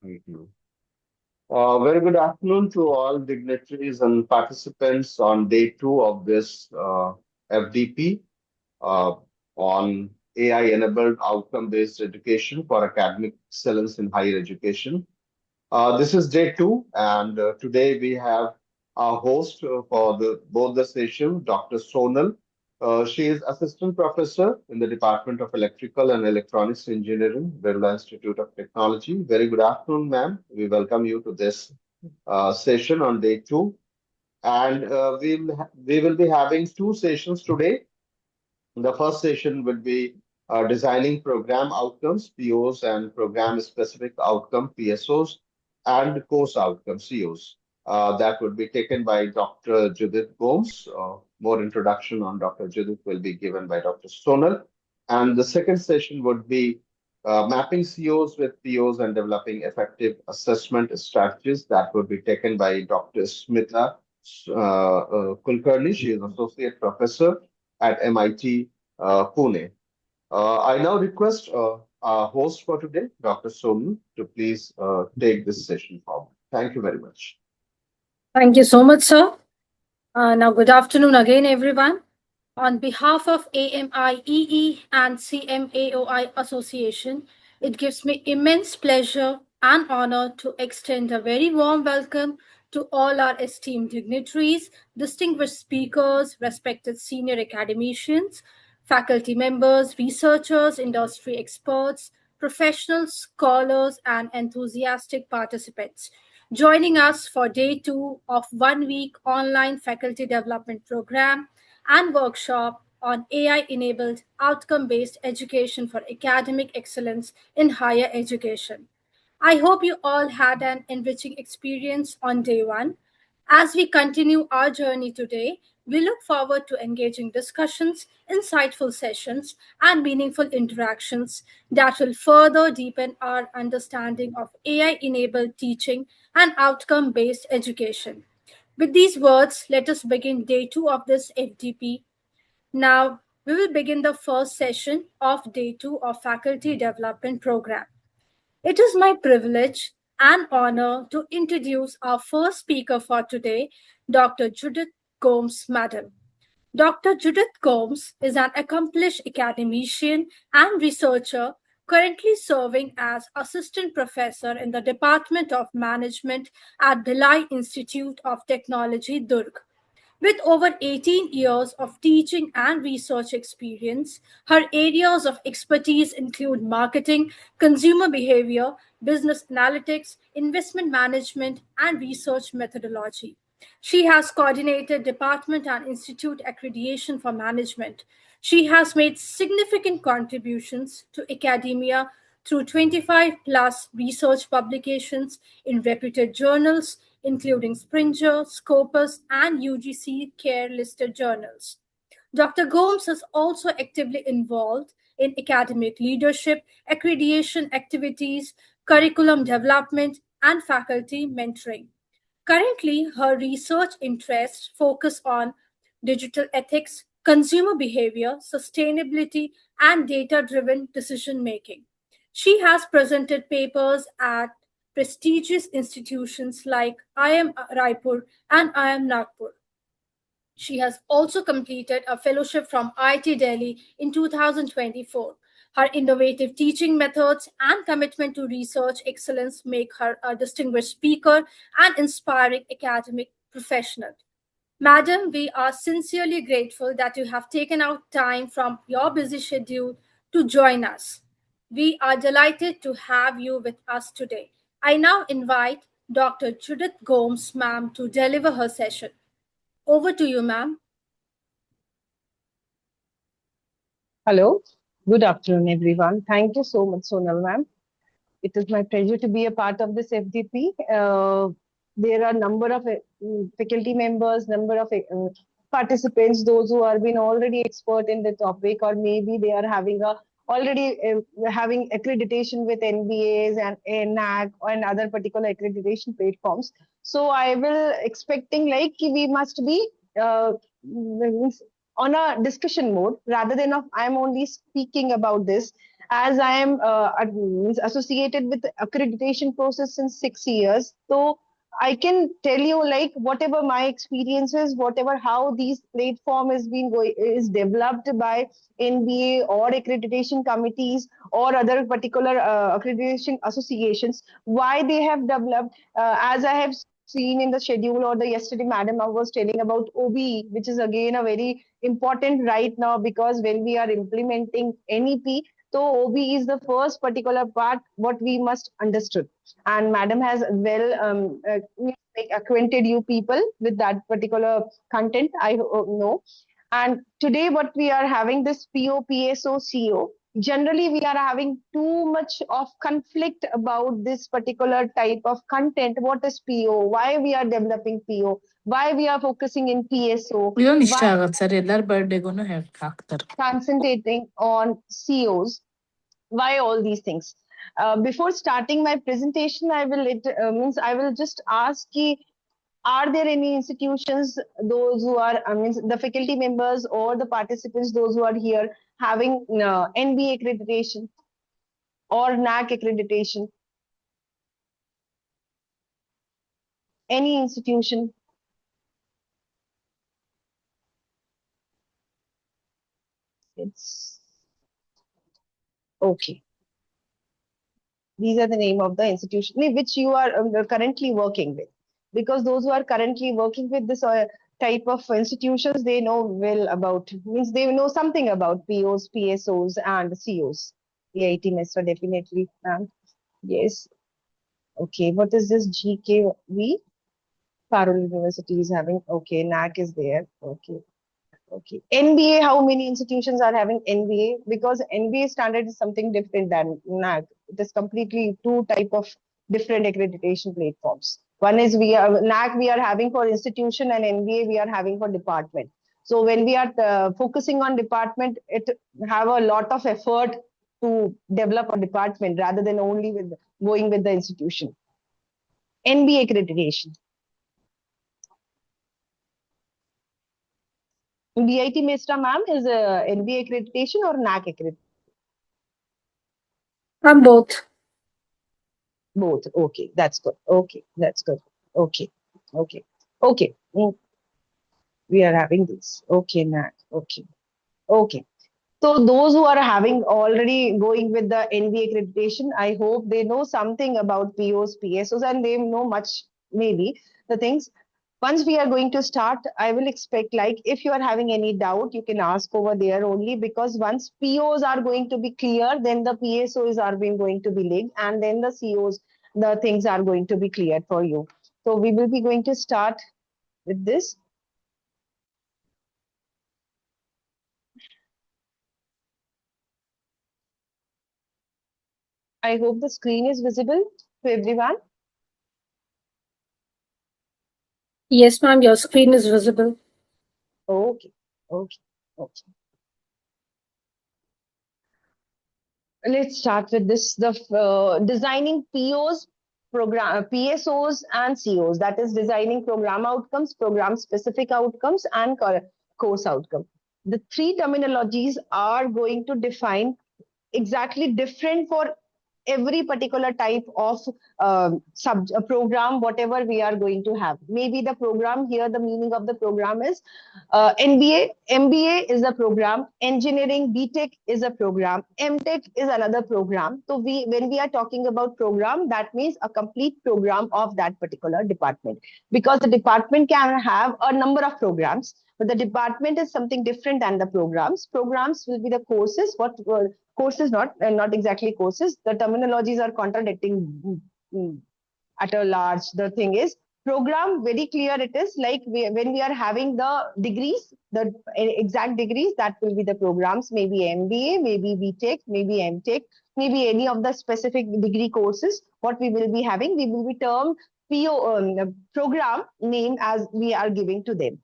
Thank you. Very good afternoon to all dignitaries and participants on day two of this FDP uh, on AI-enabled outcome-based education for academic excellence in higher education. This is day two, and today we have our host for both the session, Dr. Sonal. She is assistant professor in the Department of Electrical and Electronics Engineering, Birla Institute of Technology. Very good afternoon, ma'am. We welcome you to this session on day two, and we will be having two sessions today. The first session will be designing program outcomes, POs, and program specific outcome, PSOs, and course outcome, COs. That would be taken by Dr. Judith Gomes. More introduction on Dr. Judith will be given by Dr. Sonal. And the second session would be mapping COs with POs and developing effective assessment strategies. That would be taken by Dr. Smita Kulkarni. She is associate professor at MIT Pune. I now request our host for today, Dr. Sonu, to please take this session forward. Thank you very much. Thank you so much, sir. Now, good afternoon again, everyone. On behalf of AMIEE and CMAOI Association, it gives me immense pleasure and honor to extend a very warm welcome to all our esteemed dignitaries, distinguished speakers, respected senior academicians, faculty members, researchers, industry experts, professionals, scholars, and enthusiastic participants joining us for day two of 1 week online faculty development program and workshop on AI enabled outcome based education for academic excellence in higher education. I hope you all had an enriching experience on day one. As we continue our journey today, we look forward to engaging discussions, insightful sessions, and meaningful interactions that will further deepen our understanding of AI enabled teaching and outcome based education. With these words, let us begin day two of this FDP. Now, we will begin the first session of day two of Faculty Development Program. It is my privilege and honor to introduce our first speaker for today, Dr. Judith Gomes, Madam. Dr. Judith Gomes is an accomplished academician and researcher currently serving as assistant professor in the Department of Management at Bhilai Institute of Technology, Durg. With over 18 years of teaching and research experience, her areas of expertise include marketing, consumer behavior, business analytics, investment management, and research methodology. She has coordinated department and institute accreditation for management. She has made significant contributions to academia through 25 plus research publications in reputed journals, including Springer, Scopus, and UGC Care listed journals. Dr. Gomes is also actively involved in academic leadership, accreditation activities, curriculum development, and faculty mentoring. Currently, her research interests focus on digital ethics, consumer behavior, sustainability, and data driven decision making. She has presented papers at prestigious institutions like IIM Raipur and IIM Nagpur. She has also completed a fellowship from IIT Delhi in 2024. Her innovative teaching methods and commitment to research excellence make her a distinguished speaker and inspiring academic professional. Madam, we are sincerely grateful that you have taken out time from your busy schedule to join us. We are delighted to have you with us today. I now invite Dr. Judith Gomes, ma'am, to deliver her session. Over to you, ma'am. Hello, good afternoon, everyone. Thank you so much, Sonal ma'am. It is my pleasure to be a part of this FDP. There are number of faculty members, number of participants, those who are been already expert in the topic, or maybe they are having a already having accreditation with NBAs and NAC and other particular accreditation platforms. So I will expecting like we must be means on a discussion mode rather than of I'm only speaking about this. as I am associated with accreditation process since 6 years. So I can tell you like whatever my experiences, whatever how these platform is developed by NBA or accreditation committees or other particular accreditation associations, why they have developed. As I have seen in the schedule or the yesterday, madam, I was telling about OBE, which is again a very important right now because when we are implementing NEP, so OBE is the first particular part what we must understood, and madam has well like acquainted you people with that particular content. I know. And today, what we are having this PO, PSO, CO. Generally, we are having too much of conflict about this particular type of content. What is PO? Why we are developing PO? Why we are focusing in PSO? ಇದೊಂದು ಇಷ್ಟ Why ಆಗತ್ತೆ sir, ಎಲ್ಲಾರ ಬರ್ಡೇಗೂನು ಹಾಕ್ತಾರೆ. concentrating on COs? Why all these things? Before starting my presentation, I will I will just ask ki, are there any institutions, those who are means the faculty members or the participants, those who are here having NBA accreditation or NAC accreditation? Any institution? It's okay. These are the name of the institution which you are currently working with, because those who are currently working with this type of institutions, they know well about, means they know something about POs, PSOs and COs. EIT Mr. Definitely, ma'am. Yes. Okay, what is this GKV? Parallel University is having, okay, NAC is there. Okay. Okay. NBA, how many institutions are having NBA? Because NBA standard is something different than NAC. It is completely two type of different accreditation platforms. One is we are NAC we are having for institution, and NBA we are having for department. So when we are focusing on department, it have a lot of effort to develop a department rather than only with going with the institution. NBA accreditation. VIT Mestra ma'am is a NBA accreditation or NAC accreditation? Both. Both. Okay, that's good. Okay, that's good. Okay, okay, okay. We are having this. Okay, NAC. Okay, okay. So those who are having already going with the NBA accreditation, I hope they know something about POs, PSOs, and they know much maybe the things. Once we are going to start, I will expect like if you are having any doubt, you can ask over there only, because once POs are going to be clear, then the PSOs are going to be linked, and then the COs, the things are going to be cleared for you. So we will be going to start with this. I hope the screen is visible to everyone. Yes, ma'am, your screen is visible. Okay, okay, okay. Let's start with this, the designing POs, program PSOs and COs, that is designing program outcomes, program specific outcomes and course outcome. The three terminologies are going to define exactly different for every particular type of program, whatever we are going to have. Maybe the program here, the meaning of the program is NBA, MBA is a program, engineering, BTech is a program, MTech is another program. So when we are talking about program, that means a complete program of that particular department, because the department can have a number of programs, but the department is something different than the programs. Programs will be the courses, what courses, not exactly courses. The terminologies are contradicting at a large. The thing is, program, very clear it is, like when we are having the degrees, the exact degrees, that will be the programs, maybe MBA, maybe BTech, maybe MTech, maybe any of the specific degree courses. What we will be having, we will be termed PO program name as we are giving to them.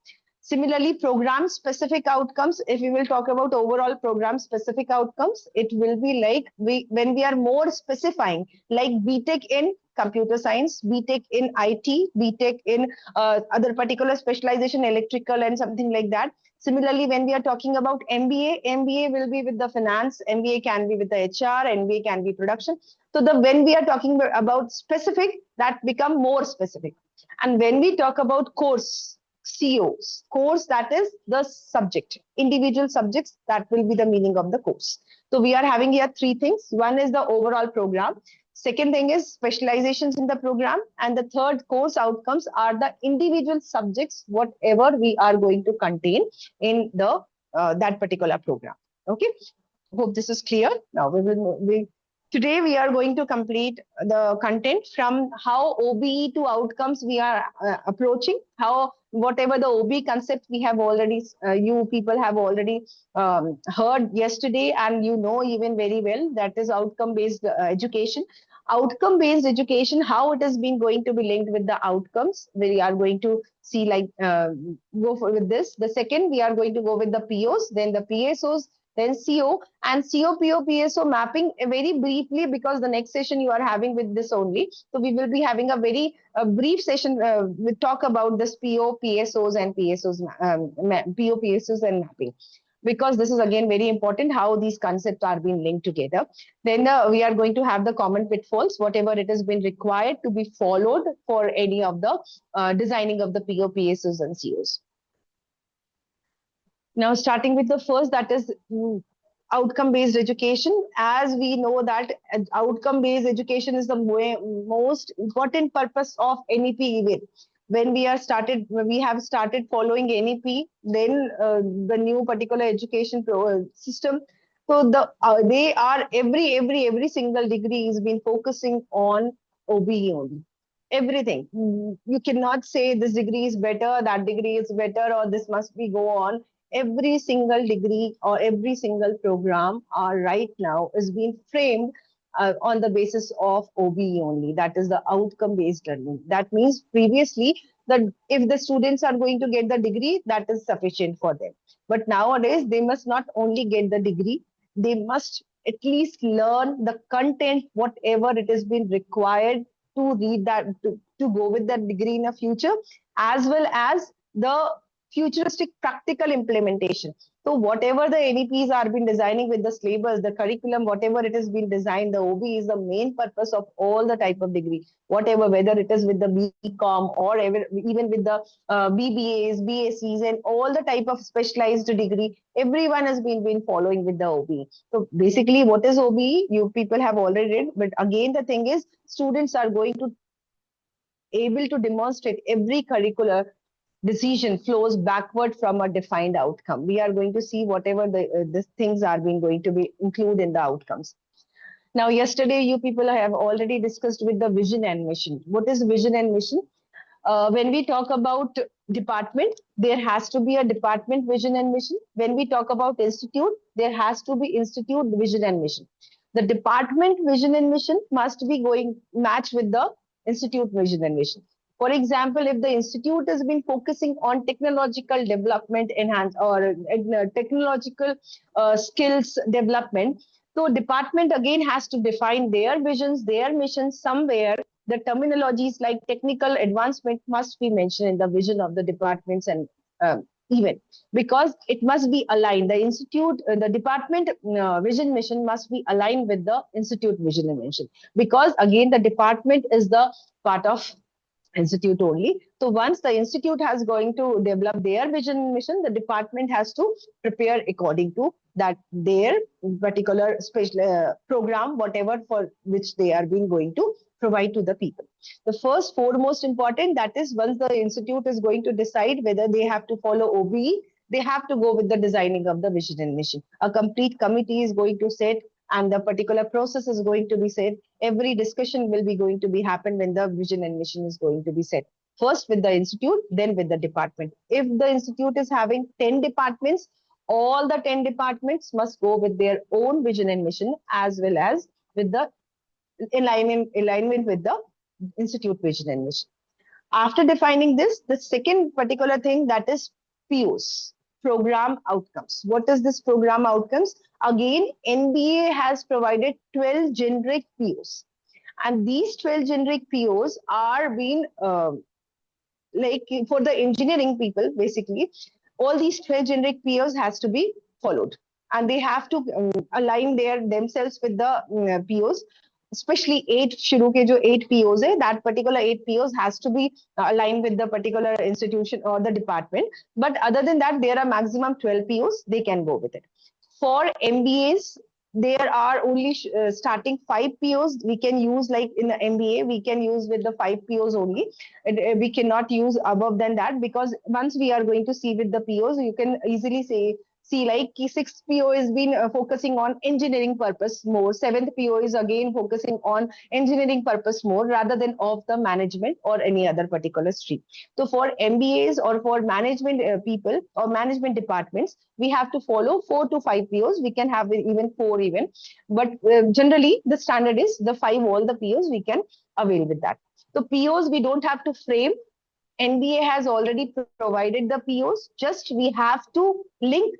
Similarly, program specific outcomes, if we will talk about overall program specific outcomes, it will be like when we are more specifying, like BTech in computer science, BTech in IT, BTech in other particular specialization, electrical and something like that. Similarly, when we are talking about MBA, MBA will be with the finance, MBA can be with the HR, MBA can be production. So when we are talking about specific, that become more specific. And when we talk about course, COs, course, that is the subject, individual subjects, that will be the meaning of the course. So we are having here three things. One is the overall program. Second thing is specializations in the program. And the third, course outcomes, are the individual subjects, whatever we are going to contain in the that particular program. Okay. Hope this is clear. Now today we are going to complete the content from how OBE to outcomes we are approaching, how whatever the OBE concept we have already, you people have already heard yesterday, and you know even very well, that is outcome based education. Outcome based education, how it has been going to be linked with the outcomes, we are going to see, like go for with this. The second, we are going to go with the POs, then the PSOs, then CO, and CO, PO, PSO mapping very briefly, because the next session you are having with this only. So we will be having a very brief session. We talk about this PO, PSOs and PSOs, PO, PSOs and mapping, because this is again very important how these concepts are being linked together. Then we are going to have the common pitfalls, whatever it has been required to be followed for any of the designing of the PO, PSOs and COs. Now, starting with the first, that is outcome-based education. As we know that outcome-based education is the most important purpose of NEP even. When we have started following NEP, then the new particular education system. So they are every single degree has been focusing on OBE only. Everything. You cannot say this degree is better, that degree is better, or this must be go on. Every single degree or every single program right now is being framed on the basis of OBE only. That is the outcome based learning. That means previously that if the students are going to get the degree, that is sufficient for them. But nowadays they must not only get the degree, they must at least learn the content, whatever it has been required to read that, to go with that degree in the future, as well as the futuristic practical implementation. So whatever the NEPs are been designing with the syllabus, the curriculum, whatever it has been designed, the OBE is the main purpose of all the type of degree, whatever, whether it is with the BCom or even with the BBAs, BScs, and all the type of specialized degree, everyone has been following with the OBE. So basically, what is OBE? You people have already read, but again, the thing is, students are going to able to demonstrate every curricular decision flows backward from a defined outcome. We are going to see whatever the things are being going to be included in the outcomes. Now, yesterday, you people have already discussed with the vision and mission. What is vision and mission? When we talk about department, there has to be a department vision and mission. When we talk about institute, there has to be institute vision and mission. The department vision and mission must be going match with the institute vision and mission. For example, if the institute has been focusing on technological development enhance or technological skills development, so department again has to define their visions, their missions. Somewhere the terminologies like technical advancement must be mentioned in the vision of the departments, and even because it must be aligned. The institute, the department vision mission must be aligned with the institute vision and mission, because again the department is the part of institute only. So once the institute has going to develop their vision and mission, the department has to prepare according to that their particular special program, whatever for which they are being going to provide to the people. The first foremost important, that is once the institute is going to decide whether they have to follow OBE, they have to go with the designing of the vision and mission. A complete committee is going to set, and the particular process is going to be set. Every discussion will be going to be happen when the vision and mission is going to be set. First with the institute, then with the department. If the institute is having 10 departments, all the 10 departments must go with their own vision and mission, as well as with the alignment with the institute vision and mission. After defining this, the second particular thing, that is POs, program outcomes. What is this program outcomes? Again, NBA has provided 12 generic POs, and these 12 generic POs are being like for the engineering people, basically all these 12 generic POs has to be followed, and they have to align themselves with the POs, especially 8 शुरू के जो 8 POs है, that particular 8 POs has to be aligned with the particular institution or the department. But other than that, there are maximum 12 POs, they can go with it. For MBAs, there are only starting 5 POs we can use. Like in the MBA, we can use with the 5 POs only. We cannot use above than that, because once we are going to see with the POs, you can easily see like 6th PO is been focusing on engineering purpose more. 7th PO is again focusing on engineering purpose more rather than of the management or any other particular stream. So for MBAs or for management people or management departments, we have to follow 4 to 5 POs. We can have even 4 even, but generally the standard is the 5, all the POs we can avail with that. So POs we don't have to frame. NBA has already provided the POs. Just we have to link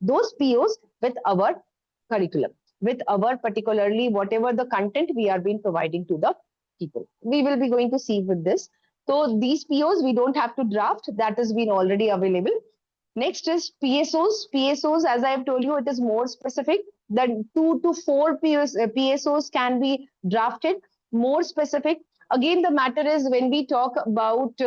those POs with our curriculum, with our particularly whatever the content we are being providing to the people. We will be going to see with this. So these POs we don't have to draft. That has been already available. Next is PSOs. PSOs, as I have told you, it is more specific. That 2 to 4 PSOs can be drafted, more specific. Again, the matter is when we talk about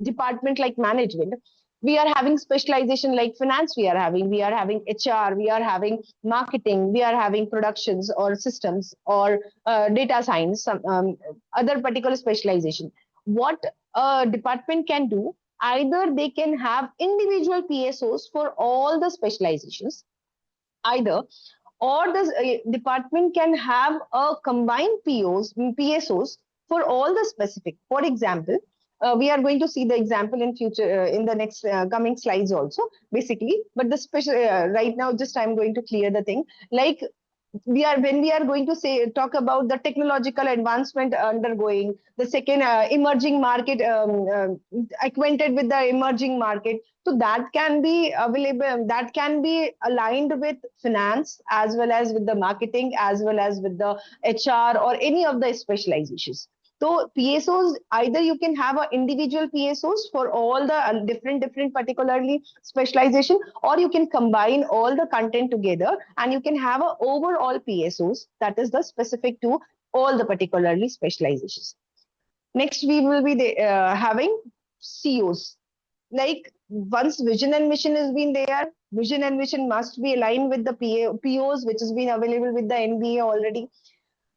department like management, we are having specialization like finance, we are having HR, we are having marketing, we are having productions or systems or data science, some other particular specialization. What a department can do, either they can have individual PSOs for all the specializations, either, or the department can have a combined PSOs for all the specific. For example, we are going to see the example in future in the next coming slides also, basically. But the special right now, just I'm going to clear the thing. Like when we are going to talk about the technological advancement undergoing, the second emerging market, acquainted with the emerging market, so that can be available, that can be aligned with finance as well as with the marketing as well as with the HR or any of the specializations. So PSOs, either you can have a individual PSOs for all the different particularly specialization, or you can combine all the content together and you can have a overall PSOs that is the specific to all the particularly specializations. Next, we will be having COs. Like once vision and mission has been there, vision and mission must be aligned with the POs, which has been available with the NBA already.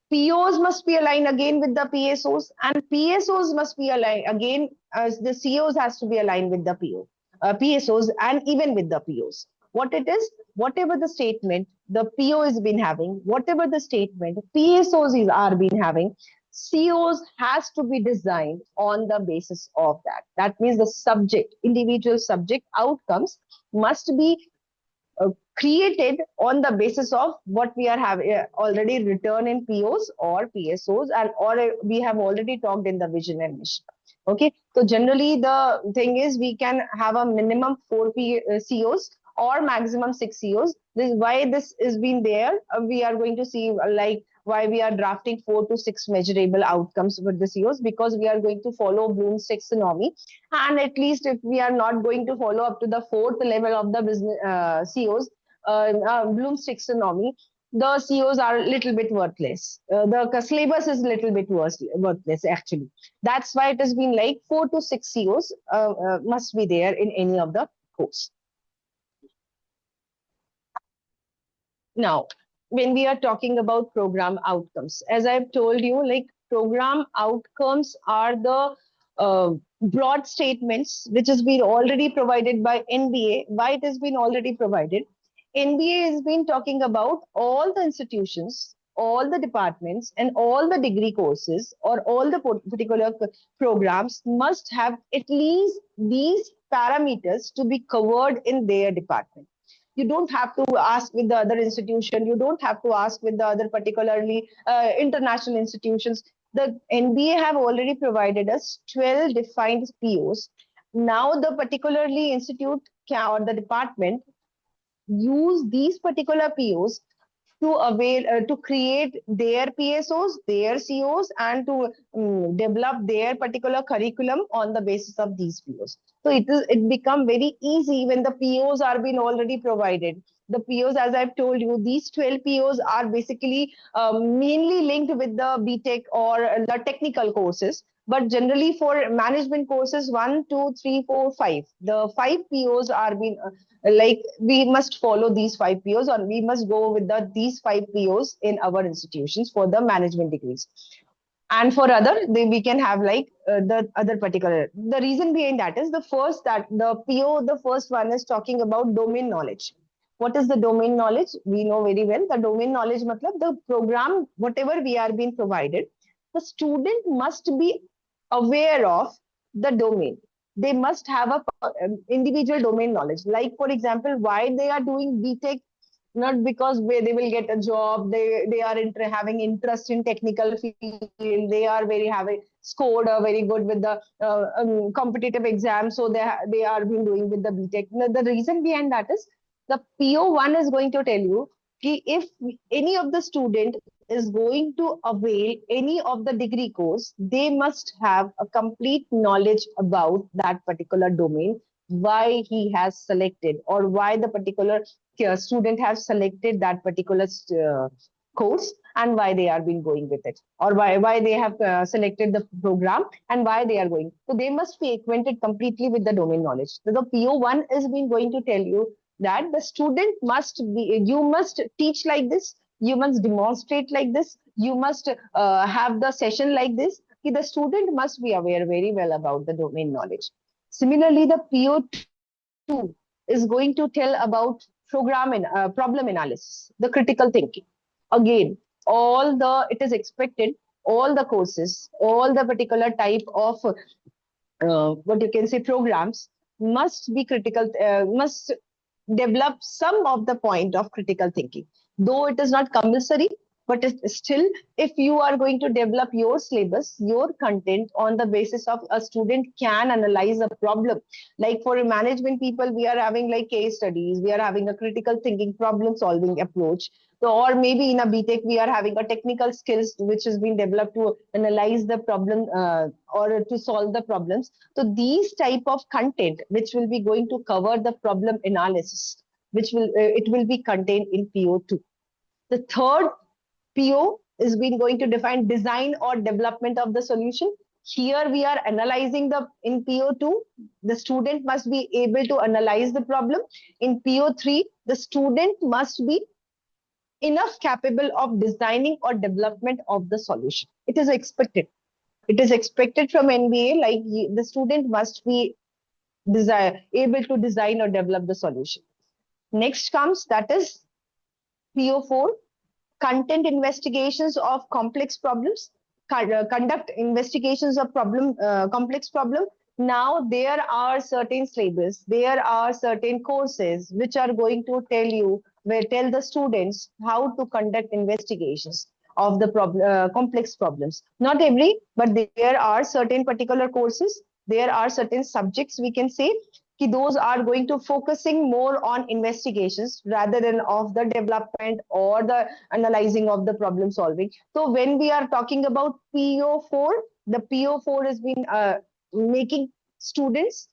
POs must be aligned again with the PSOs, and PSOs must be aligned again as the COs has to be aligned with the PSOs and even with the POs. What it is, whatever the statement the PO has been having, whatever the statement are been having, COs has to be designed on the basis of that. That means the subject, individual subject outcomes must be created on the basis of what we are having already written in POs or PSOs, and or we have already talked in the vision and mission. Okay, so generally the thing is we can have a minimum 4 COs or maximum 6 COs. This is why this is been there. We are going to see like why we are drafting 4 to 6 measurable outcomes with the COs, because we are going to follow Bloom's taxonomy. And at least if we are not going to follow up to the 4th level of the business COs, Bloom's taxonomy, the COs are a little bit worthless. The syllabus is a little bit worthless actually. That's why it has been like 4 to 6 COs must be there in any of the course. Now, when we are talking about program outcomes, as I've told you, like program outcomes are the broad statements which has been already provided by NBA. Why it has been already provided? NBA has been talking about all the institutions, all the departments, and all the degree courses or all the particular programs must have at least these parameters to be covered in their department. You don't have to ask with the other institution. You don't have to ask with the other particularly international institutions. The NBA have already provided us 12 defined POs, now the particularly institute or the department use these particular POs to avail to create their PSOs, their COs, and to develop their particular curriculum on the basis of these POs. So it become very easy when the POs are being already provided. The POs, as I've told you, these 12 POs are basically mainly linked with the BTech or the technical courses. But generally for management courses, 1, 2, 3, 4, 5, the 5 POs are being like we must follow these 5 POs, or we must go with these 5 POs in our institutions for the management degrees. And for other, we can have like the other particular. The reason behind that is the PO, the first one is talking about domain knowledge. What is the domain knowledge? We know very well. The domain knowledge, matlab the program, whatever we are being provided, the student must be aware of the domain. They must have a individual domain knowledge. Like for example, why they are doing BTech, not because they will get a job, they are having interest in technical field, they are very having scored very good with the competitive exam, so they are been doing with the BTech. The reason behind that is the PO1 is going to tell you कि if any of the student is going to avail any of the degree course, they must have a complete knowledge about that particular domain, why he has selected or why the particular student has selected that particular course, and why they are been going with it, or why they have selected the program and why they are going. So they must be acquainted completely with the domain knowledge. So the PO1 is been going to tell you that the student must be, you must teach like this, you must demonstrate like this, you must have the session like this. The student must be aware very well about the domain knowledge. Similarly, the PO2 is going to tell about problem analysis, the critical thinking. Again, it is expected, all the courses, all the particular type of what you can say programs must be critical, must develop some of the point of critical thinking. Though it is not compulsory, but still, if you are going to develop your syllabus, your content on the basis of a student can analyze a problem. Like for management people, we are having like case studies, we are having a critical thinking problem solving approach. So, or maybe in a BTech, we are having a technical skills which has been developed to analyze the problem or to solve the problems. So these type of content, which will be going to cover the problem analysis, which will it will be contained in PO2. The third PO is been going to define design or development of the solution. Here we are analyzing in PO2, the student must be able to analyze the problem. In PO3, the student must be enough capable of designing or development of the solution. It is expected. It is expected from NBA, like the student must be able to design or develop the solution. Next comes, that is PO4, content investigations of complex problems, conduct investigations of complex problem. Now there are certain syllabus, there are certain courses which are going to tell the students how to conduct investigations of the complex problems. Not every, but there are certain particular courses, there are certain subjects we can say those are going to focusing more on investigations rather than of the development or the analyzing of the problem solving. So when we are talking about PO4, the PO4 has been making students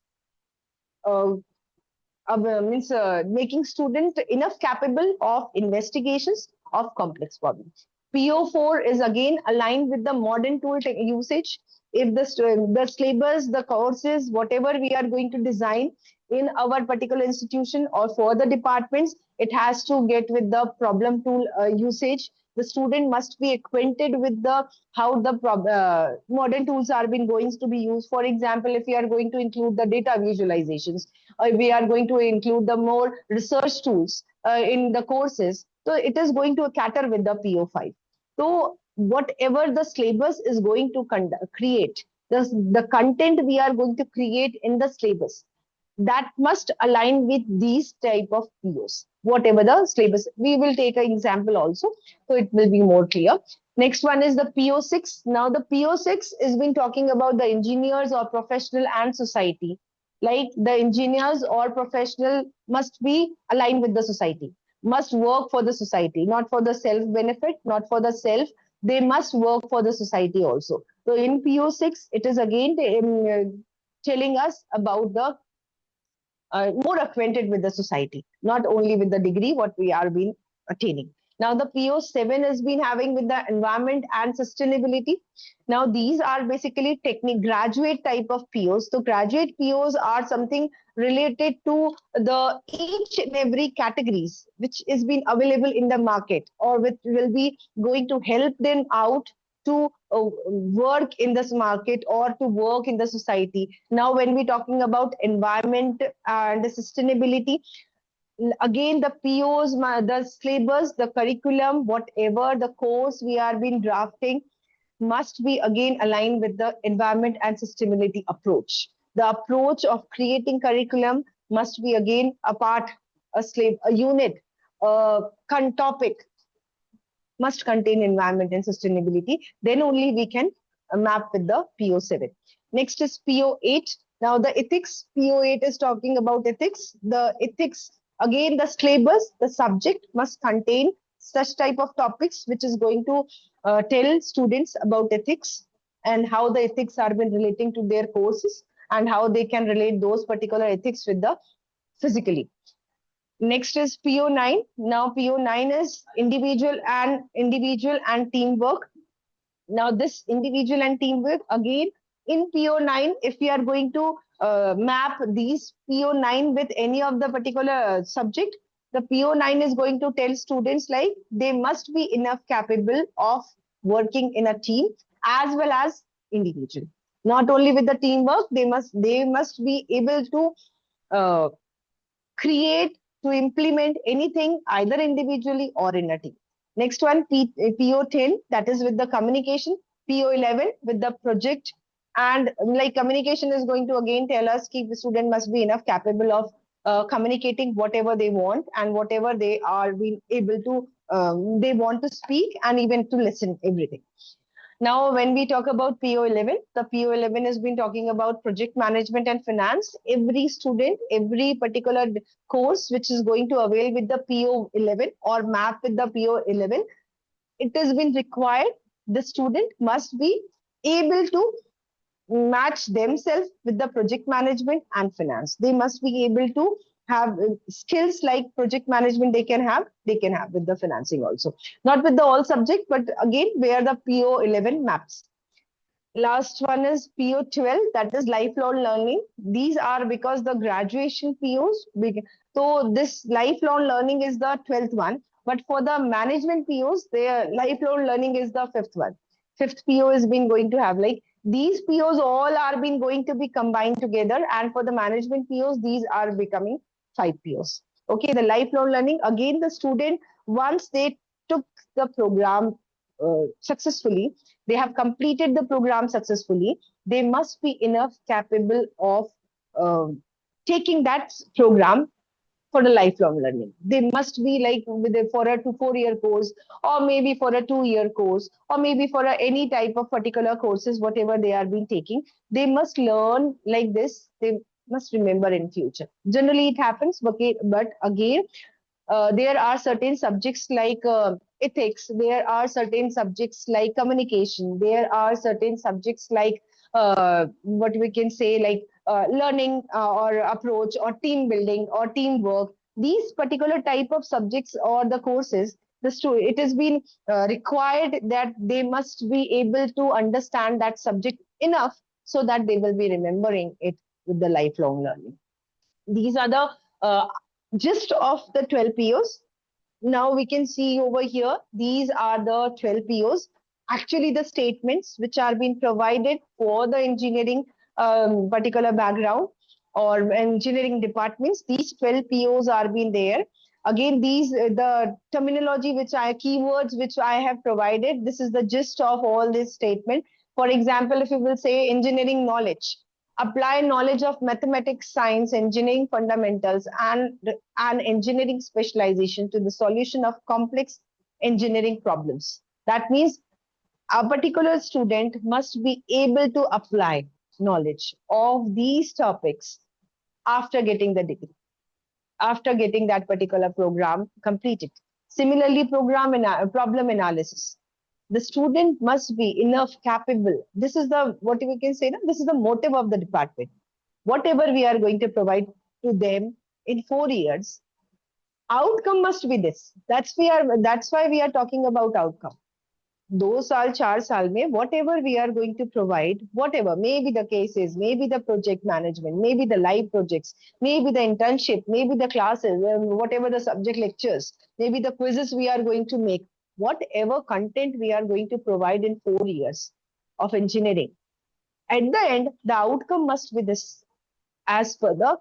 making student enough capable of investigations of complex problems. PO4 is again aligned with the modern tool usage. If the syllabus, the courses, whatever we are going to design in our particular institution or for the departments, it has to get with the problem tool usage. The student must be acquainted with the how the modern tools are being going to be used. For example, if we are going to include the data visualizations, or we are going to include the more research tools in the courses, so it is going to cater with the PO5. So whatever the syllabus is going to create, the content we are going to create in the syllabus, that must align with these type of POs, whatever the syllabus. We will take an example also, so it will be more clear. Next one is the PO6. Now the PO6 has been talking about the engineers or professional and society. like the engineers or professional must be aligned with the society, must work for the society, not for the self benefit, not for the self. They must work for the society also. So in PO6, it is again telling us about the more acquainted with the society, not only with the degree what we are being attaining. Now the PO7 has been having with the environment and sustainability. Now these are basically technique graduate type of POs. So graduate POs are something related to the each and every categories which is being available in the market, or which will be going to help them out to work in this market or to work in the society. Now, when we're talking about environment and sustainability, again the POs, the syllabus, the curriculum, whatever the course we are been drafting must be again aligned with the environment and sustainability approach. The approach of creating curriculum must be again a part, a unit, a topic must contain environment and sustainability. Then only we can map with the PO7. Next is PO8. Now the ethics, PO8 is talking about ethics. The ethics, again the syllabus, the subject must contain such type of topics which is going to tell students about ethics and how the ethics are been relating to their courses and how they can relate those particular ethics with the physically. Next is PO9. Now PO9 is individual and teamwork. Now this individual and teamwork, again in PO9, if we are going to map these PO9 with any of the particular subject, the PO9 is going to tell students like they must be enough capable of working in a team as well as individual. Not only with the teamwork, they must be able to uh, create, to implement anything either individually or in a team. Next one, PO10, that is with the communication. PO11 with the project, and like communication is going to again tell us that the student must be enough capable of communicating whatever they want and whatever they are being able to, they want to speak and even to listen everything. Now, when we talk about PO11, the PO11 has been talking about project management and finance. Every student, every particular course which is going to avail with the PO11 or map with the PO11, it has been required. The student must be able to match themselves with the project management and finance. They must be able to have skills like project management they can have with the financing also. Not with the all subject, but again, where the PO11 maps. Last one is PO12, that is lifelong learning. These are because the graduation POs. So this lifelong learning is the 12th one. But for the management POs, their lifelong learning is the fifth one. Fifth PO is been going to have like these POs all are been going to be combined together. And for the management POs, these are becoming 5 POs. Okay, the lifelong learning, again, the student, once they took the program successfully, they have completed the program successfully, they must be enough capable of uh, taking that program for a lifelong learning. They must be like for a 4 year course, or maybe for a 2 year course, or maybe for any type of particular courses, whatever they are being taking. They must learn like this. They must remember in future. Generally, it happens, but again, there are certain subjects like ethics, there are certain subjects like communication, there are certain subjects like what we can say like learning or approach or team building or teamwork. These particular type of subjects or the courses, it has been required that they must be able to understand that subject enough so that they will be remembering it with the lifelong learning. These are the gist of the 12 POs. Now we can see over here, these are the 12 POs. Actually, the statements which are being provided for the engineering particular background or engineering departments, these 12 POs are being there. Again, these the terminology keywords which I have provided, this is the gist of all this statement. For example, if you will say engineering knowledge, apply knowledge of mathematics, science, engineering fundamentals, and engineering specialization to the solution of complex engineering problems. That means a particular student must be able to apply knowledge of these topics after getting the degree, after getting that particular program completed. Similarly, problem analysis. The student must be enough capable. This is the, what we can say, this is the motive of the department. Whatever we are going to provide to them in 4 years, outcome must be this. That's why we are talking about outcome. 2 साल 4 साल में whatever we are going to provide, whatever maybe the cases, maybe the project management, maybe the live projects, maybe the internship, maybe the classes, whatever the subject lectures, maybe the quizzes we are going to make, whatever content we are going to provide in 4 years of engineering, at the end the outcome must be this, as per the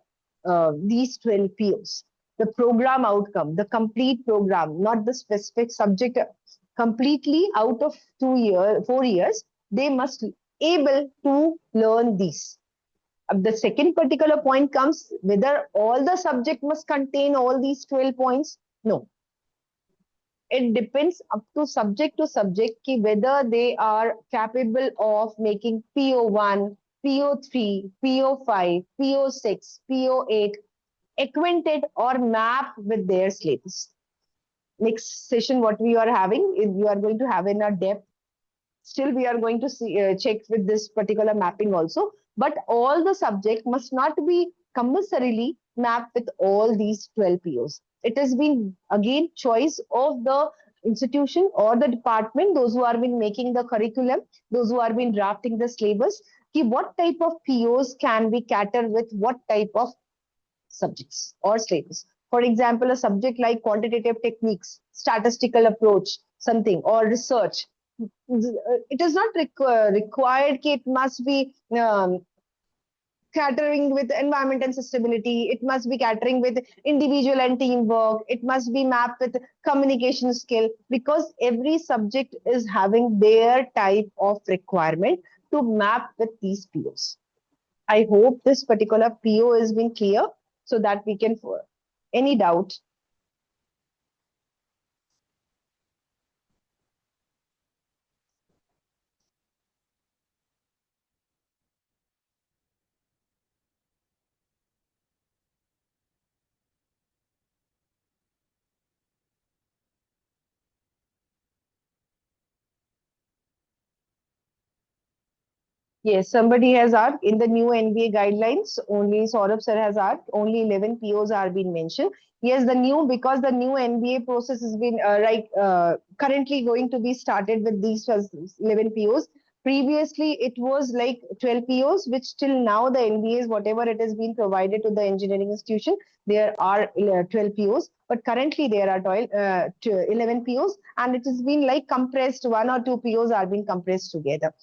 these 12 POs. The program outcome, the complete program, not the specific subject, completely out of 2 years, 4 years, they must able to learn these. The second particular point comes whether all the subject must contain all these 12 points. No, it depends up to subject ki whether they are capable of making PO1, PO3, PO5, PO6, PO8 acquainted or map with their syllabus. Next session, what we are having is you are going to have in a depth. Still, we are going to see, check with this particular mapping also. But all the subject must not be compulsorily mapped with all these 12 POs. It has been again choice of the institution or the department, those who are been making the curriculum, those who are been drafting the syllabus, ki what type of POs can be catered with what type of subjects or syllabus. For example, a subject like quantitative techniques, statistical approach, something, or research. It is not required that it must be catering with environment and sustainability. It must be catering with individual and teamwork. It must be mapped with communication skill, because every subject is having their type of requirement to map with these POs. I hope this particular PO has been clear so that we can, any doubt. Yes, somebody has asked in the new NBA guidelines, only Saurabh sir has asked, only 11 POs are being mentioned. Yes, because the new NBA process has been currently going to be started with these 11 POs. Previously, it was like 12 POs, which till now the NBAs, whatever it has been provided to the engineering institution, there are 12 POs. But currently there are 11 POs, and it has been like compressed, 1 or 2 POs are being compressed together.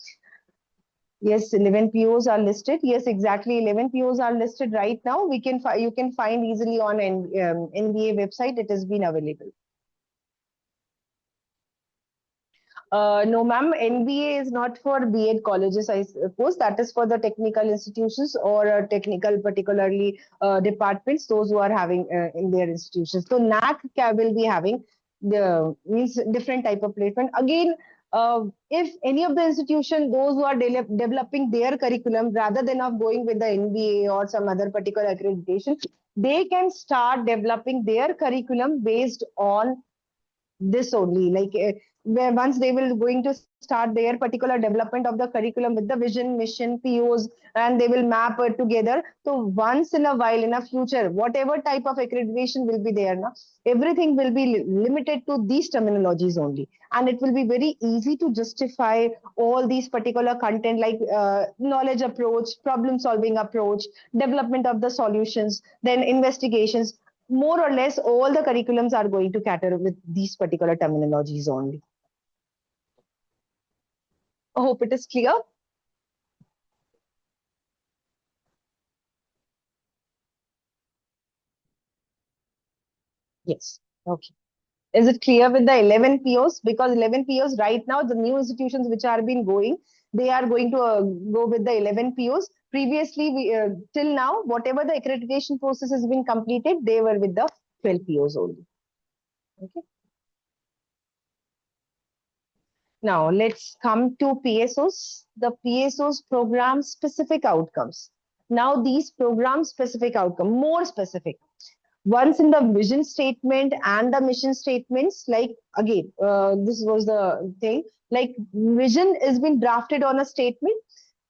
Yes, 11 POs are listed. Yes, exactly. 11 POs are listed right now. You can find easily on NBA website. It has been available. No, ma'am. NBA is not for B.Ed colleges, I suppose. That is for the technical institutions or technical, particularly departments, those who are having in their institutions. So NAC will be having the means different type of placement. Again, if any of the institution, those who are developing their curriculum rather than of going with the NBA or some other particular accreditation, they can start developing their curriculum based on this only, like where once they will going to start their particular development of the curriculum with the vision, mission, POs, and they will map it together. So once in a while, in a future, whatever type of accreditation will be there now, everything will be limited to these terminologies only, and it will be very easy to justify all these particular content, like knowledge approach, problem solving approach, development of the solutions, then investigations. More or less all the curriculums are going to cater with these particular terminologies only. I hope it is clear. Yes. Okay. Is it clear with the 11 POs? Because 11 POs right now, the new institutions which are been going, they are going to go with the 11 POs. Previously, till now, whatever the accreditation process has been completed, they were with the 12 POs only. Okay. Now let's come to PSOs. The PSOs program specific outcomes. Now these program specific outcome, more specific. Once in the vision statement and the mission statements, like again, this was the thing, like vision is been drafted on a statement,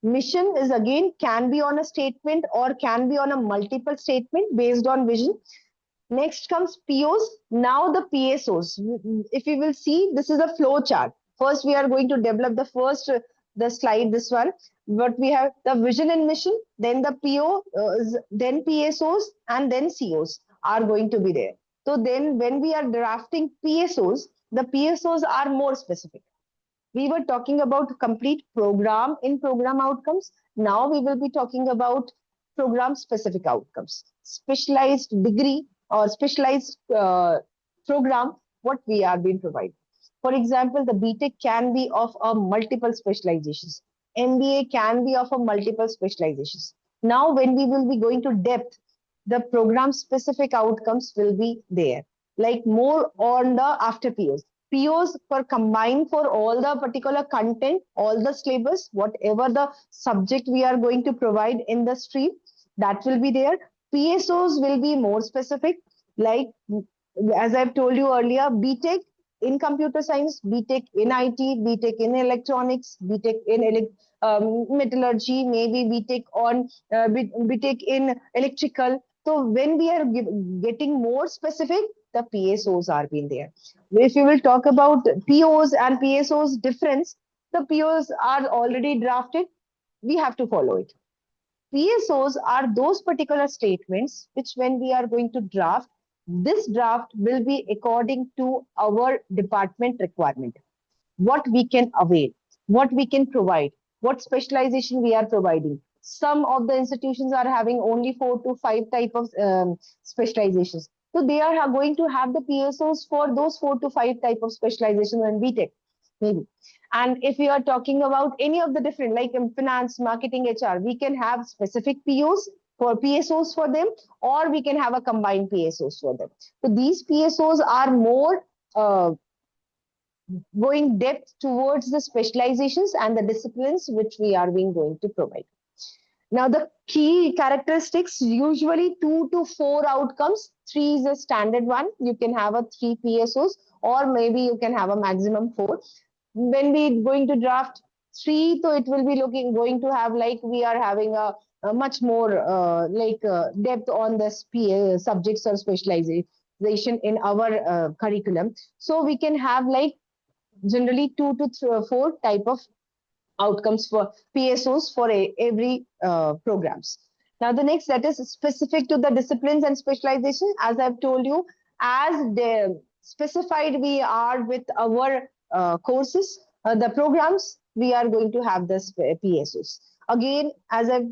mission is again can be on a statement or can be on a multiple statement based on vision. Next comes POs. Now the PSOs. If you will see, this is a flow chart. First, we are going to develop the first the slide. This one, but we have the vision and mission. Then the PO, then PSOs, and then COs are going to be there. So then, when we are drafting PSOs, the PSOs are more specific. We were talking about complete program in program outcomes. Now we will be talking about program specific outcomes, specialized degree or specialized program, what we are being provided. For example, the BTech can be of a multiple specializations. MBA can be of a multiple specializations. Now, when we will be going to depth, the program specific outcomes will be there, like more on the after POs. POs for combined for all the particular content, all the syllabus, whatever the subject we are going to provide in the stream, that will be there. PSOs will be more specific, like as I've told you earlier, BTech in computer science, BTech in IT, BTech in electronics, BTech in metallurgy, maybe BTech on BTech in electrical. So when we are getting more specific, the PSOs are being there. If you will talk about POs and PSOs difference, the POs are already drafted. We have to follow it. PSOs are those particular statements which, when we are going to draft, this draft will be according to our department requirement, what we can avail, what we can provide, what specialization we are providing. Some of the institutions are having only 4 to 5 type of specializations. So they are going to have the PSOs for those 4 to 5 type of specialization and BTech, maybe. And if we are talking about any of the different, like in finance, marketing, HR, we can have specific POs for PSOs for them, or we can have a combined PSOs for them. So these PSOs are more going depth towards the specializations and the disciplines which we are being going to provide. Now, the key characteristics, usually 2 to 4 outcomes. 3 is a standard one. You can have a 3 PSOs, or maybe you can have a maximum 4. When we going to draft 3, so it will be going to have, like we are having a much more depth on the subjects or specialization in our curriculum. So we can have like generally 2 to 4 type of outcomes for PSOs for every programs. Now the next, that is specific to the disciplines and specialization. As I've told you, as the specified we are with our courses, the programs, we are going to have this PSOs. Again, as I've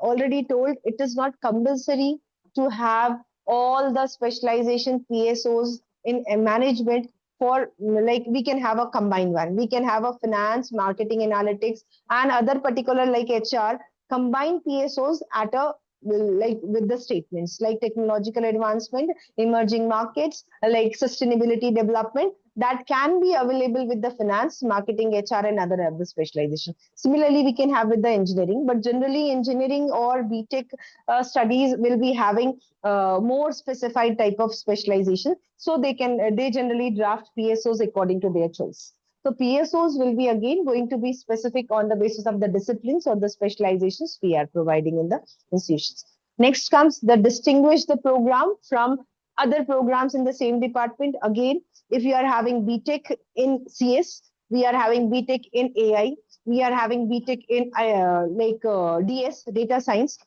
already told, it is not compulsory to have all the specialization PSOs in management. For like, we can have a combined one, we can have a finance, marketing, analytics, and other particular like HR combined PSOs at a like with the statements like technological advancement, emerging markets, like sustainability development, that can be available with the finance, marketing, HR, and other specialization. Similarly, we can have with the engineering, but generally engineering or BTech studies will be having more specified type of specialization. So they generally draft PSOs according to their choice. So PSOs will be again going to be specific on the basis of the disciplines or the specializations we are providing in the institutions. Next comes the distinguish the program from other programs in the same department. Again, if you are having BTech in CS, we are having BTech in AI, we are having BTech in DS, data science,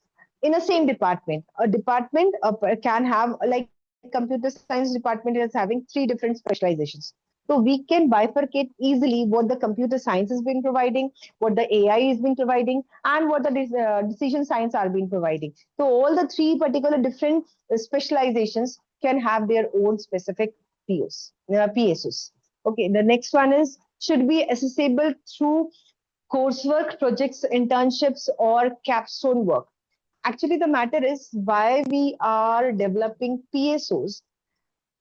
in the same department. A department can have, like computer science department is having 3 different specializations. So we can bifurcate easily what the computer science has been providing, what the AI is been providing, and what the decision science are being providing. So all the 3 particular different specializations can have their own specific PSOs. Okay, the next one is should be accessible through coursework, projects, internships, or capstone work. Actually, the matter is why we are developing PSOs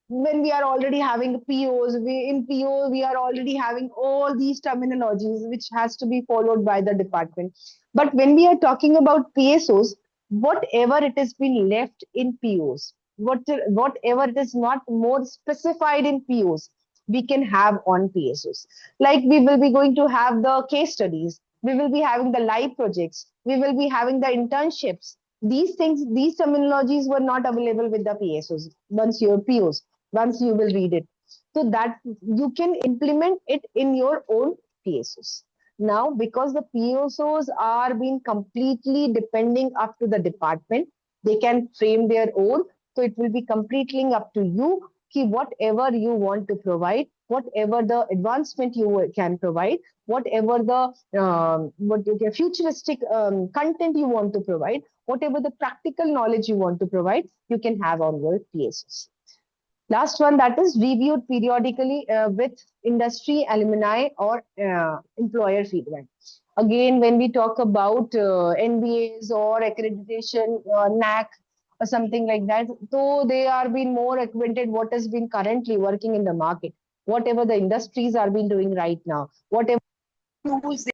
when we are already having POs. In PO, we are already having all these terminologies which has to be followed by the department. But when we are talking about PSOs, whatever it has been left in POs, whatever it is not more specified in POs, we can have on PSOs. Like we will be going to have the case studies, we will be having the live projects, we will be having the internships. These things, these terminologies were not available with the PSOs. Once your POs, once you will read it, so that you can implement it in your own PSOs. Now, because the PSOs are being completely depending up to the department, they can frame their own. So it will be completely up to you ki whatever you want to provide, whatever the advancement you can provide, whatever the futuristic content you want to provide, whatever the practical knowledge you want to provide, you can have on your PSOs. Last one, that is reviewed periodically with industry, alumni, or employer feedback. Again, when we talk about NBAs or accreditation, NAC, or something like that, so they are being more acquainted what has been currently working in the market, whatever the industries are being doing right now, whatever tools.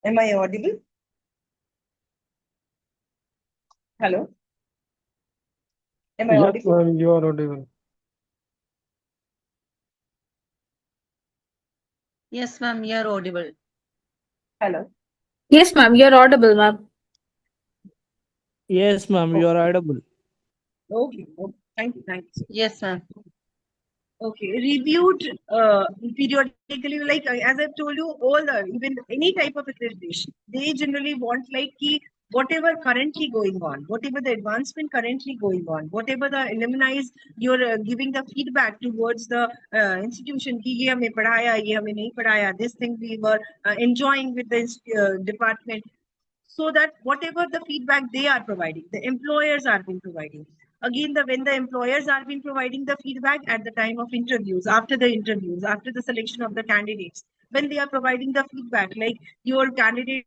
Am I audible? Hello? Am I audible? Ma'am, you are audible. Yes, ma'am, you're audible. Hello? Yes, ma'am, you're audible, ma'am. Yes, ma'am, you are audible. Okay. Thank you. Thank you. Yes, ma'am. Okay, reviewed periodically, like as I've told you, all the even any type of accreditation, they generally want like ki, whatever currently going on, whatever the advancement currently going on, whatever the alumni you're giving the feedback towards the institution ki ye hame padhaya, ye hame nahi padhaya, this thing we were enjoying with the department, so that whatever the feedback they are providing, the employers are being providing. Again, when the employers are being providing the feedback at the time of interviews, after the interviews, after the selection of the candidates, when they are providing the feedback, like your candidate.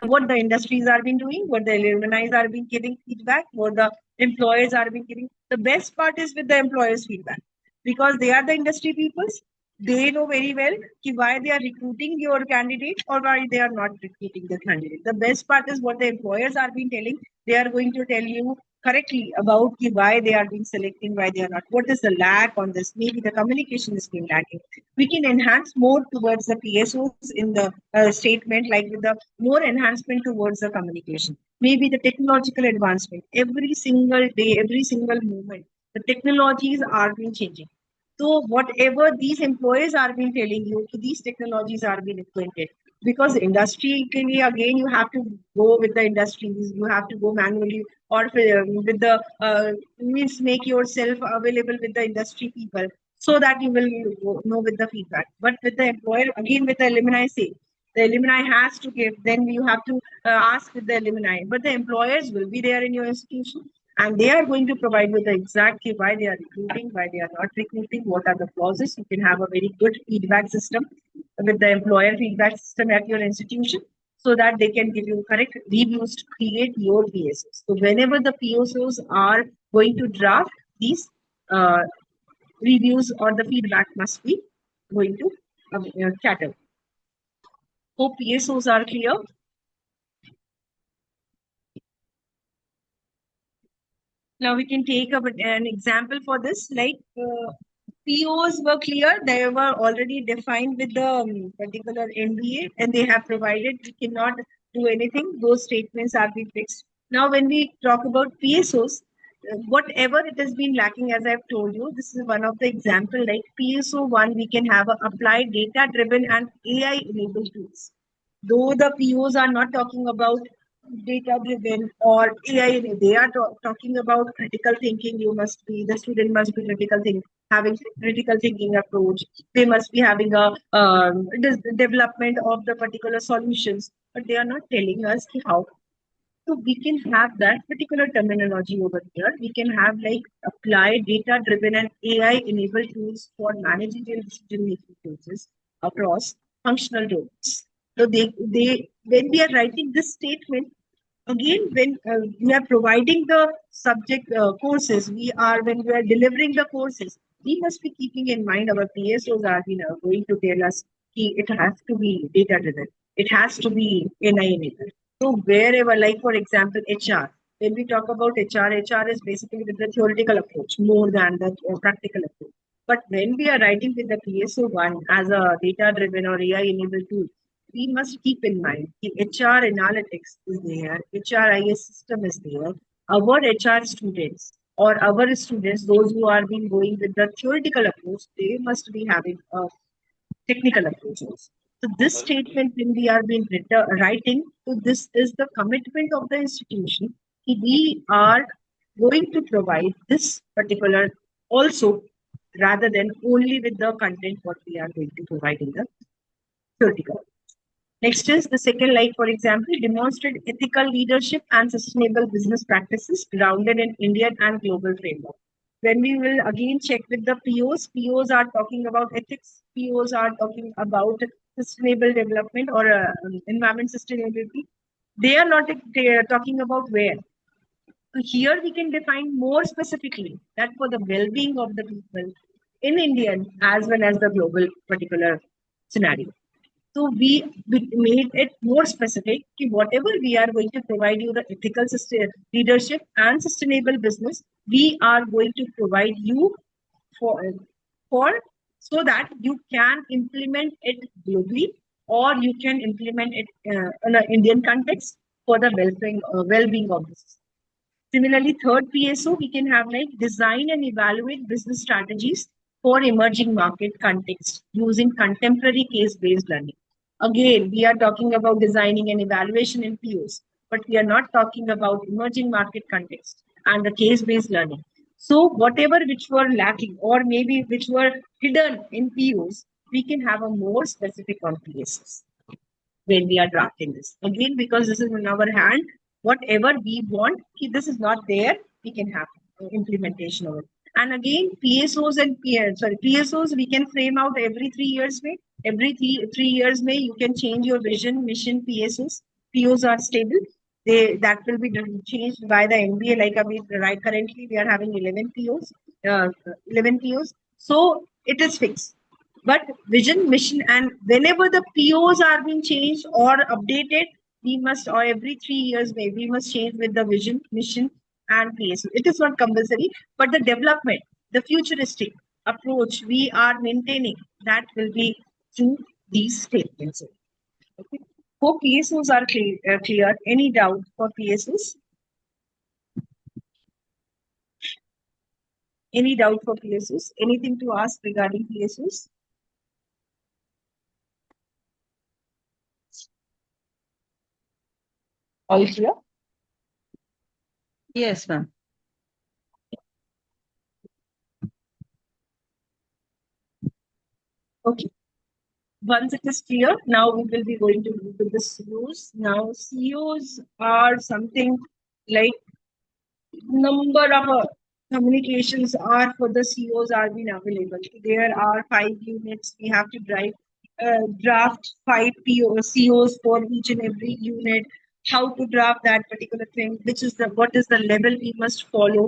What the industries are been doing, what the alumni are been giving feedback, what the employers are been giving. The best part is with the employers' feedback because they are the industry peoples. They know very well why they are recruiting your candidate or why they are not recruiting the candidate. The best part is what the employers are been telling. They are going to tell you correctly about why they are being selecting, why they are not. What is the lack on this? Maybe the communication is being lacking. We can enhance more towards the PSOs in the statement, like with the more enhancement towards the communication. Maybe the technological advancement. Every single day, every single moment, the technologies are being changing. So whatever these employees are being telling you, these technologies are being implemented. Because industry, again, you have to go with the industries, you have to go manually or with the means make yourself available with the industry people so that you will know with the feedback. But with the employer, again with the alumni say, the alumni has to give, then you have to ask with the alumni. But the employers will be there in your institution and they are going to provide you the exact why they are recruiting, why they are not recruiting, what are the clauses. You can have a very good feedback system with the employer feedback system at your institution so that they can give you correct reviews to create your PSOs. So whenever the PSOs are going to draft, these reviews or the feedback must be going to chatter. Hope PSOs are clear. Now we can take an example for this, like POs were clear, they were already defined with the particular NBA and they have provided we cannot do anything. Those statements are being fixed. Now when we talk about PSOs, whatever it has been lacking, as I've told you, this is one of the example, like PSO 1, we can have a applied data driven and AI enabled tools. Though the POs are not talking about data driven or AI, they are talking about critical thinking. The student must be having critical thinking approach. They must be having a development of the particular solutions, but they are not telling us how. So we can have that particular terminology over here. We can have like applied data-driven and AI-enabled tools for managing and decision-making process across functional domains. So when we are writing this statement, again, when we are providing the subject courses, when we are delivering the courses, we must be keeping in mind our PSOs are going to tell us it has to be data-driven. It has to be AI-enabled. So wherever, like for example, HR, when we talk about HR is basically with the theoretical approach more than the practical approach. But when we are writing with the PSO1 as a data-driven or AI-enabled tool, we must keep in mind the HR analytics is there, HRIS system is there, our HR students or our students, those who are been going with the theoretical approach, they must be having a technical approaches. So this statement, when we are being writing, so this is the commitment of the institution. We are going to provide this particular also rather than only with the content what we are going to provide in the theoretical. Next is the second, like for example, demonstrate ethical leadership and sustainable business practices grounded in Indian and global framework. When we will again check with the POs are talking about ethics, POs are talking about sustainable development or environment sustainability. They are not talking about where. So here we can define more specifically that for the well-being of the people in Indian as well as the global particular scenario. So we made it more specific कि whatever we are going to provide you the ethical leadership and sustainable business, we are going to provide you for so that you can implement it globally or you can implement it in an Indian context for the well-being of this. Similarly, third PSO, we can have like design and evaluate business strategies for emerging market context using contemporary case-based learning. Again, we are talking about designing and evaluation in POs, but we are not talking about emerging market context and the case-based learning. So whatever which were lacking or maybe which were hidden in POs, we can have a more specific on PSOs when we are drafting this. Again, because this is in our hand, whatever we want, if this is not there, we can have implementation of it. And again, PSOs, we can frame out every 3 years. Every three years, you can change your vision, mission, PSOs. POs are stable. That will be changed by the MBA. Like currently, we are having 11 POs. 11 POs. So it is fixed. But vision, mission, and whenever the POs are being changed or updated, we must, or every 3 years, maybe we must change with the vision, mission, and PSO. It is not compulsory, but the development, the futuristic approach we are maintaining, that will be through these statements. Okay. Hope PSOs are clear. Any doubt for PSOs? Any doubt for PSOs? Anything to ask regarding PSOs? All clear? Yes, ma'am. Okay. Once it is clear, now we will be going to look at the COs. Now, COs are something like number of communications are for the COs are being available. There are 5 units. We have to draft 5 COs for each and every unit. How to draft that particular thing? What is the level we must follow?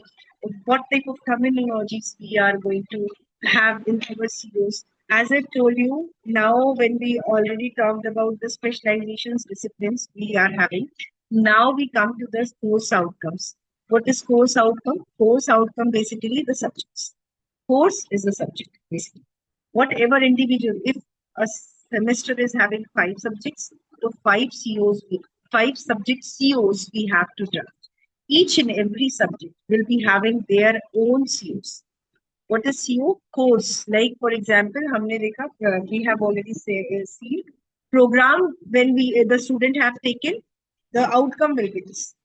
What type of terminologies we are going to have in our COs? As I told you, now when we already talked about the specializations disciplines we are having, now we come to the course outcomes. What is course outcome? Course outcome basically the subjects. Course is the subject basically. Whatever individual, if a semester is having 5 subjects, so 5 subject COs we have to draft. Each and every subject will be having their own COs. What is CO? Course. Like for example, we have already seen program when the student have taken, the outcome will be this.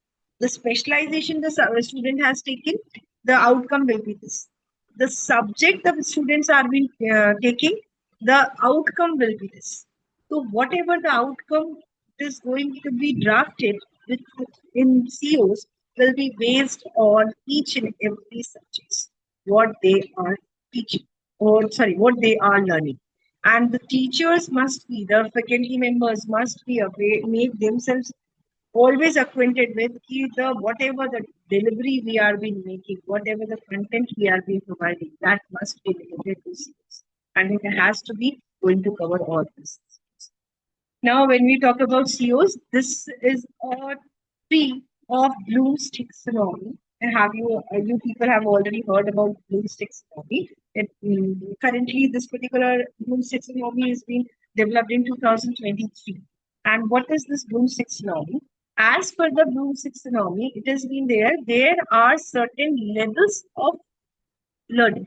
The specialization the student has taken, the outcome will be this. The subject the students are been taking, the outcome will be this. So whatever the outcome is going to be drafted, which in COs will be based on each and every subject, what they are teaching, or sorry, what they are learning. And the teachers must be, the faculty members must be aware, make themselves always acquainted with the whatever the delivery we are being making, whatever the content we are being providing, that must be related to CS. And it has to be going to cover all this. Now, when we talk about COs, this is a tree of Bloom's taxonomy. And you people have already heard about Bloom's taxonomy. Currently, this particular Bloom's taxonomy is being developed in 2023. And what is this Bloom's taxonomy? As per the Bloom's taxonomy, it has been there. There are certain levels of learning.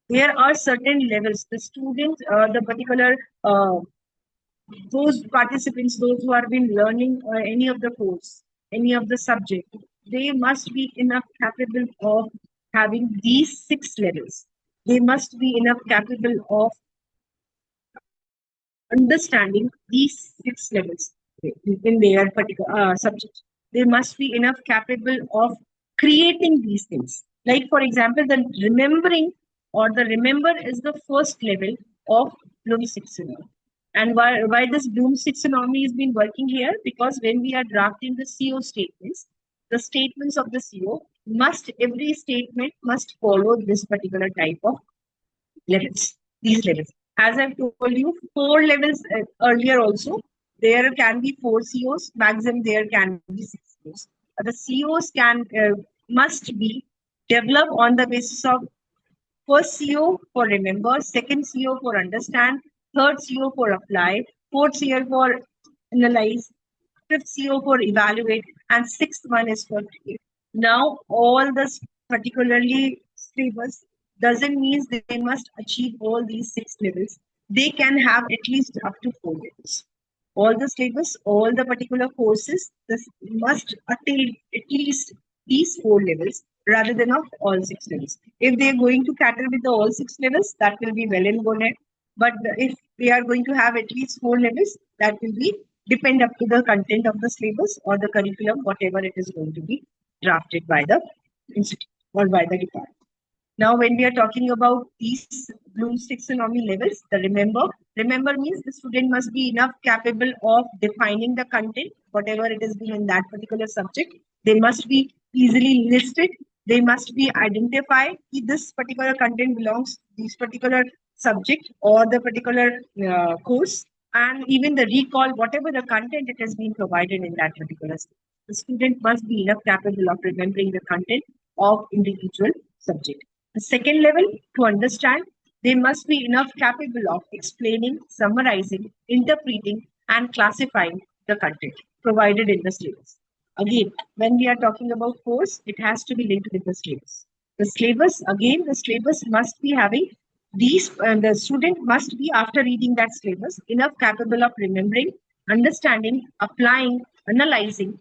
There are certain levels. The students, the particular those participants, those who have been learning any of the course, any of the subject, they must be enough capable of having these 6 levels. They must be enough capable of understanding these 6 levels in their particular subject. They must be enough capable of creating these things. Like, for example, the remembering or the remember is the first level of Bloom's taxonomy. And why this Bloom's taxonomy has been working here? Because when we are drafting the CO statements, the statements of the CO every statement must follow this particular type of levels, these levels. As I've told you, 4 levels earlier also, there can be 4 COs, maximum there can be 6 COs. The COs must be developed on the basis of first CO for remember, second CO for understand, third CO for apply, fourth CO for analyze, fifth CO for evaluate, and sixth one is for create. Now, all this particularly syllabus doesn't mean they must achieve all these 6 levels. They can have at least up to 4 levels. All the syllabus, all the particular courses, this must attain at least these 4 levels rather than of all 6 levels. If they are going to cater with the all 6 levels, that will be well and good. But if they are going to have at least 4 levels, that will be depend up to the content of the syllabus or the curriculum, whatever it is going to be drafted by the institute or by the department. Now, when we are talking about these Bloom's taxonomy levels, the remember means the student must be enough capable of defining the content, whatever it is in that particular subject. They must be easily listed. They must be identified if this particular content belongs to this particular subject or the particular course, and even the recall, whatever the content it has been provided in that particular subject. The student must be enough capable of remembering the content of individual subject. The second level, to understand, they must be enough capable of explaining, summarizing, interpreting, and classifying the content provided in the syllabus. Again, when we are talking about course, it has to be linked with the syllabus. The syllabus must be having these, the student must be, after reading that syllabus, enough capable of remembering, understanding, applying, analyzing,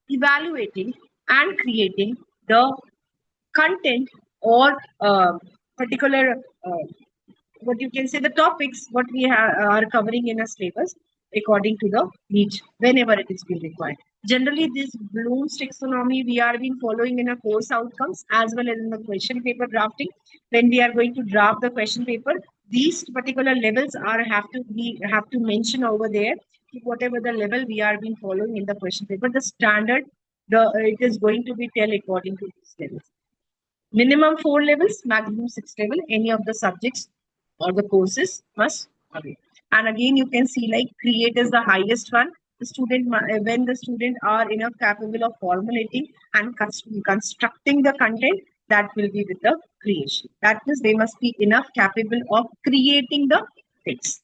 evaluating, and creating the content or particular what you can say the topics what we are covering in a syllabus according to the need whenever it is being required. Generally, this Bloom's taxonomy we are being following in a course outcomes as well as in the question paper drafting. When we are going to draft the question paper, these particular levels have to mention over there whatever the level we are being following in the question paper. The standard it is going to be tell according to these levels. Minimum 4 levels, maximum 6 level, any of the subjects or the courses must agree. And again, you can see like create is the highest one. The student, when the student are enough capable of formulating and constructing the content, that will be with the creation. That means they must be enough capable of creating the text.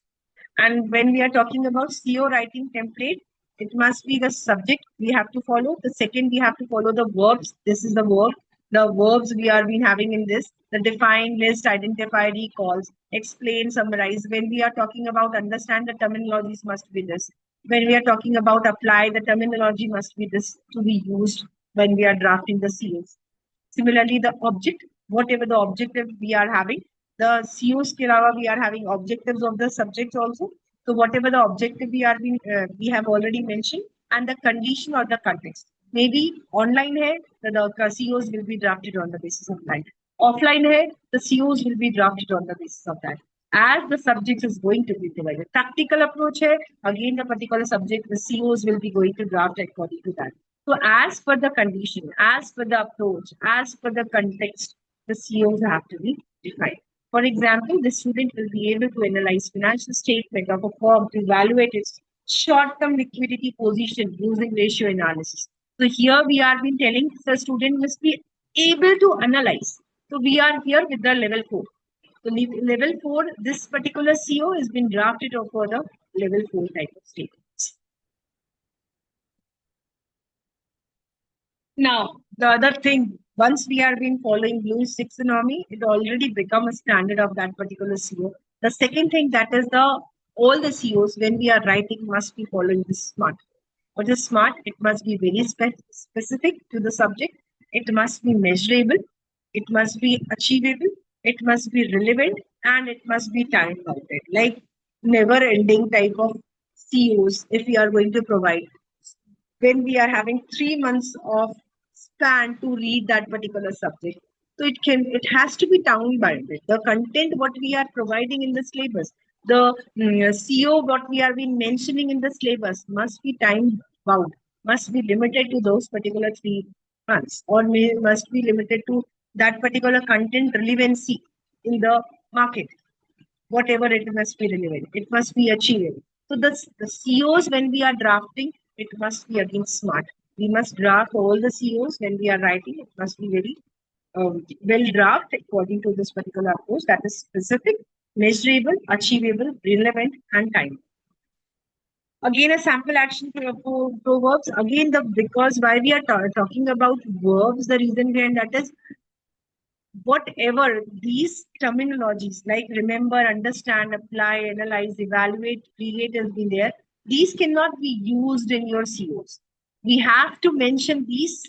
And when we are talking about CO writing template, it must be the subject we have to follow. The second, we have to follow the verbs. This is the verb. The verbs we are been having in this, the define, list, identify, recalls, explain, summarize. When we are talking about understand, the terminologies must be this. When we are talking about apply, the terminology must be this to be used when we are drafting the COs. Similarly, the object, whatever the objective we are having, the COs ke alawa we are having objectives of the subjects also. So whatever the objective we have already mentioned, and the condition or the context. Maybe online hai, the COs will be drafted on the basis of that. Offline hai, the COs will be drafted on the basis of that. As the subject is going to be provided. Tactical approach hai, again the particular subject, the COs will be going to draft according to that. So as per the condition, as per the approach, as per the context, the COs have to be defined. For example, the student will be able to analyze financial statement of a firm to evaluate its short-term liquidity position using ratio analysis. So here we are been telling the student must be able to analyze. So we are here with the level 4. So level 4, this particular CO has been drafted for the level 4 type of statements. Now, the other thing, once we have been following Bloom's taxonomy, it already become a standard of that particular CO. The second thing that is all the COs when we are writing must be following this SMART. What is SMART? It must be very specific to the subject. It must be measurable. It must be achievable. It must be relevant, and it must be time bounded. Like never-ending type of COs, if we are going to provide, when we are having 3 months of span to read that particular subject. So it has to be time bounded. The content what we are providing in the syllabus, the CO what we are been mentioning in the syllabus must be time bound, must be limited to those particular 3 months, or must be limited to that particular content relevancy in the market. Whatever it must be relevant, it must be achievable. So the COs when we are drafting, it must be again SMART. We must draft all the COs when we are writing. It must be very well drafted according to this particular approach that is specific, measurable, achievable, relevant, and time. Again, a sample action proverbs. Again, because why we are talking about verbs, the reason behind that is whatever these terminologies like remember, understand, apply, analyze, evaluate, create has been there, these cannot be used in your COs. We have to mention these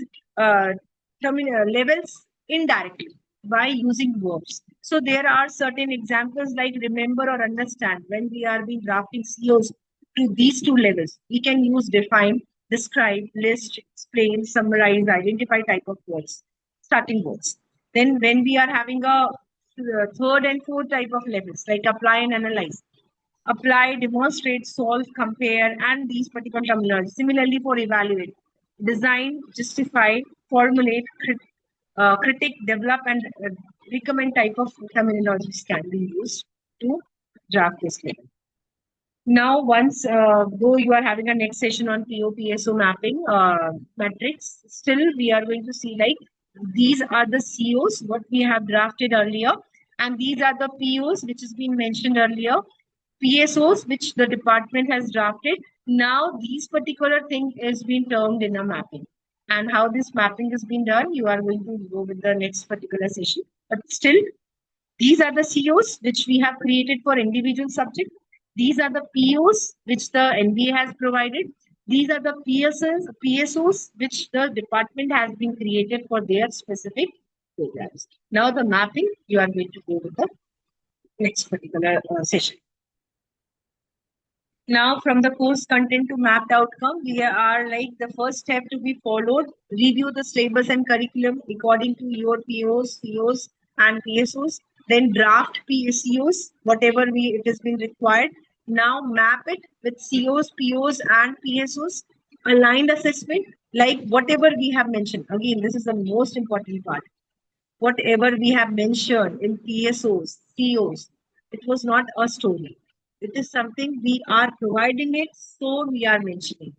levels indirectly by using verbs. So there are certain examples like remember or understand. When we are being drafting COs to these two levels, we can use define, describe, list, explain, summarize, identify type of words, starting words. Then when we are having a third and fourth type of levels like apply and analyze, apply, demonstrate, solve, compare, and these particular terminology. Similarly for evaluate, design, justify, formulate, critic, develop, and recommend type of terminologies can be used to draft this level. Now, once though you are having a next session on PO/PSO mapping matrix, still we are going to see like these are the COs what we have drafted earlier, and these are the POs which has been mentioned earlier, PSOs which the department has drafted. Now these particular thing is being termed in a mapping, and how this mapping is being done, you are going to go with the next particular session. But still, these are the COs which we have created for individual subject. These are the POs which the NBA has provided. These are the PSOs which the department has been created for their specific programs. Now the mapping, you are going to go with the next particular session. Now from the course content to mapped outcome, we are like the first step to be followed. Review the syllabus and curriculum according to your POs, COs, and PSOs. Then draft PSCOs, whatever it has been required. Now map it with COs, POs, and PSOs. Aligned assessment, like whatever we have mentioned. Again, this is the most important part. Whatever we have mentioned in PSOs, COs, it was not a story. It is something we are providing it, so we are mentioning.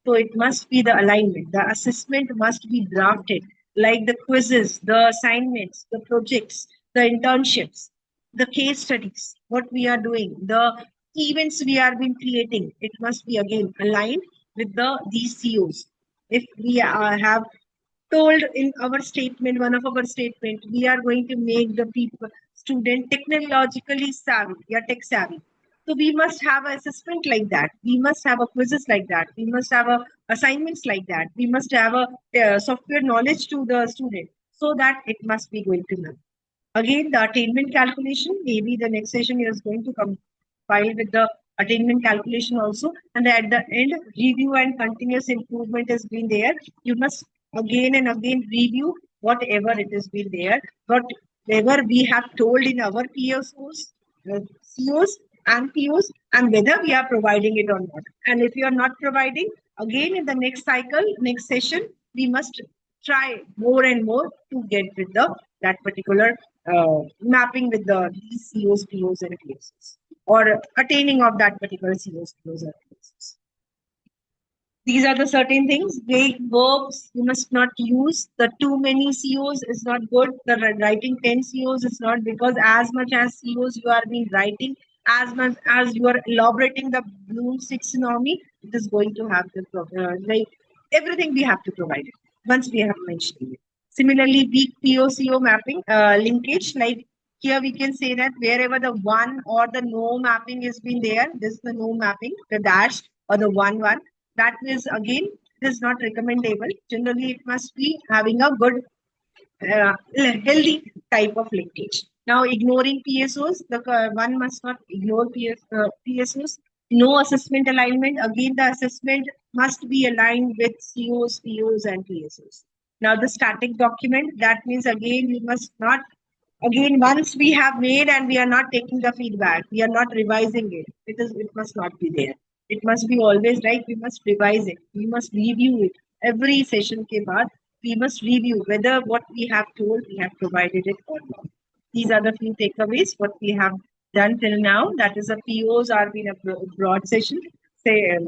So it must be the alignment. The assessment must be drafted, like the quizzes, the assignments, the projects, the internships, the case studies, what we are doing, the events we are been creating. It must be again aligned with these COs. If we have told in our statement, one of our statement, we are going to make the student technologically savvy, tech savvy. So we must have an assessment like that. We must have a quizzes like that. We must have assignments like that. We must have a software knowledge to the student, so that it must be going to learn. Again, the attainment calculation, maybe the next session is going to compile with the attainment calculation also. And at the end, review and continuous improvement has been there. You must again and again review whatever it has been there, whatever we have told in our PSOs, COs and POs, and whether we are providing it or not. And if you are not providing, again in the next cycle, next session, we must try more and more to get with that particular mapping with these COs, POs, and PSOs, or attaining of that particular COs, POs, or PSOs. These are the certain things. Vague verbs you must not use. The too many COs is not good. The writing 10 COs is not, because as much as COs you are being writing, as much as you are elaborating the Bloom's taxonomy, it is going to have to like everything we have to provide it once we have mentioned it. Similarly, weak POCO mapping linkage, like here we can say that wherever the one or the no mapping has been there, this is the no mapping, the dash or the one. That is again, it is not recommendable. Generally, it must be having a good, healthy type of linkage. Now, ignoring PSOs, one must not ignore PSOs. No assessment alignment. Again, the assessment must be aligned with COs, POs, and PSOs. Now, the static document, that means again, you must not, again, once we have made and we are not taking the feedback, we are not revising it. It must not be there. It must be always like we must revise it. We must review it. Every session ke baad, we must review whether what we have told, we have provided it or not. These are the few takeaways, what we have done till now. That is, a POs are being a broad session, say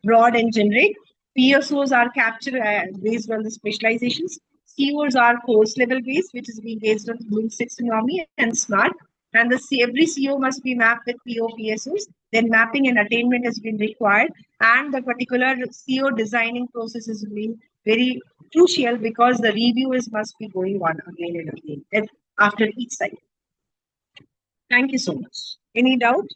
broad and generic. PSOs are captured based on the specializations. COs are course level based, which is being based on Bloom's taxonomy and SMART. And every CO must be mapped with POPSOs. Then mapping and attainment has been required. And the particular CO designing process has been very crucial, because the review must be going on again and again after each cycle. Thank you so much. Any doubt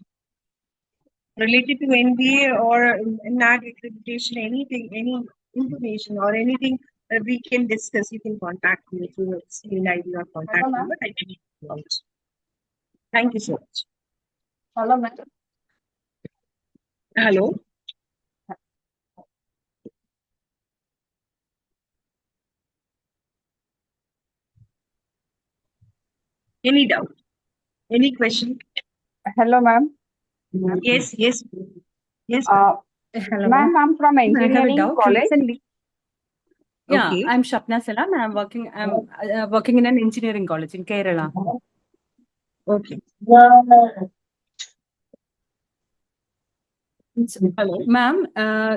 related to NBA or NAG accreditation, anything, any information or anything that we can discuss, you can contact me through email ID or contact number. I can help you out. Thank you so much. Hello, madam. Hello. Any doubt? Any question? Hello, ma'am. Yes, yes. Yes. Hello, Ma'am, I'm from I have a engineering doubt. college. Recently, yeah, Okay. I'm Shapna Salam. I'm working in an engineering college in Kerala. Okay. Hello. Ma'am,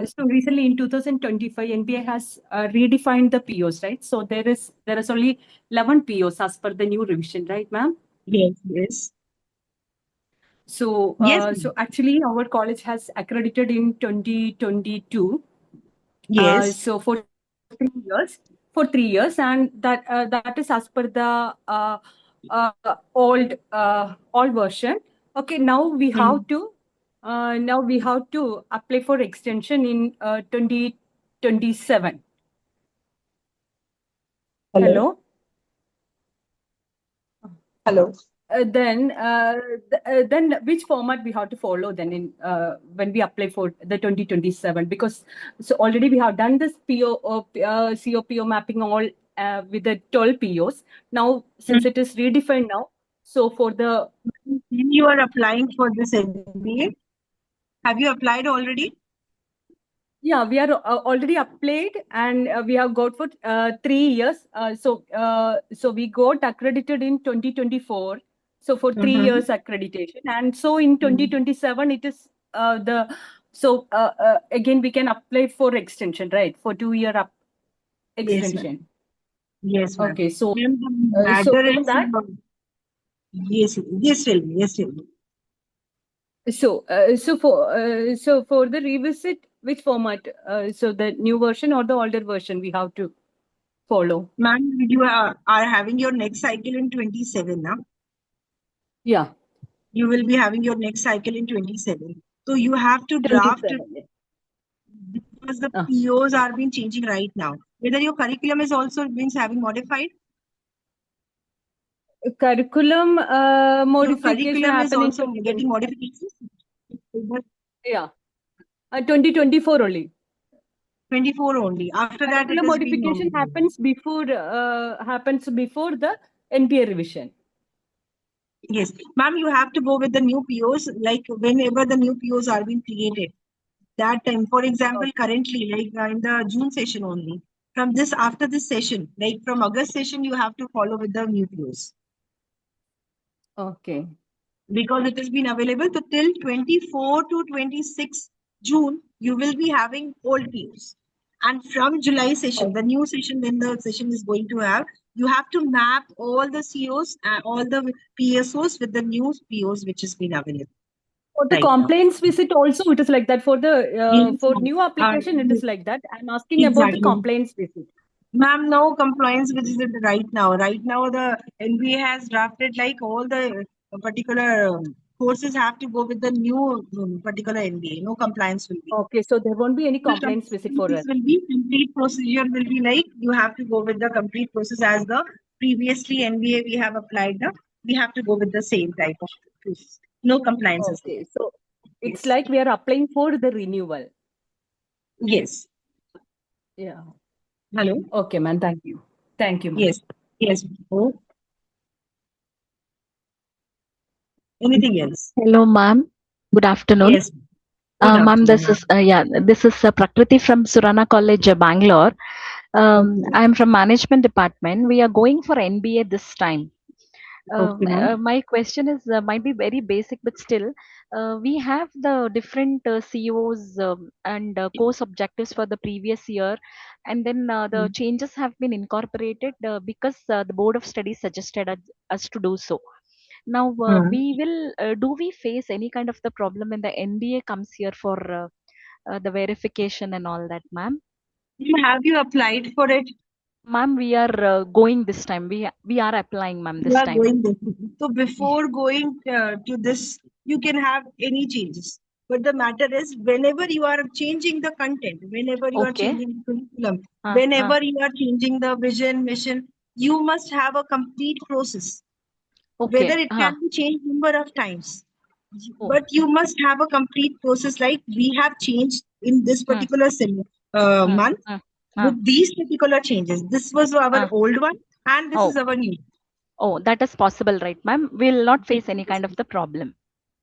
so recently in 2025, NBA has redefined the POs, right? So there is only 11 POs as per the new revision, right, ma'am? Yes, yes. So Yes. so actually our college has accredited in 2022. Yes. So for 3 years, and that is as per the old version. Okay, now we have to apply for extension in 2027. Hello. Hello. Then which format we have to follow then in when we apply for the 2027? Because so already we have done this COPO mapping all with the 12 POs. Now since it is redefined now, so for the You are applying for this MBA. Have you applied already? yeah, we are already applied, and we have got for 3 years. So we got accredited in 2024. So for 3 years accreditation, and so in 2027 it is again we can apply for extension, right? For 2-year extension. Yes, ma'am. Okay, so Ma'am, the so matter for is, that, yes, yes, tell me, yes, tell me. so for the revisit, which format? So the new version or the older version we have to follow? Ma'am, you are having your next cycle in 27 now. Yeah. You will be having your next cycle in 27. So you have to draft it, 27. because the POs are being changing right now. Whether your curriculum is also means having modified. Curriculum Your modification curriculum is happening. also getting modifications. Yeah. 2024 only. 24 only. After that, it Curriculum has been modification happens before the NPA revision. Yes, ma'am, you have to go with the new POs, like whenever the new POs are being created. That time, for example, currently, like in the June session only, from this, after this session, like from August session, you have to follow with the new POs. Okay. Because it has been available to till 24 to 26 June, you will be having old POs. And from July session, the new session, when the session is going to have, you have to map all the COs, all the PSOs with the new POs which has been available For the right now. complaints visit also, it is like that. For the Yes, for ma'am. new application, it is like that. I'm asking about the Exactly. complaints visit. Ma'am, no compliance which is it right now. Right now, the NBA has drafted like all the particular courses have to go with the new particular NBA. No compliance will be. Okay, so there won't be any The complaints visit for compliance us. will be complete procedure will be like you have to go with the complete process as the previously NBA we have applied the we have to go with the same type of process. No compliances. Okay, so it's Yes. like we are applying for the renewal. Yes. Yeah. Hello. Okay, man. Thank you. Thank you, ma'am. Yes. Yes. Oh. Anything else? Hello, ma'am. Good afternoon. Yes. Good Ma'am, afternoon. this is Prakriti from Surana College, Bangalore. Okay. I'm from Management Department. We are going for MBA this time. Okay, ma'am. My question is might be very basic, but still, we have the different COs and course objectives for the previous year, and then the changes have been incorporated because the Board of Studies suggested us to do so. Now, do we face any kind of the problem when the NBA comes here for the verification and all that, ma'am? Have you applied for it? Ma'am, we are going this time. We are applying, ma'am, You this are time. going this. So before going to this, you can have any changes. But the matter is, whenever you are changing the content, whenever you are Okay. changing the curriculum, whenever you are changing the vision, mission, you must have a complete process. Okay. Whether it can be changed number of times, Oh. but you must have a complete process. Like we have changed in this particular month with these particular changes. This was our old one, and this is Oh. our new. Oh, that is possible, right, ma'am? We'll not face any kind of the problem.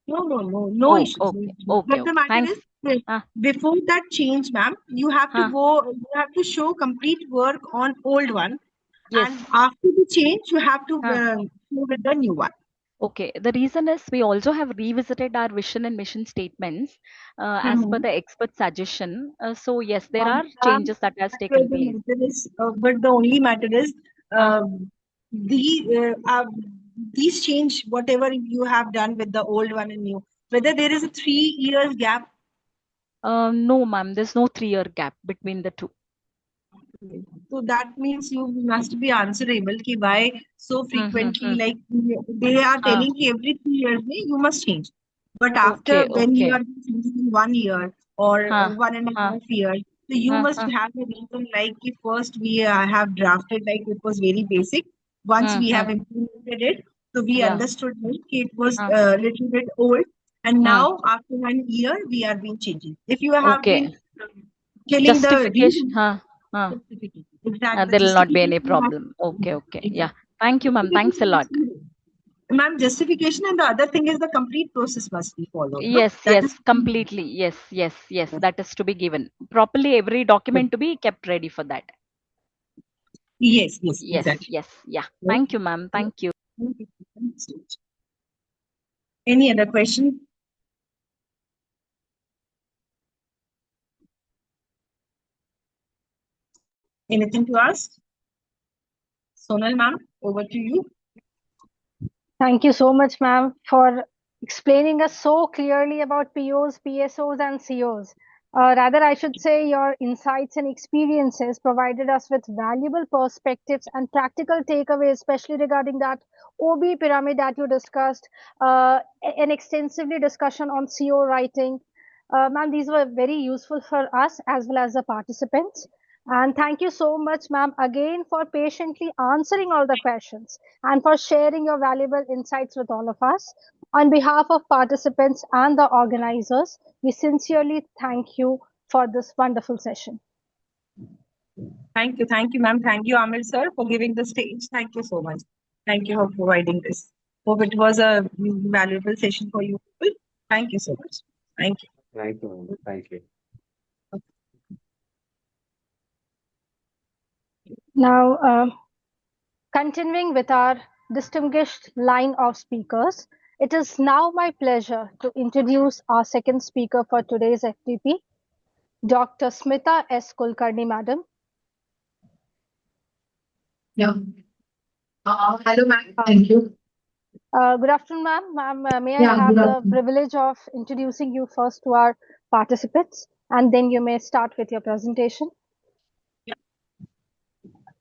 No Oh, issues. okay, okay, But the okay. matter Thanks. is, before that change, ma'am, you have to you have to show complete work on old one, Yes. and after the change, you have to go with the new one. Okay. The reason is we also have revisited our vision and mission statements as per the expert suggestion. So yes, there are changes that has taken place. But the only matter is the these change whatever you have done with the old one and new. Whether there is a 3 years gap. No, ma'am. There's no 3-year gap between the two. So that means you must be answerable ki why so frequently like they are telling ki every 3 years you must change. But after when you are changing in 1 year or 1.5 years, so you must have a reason like ki first we have drafted like it was very basic. Once we have implemented it, so we understood like it was a little bit old, and now after 1 year we are being changing. If you have been killing the Justification. reason, justification. Exactly. There will not be any Justification you have problem. Okay, okay. Yeah. exactly. Thank you, ma'am. Thanks a lot. Ma'am, justification and the other thing is the complete process must be followed. No? Yes, That yes, is completely. Yes, yes, yes. That is to be given. Properly, every document to be kept ready for that. yes, yes, Yes, exactly. yes, yeah. Thank you, ma'am. Thank you. Any other question? Anything to ask? Sonal ma'am, over to you. Thank you so much, ma'am, for explaining us so clearly about POs, PSOs, and COs. Rather, I should say your insights and experiences provided us with valuable perspectives and practical takeaways, especially regarding that OB pyramid that you discussed, an extensively discussion on CO writing. Ma'am, these were very useful for us as well as the participants. And thank you so much, ma'am, again for patiently answering all the questions and for sharing your valuable insights with all of us. On behalf of participants and the organizers, we sincerely thank you for this wonderful session. Thank you, ma'am. Thank you, Amir sir, for giving the stage. Thank you so much. Thank you for providing this. Hope it was a valuable session for you people. Thank you so much. Thank you. Thank you, ma'am. Thank you. Now, continuing with our distinguished line of speakers, it is now my pleasure to introduce our second speaker for today's FDP, Dr. Smita S. Kulkarni, Madam. Yeah. Hello, ma'am. Thank you. Good afternoon, ma'am. Ma'am, may I have good the afternoon. privilege of introducing you first to our participants, and then you may start with your presentation.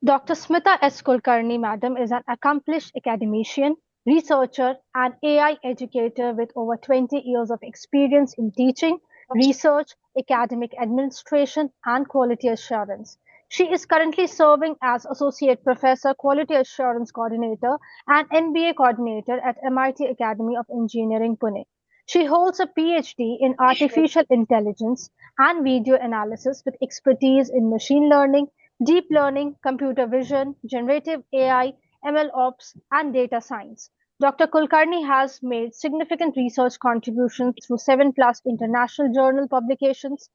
Dr. Smita S. Kulkarni, Madam, is an accomplished academician, researcher, and AI educator with over 20 years of experience in teaching, research, academic administration, and quality assurance. She is currently serving as Associate Professor, Quality Assurance Coordinator, and MBA Coordinator at MIT Academy of Engineering, Pune. She holds a PhD in Artificial Intelligence and Video Analysis with expertise in machine learning, deep learning, computer vision, generative AI, ML ops, and data science. Dr. Kulkarni has made significant research contributions through 7+ international journal publications,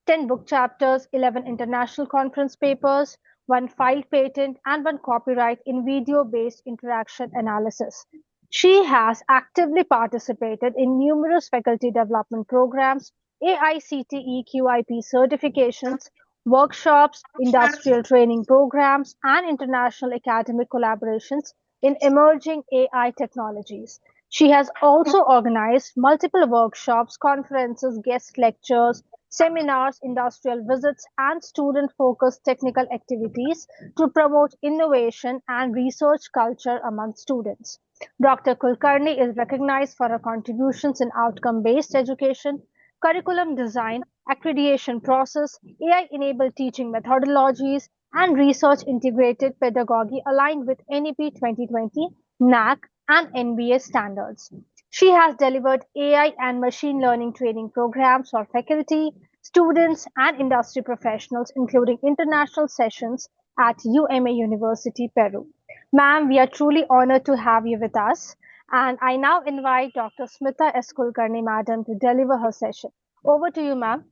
10 book chapters, 11 international conference papers, 1 filed patent, and 1 copyright in video-based interaction analysis. She has actively participated in numerous faculty development programs, AICTE QIP certifications, workshops, industrial training programs, and international academic collaborations in emerging AI technologies. She has also organized multiple workshops, conferences, guest lectures, seminars, industrial visits, and student-focused technical activities to promote innovation and research culture among students. Dr. Kulkarni is recognized for her contributions in outcome-based education, curriculum design, accreditation process, AI-enabled teaching methodologies, and research-integrated pedagogy aligned with NEP 2020, NAC, and NBA standards. She has delivered AI and machine learning training programs for faculty, students, and industry professionals, including international sessions at UMA University, Peru. Ma'am, we are truly honored to have you with us. And I now invite Dr. Smita S. Kulkarni, Madam, to deliver her session. Over to you, ma'am.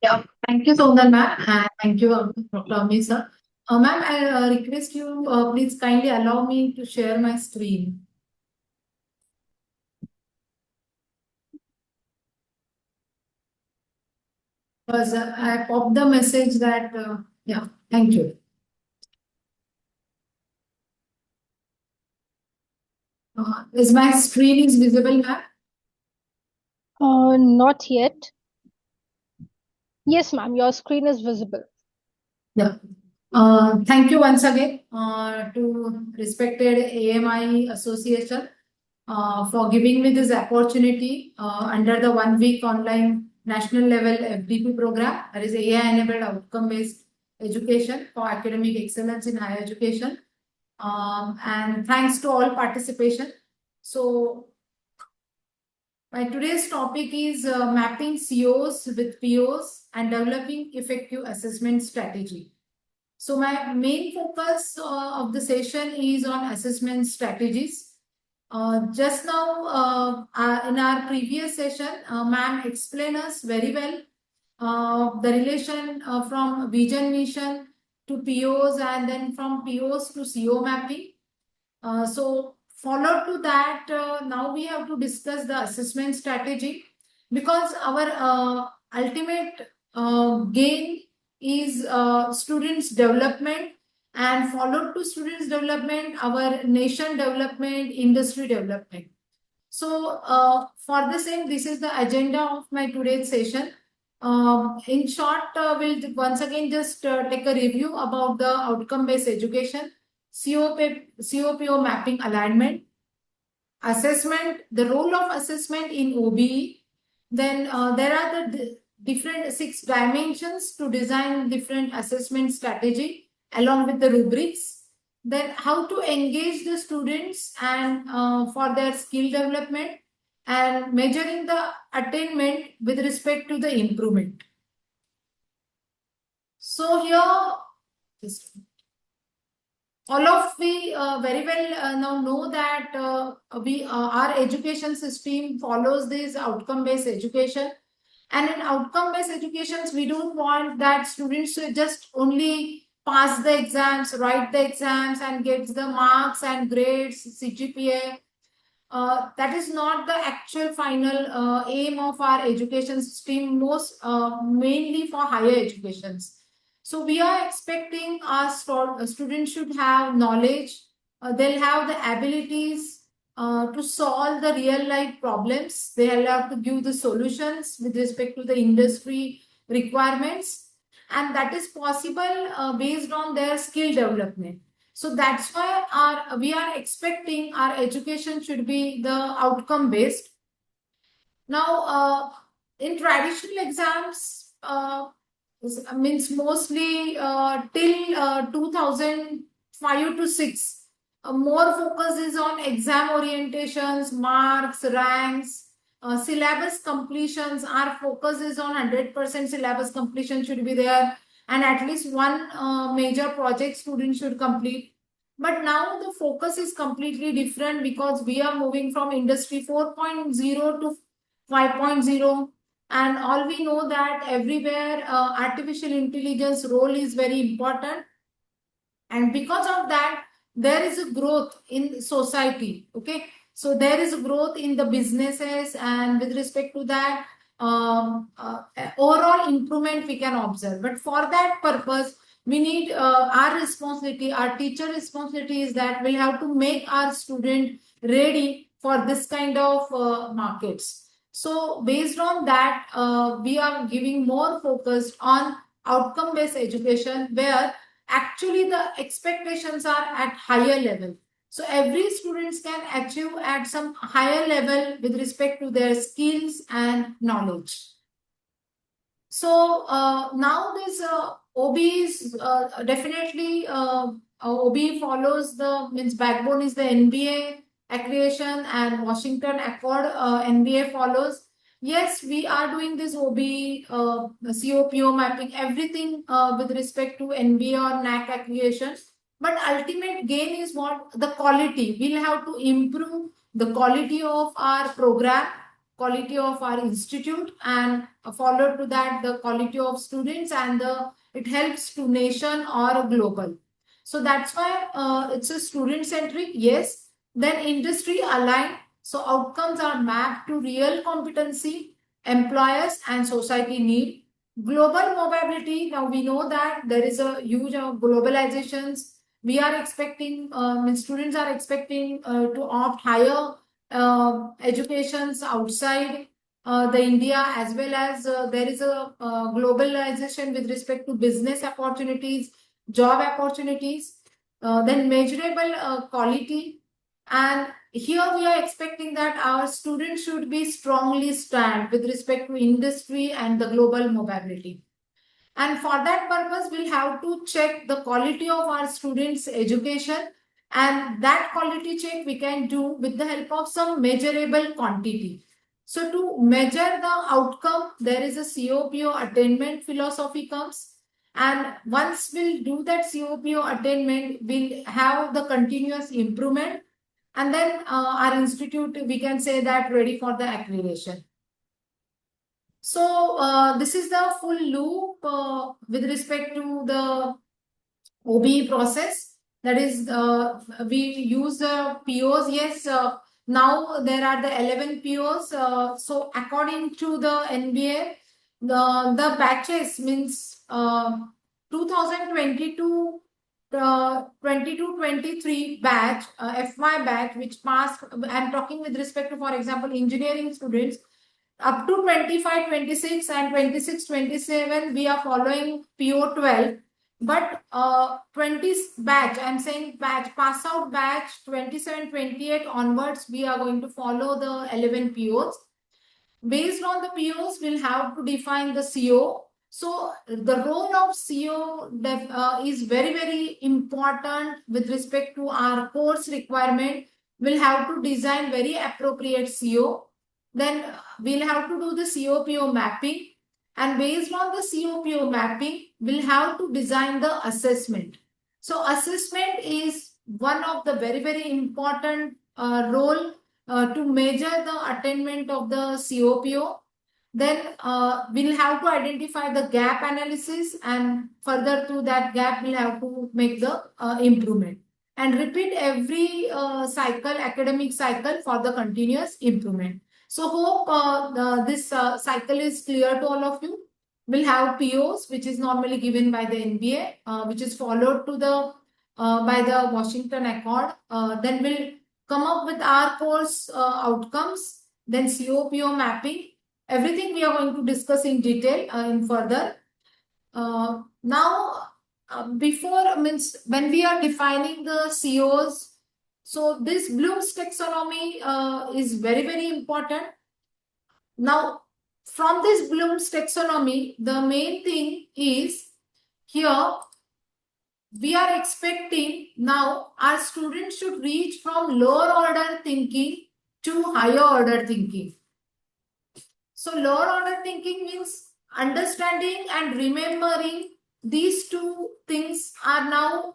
Yeah, thank you so much, ma'am, and thank you, Dr. Ami, sir. Ma'am, I request you please kindly allow me to share my screen. Because I popped the message that, yeah, thank you. Is my screen is visible, ma'am? Not yet. Yes, ma'am, your screen is visible. Yeah. Thank you once again to respected AMI Association for giving me this opportunity under the 1 week online national level FDP program, that is AI enabled outcome based education for academic excellence in higher education. And thanks to all participation. So my today's topic is mapping COs with POs and developing effective assessment strategy. So my main focus of the session is on assessment strategies. Just now in our previous session, ma'am explained us very well the relation from vision mission to POs and then from POs to CO mapping. So follow to that, now we have to discuss the assessment strategy because our ultimate gain is students development, and followed to students development, our nation development, industry development. So for the same, this is the agenda of my today's session. In short, we'll once again just take a review about the outcome-based education, COPO mapping alignment, assessment, the role of assessment in OBE. Then there are the different 6 dimensions to design different assessment strategy along with the rubrics. then how to engage the students and for their skill development, and measuring the attainment with respect to the improvement. So here, all of we very well now know that our education system follows this outcome-based education. And in outcome-based educations, we don't want that students to just only pass the exams, write the exams, and get the marks and grades, CGPA. That is not the actual final aim of our education system, most mainly for higher educations. So we are expecting our students should have knowledge, they'll have the abilities to solve the real life problems, they'll have to give the solutions with respect to the industry requirements, and that is possible based on their skill development. So that's why we are expecting our education should be the outcome based. Now, in traditional exams, means mostly till 2005 to 6, more focus is on exam orientations, marks, ranks, syllabus completions. Our focus is on 100% syllabus completion should be there, and at least one major project student should complete. But now the focus is completely different because we are moving from industry 4.0 to 5.0, and all we know that everywhere artificial intelligence role is very important, and because of that there is a growth in society. Okay, so there is a growth in the businesses, and with respect to that overall improvement we can observe. But for that purpose we need our responsibility, our teacher responsibility is that we have to make our student ready for this kind of markets. So based on that, we are giving more focus on outcome based education, where actually the expectations are at higher level. So every students can achieve at some higher level with respect to their skills and knowledge. So now this OB is definitely OB follows the means backbone is the NBA accreditation, and Washington Accord NBA follows. Yes, we are doing this OB, COPO mapping, everything with respect to NBA or NAC accreditation. But ultimate gain is what? The quality. We'll have to improve the quality of our program, quality of our institute, and followed to that the quality of students, and it helps to nation or global. So that's why it's a student centric. Yes, then industry aligned, so outcomes are mapped to real competency, employers and society need. Global mobility, now we know that there is a huge globalizations. We are expecting students are expecting to opt higher educations outside the India, as well as there is a globalization with respect to business opportunities, job opportunities, then measurable quality. And here we are expecting that our students should be strongly stand with respect to industry and the global mobility. And for that purpose, we'll have to check the quality of our students' education. And that quality check we can do with the help of some measurable quantity. So to measure the outcome, there is a COPO attainment philosophy comes. And once we'll do that COPO attainment, we'll have the continuous improvement. And then our institute, we can say that ready for the accreditation. So this is the full loop with respect to the OB process. That is, we use the POs. Yes, now there are the 11 POs. So according to the NBA, the batches means 2022 22-23 batch, FY batch, which passed. I'm talking with respect to, for example, engineering students. Up to 25-26 and 26-27, we are following PO 12. But 20 batch, I'm saying batch, pass out batch 27-28 onwards, we are going to follow the 11 POs. Based on the POs, we'll have to define the CO. So the role of CO is very, very important with respect to our course requirement. We'll have to design very appropriate CO. Then we'll have to do the COPO mapping. And based on the COPO mapping, we'll have to design the assessment. So assessment is one of the very, very important role to measure the attainment of the COPO. Then we'll have to identify the gap analysis, and further to that gap, we'll have to make the improvement and repeat every academic cycle for the continuous improvement. So hope this cycle is clear to all of you. We'll have POs, which is normally given by the NBA, which is followed to the by the Washington Accord. Then we'll come up with our course outcomes, then COPO mapping. Everything we are going to discuss in detail in further. Now, before means when we are defining the COs, so this Bloom's taxonomy is very, very important. Now, from this Bloom's taxonomy, the main thing is here we are expecting now our students should reach from lower order thinking to higher order thinking. So lower order thinking means understanding and remembering. These two things are now,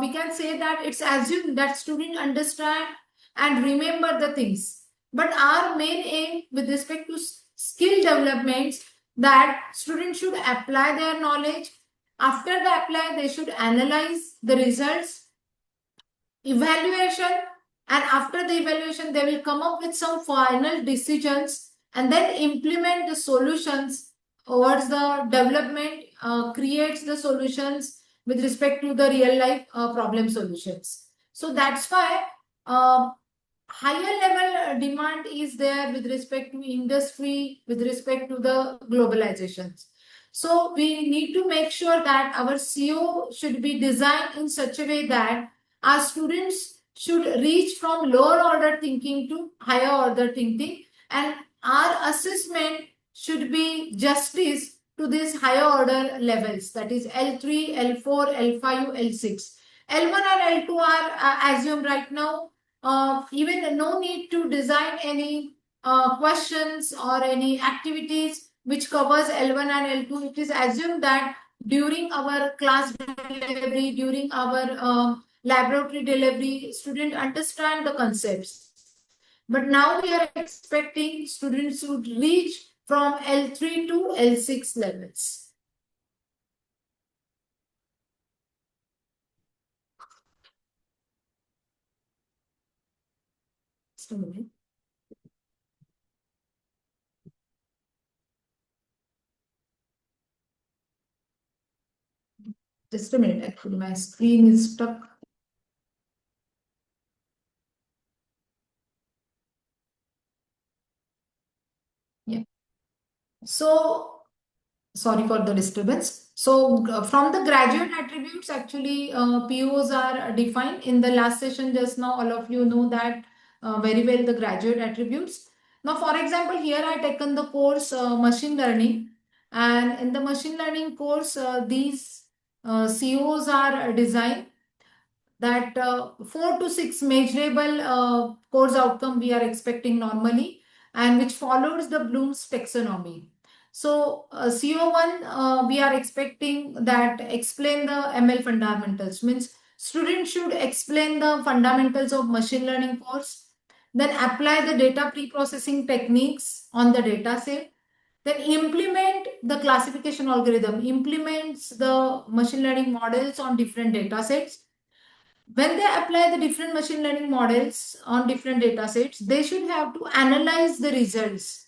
we can say that it's assumed that student understand and remember the things. But our main aim with respect to skill developments, that students should apply their knowledge. After they apply, they should analyze the results, evaluation, and after the evaluation, they will come up with some final decisions and then implement the solutions towards the development, creates the solutions with respect to the real life problem solutions. So that's why higher level demand is there with respect to industry, with respect to the globalizations. So we need to make sure that our CO should be designed in such a way that our students should reach from lower order thinking to higher order thinking, and our assessment should be justice to these higher order levels, that is L3, L4, L5, L6. L1 and L2 are assumed right now. Even no need to design any questions or any activities which covers L1 and L2. It is assumed that during our class delivery, during our laboratory delivery, students understand the concepts. But now we are expecting students to reach from L3 to L6 levels. Just a minute. Just a minute, actually, my screen is stuck. Yeah. So, sorry for the disturbance. So, from the graduate attributes, actually, POs are defined. In the last session just now, all of you know that very well, the graduate attributes. Now, for example, here I taken the course machine learning. And in the machine learning course, these COs are designed, that 4 to 6 measurable course outcome we are expecting normally, and which follows the Bloom's taxonomy. So CO1, we are expecting that explain the ML fundamentals, means students should explain the fundamentals of machine learning course, then apply the data pre-processing techniques on the data set, then implement the classification algorithm, implements the machine learning models on different data sets. When they apply the different machine learning models on different data sets, they should have to analyze the results.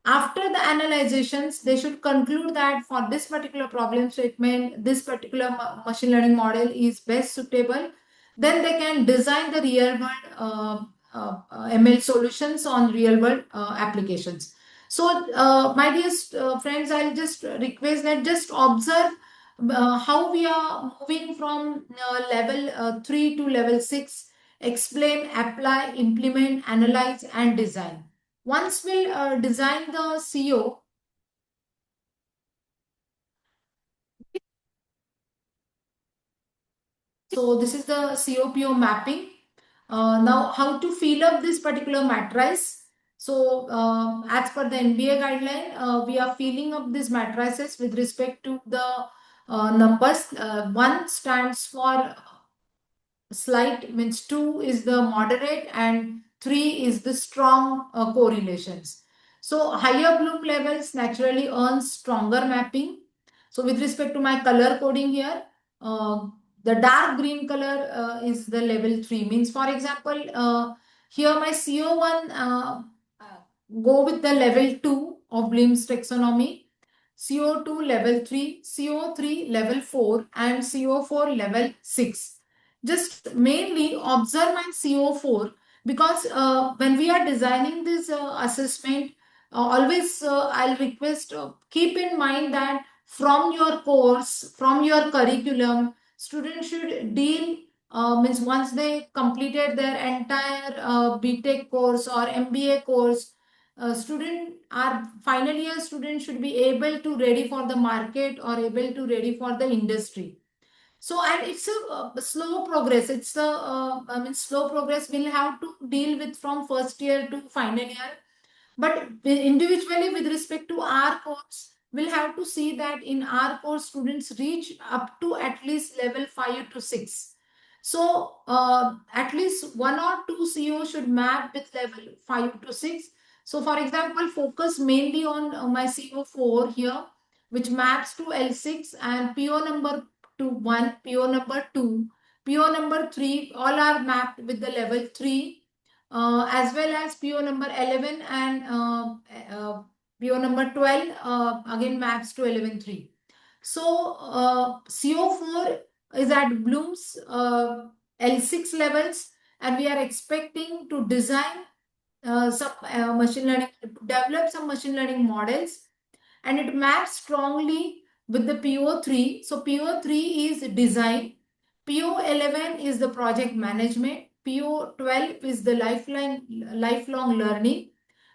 After the analyzations, they should conclude that for this particular problem statement, this particular machine learning model is best suitable. Then they can design the real world ML solutions on real world applications. So, my dear friends, I'll just request that just observe how we are moving from level 3 to level 6. Explain, apply, implement, analyze, and design. Once we'll design the CO, So this is the COPO mapping. Now, how to fill up this particular matrice? So, as per the NBA guideline, we are filling up these matrices with respect to the numbers. One stands for slight, means 2 is the moderate, and 3 is the strong correlations. So higher bloom levels naturally earn stronger mapping. So with respect to my color coding here, the dark green color is the level 3. Means, for example, here my CO1 go with the level 2 of Bloom's taxonomy, CO2 level 3, CO3 level 4, and CO4 level 6. Just mainly observe my CO4, because when we are designing this assessment, always I'll request, keep in mind that from your course, from your curriculum, students should deal, means once they completed their entire BTech course or MBA course, student our final year students should be able to ready for the market or able to ready for the industry. So, and it's a slow progress. It's a, I mean, slow progress we'll have to deal with from first year to final year. But individually, with respect to our course, we'll have to see that in our course, students reach up to at least level 5 to 6. So, at least one or two CO should map with level 5 to 6. So, for example, focus mainly on my CO4 here, which maps to L6, and PO number 1, PO number 2, PO number 3, all are mapped with the level 3, as well as PO number 11 and PO number 12 again maps to 11.3. So CO4 is at Bloom's L6 levels, and we are expecting to design some machine learning, develop some machine learning models, and it maps strongly with the PO3. So PO3 is design, PO11 is the project management, PO12 is the lifelong learning,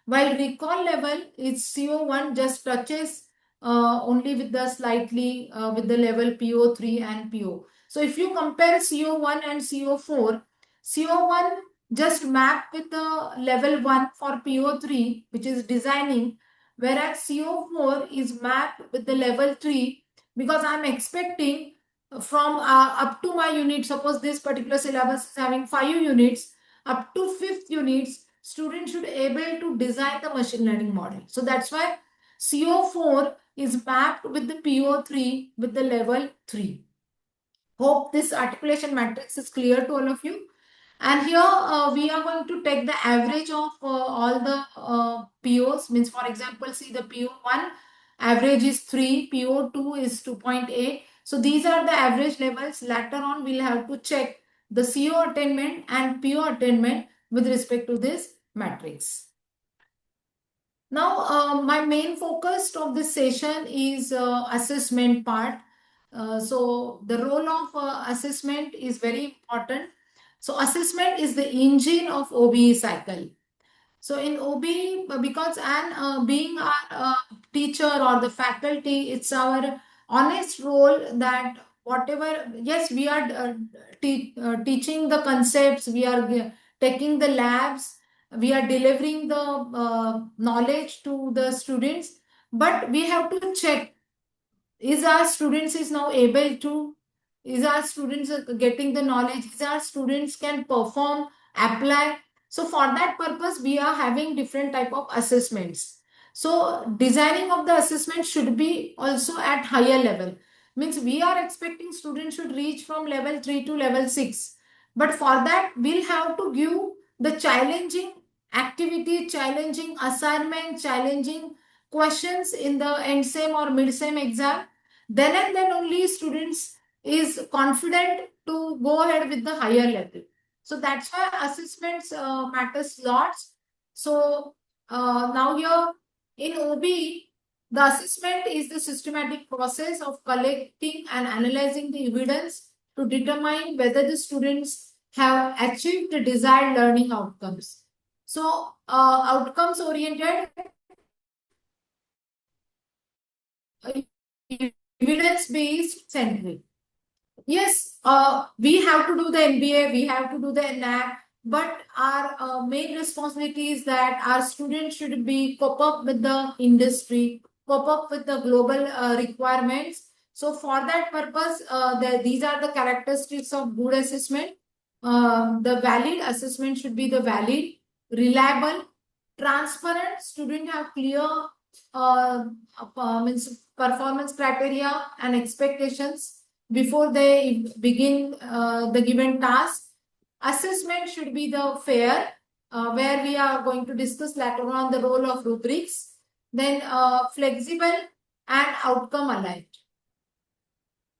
while recall level is CO1 just touches only with the slightly with the level PO3 and PO. So if you compare CO1 and CO4, CO1 just map with the level 1 for PO3, which is designing, whereas CO4 is mapped with the level 3, because I'm expecting from up to my unit, suppose this particular syllabus is having 5 units, up to 5th units, students should able to design the machine learning model. So that's why CO4 is mapped with the PO3 with the level 3. Hope this articulation matrix is clear to all of you. And here we are going to take the average of all the POs. Means, for example, see the PO1 average is 3, PO2 is 2.8. So these are the average levels. Later on, we'll have to check the CO attainment and PO attainment with respect to this matrix. Now, my main focus of this session is assessment part. So the role of assessment is very important. So assessment is the engine of OBE cycle. So in OBE, because being our teacher or the faculty, it's our honest role that whatever, yes, we are teaching the concepts, we are taking the labs, we are delivering the knowledge to the students, but we have to check, is our students is now able to, is our students getting the knowledge, is our students can perform, apply. So for that purpose we are having different type of assessments. So designing of the assessment should be also at higher level. Means we are expecting students should reach from level 3 to level 6, but for that we'll have to give the challenging activity, challenging assignment, challenging questions in the end sem or mid sem exam. Then and then only students is confident to go ahead with the higher level. So that's why assessments matters lots. So now here in OB, the assessment is the systematic process of collecting and analyzing the evidence to determine whether the students have achieved the desired learning outcomes. So outcomes oriented, evidence based centric. Yes, we have to do the MBA, we have to do the NAC, but our main responsibility is that our students should be cope up with the industry, cope up with the global requirements. So for that purpose, these are the characteristics of good assessment. The valid assessment should be the valid, reliable, transparent. Student have clear means performance criteria and expectations before they begin the given task. Assessment should be the fair, where we are going to discuss later on the role of rubrics. Then flexible and outcome aligned.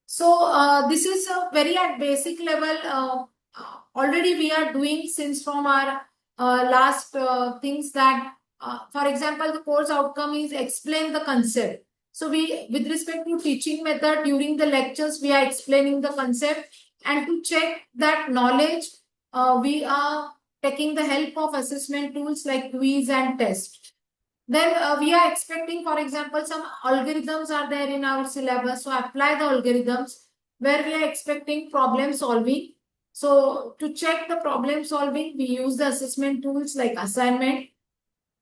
So this is a very at basic level. Already we are doing since from our last things that, for example, the course outcome is explain the concept. So we, with respect to teaching method during the lectures, we are explaining the concept, and to check that knowledge, we are taking the help of assessment tools like quiz and test. Then we are expecting, for example, some algorithms are there in our syllabus. So apply the algorithms where we are expecting problem solving. So to check the problem solving, we use the assessment tools like assignment,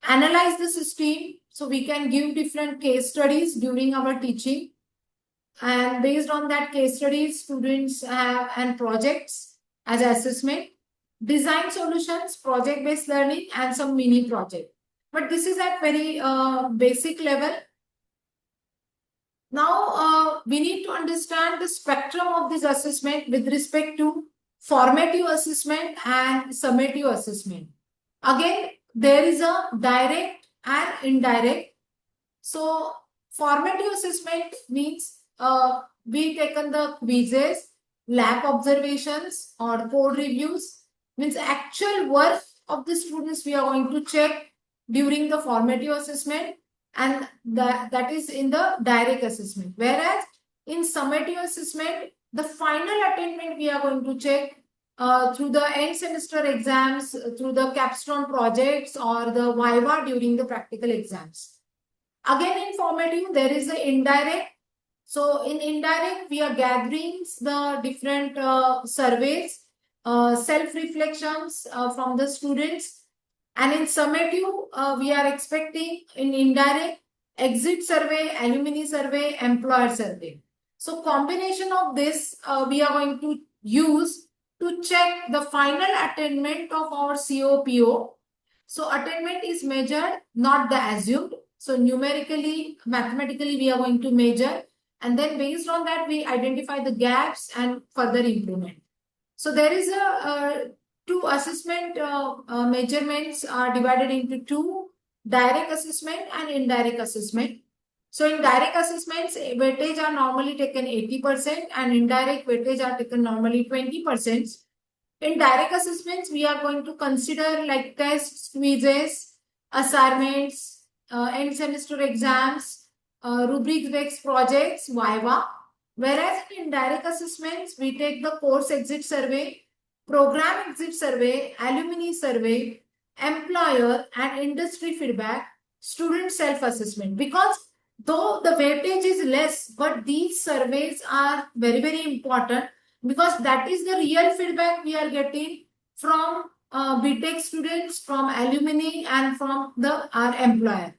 analyze the system. So we can give different case studies during our teaching. And based on that case studies, students have and projects as assessment, design solutions, project-based learning, and some mini project. But this is at very basic level. Now we need to understand the spectrum of this assessment with respect to formative assessment and summative assessment. Again, there is a direct and indirect. So formative assessment means we taken the quizzes, lab observations, or code reviews. Means actual work of the students we are going to check during the formative assessment, and that is in the direct assessment. Whereas in summative assessment, the final attainment we are going to check through the end semester exams, through the capstone projects, or the viva during the practical exams. Again, in formative, there is the indirect. So in indirect, we are gathering the different surveys, self-reflections from the students. And in summative, we are expecting in indirect exit survey, alumni survey, employer survey. So combination of this, we are going to use to check the final attainment of our COPO. So attainment is measured, not the assumed. So numerically, mathematically, we are going to measure. And then based on that, we identify the gaps and further improvement. So there is a two assessment measurements are divided into two: direct assessment and indirect assessment. So in direct assessments, weightage are normally taken 80% and indirect weightage are taken normally 20%. In direct assessments, we are going to consider like tests, quizzes, assignments, end semester exams, rubrics-based projects, viva. Whereas in indirect assessments, we take the course exit survey, program exit survey, alumni survey, employer and industry feedback, student self-assessment. Because though the weightage is less, but these surveys are very, very important, because that is the real feedback we are getting from BTech students, from alumni, and from our employer.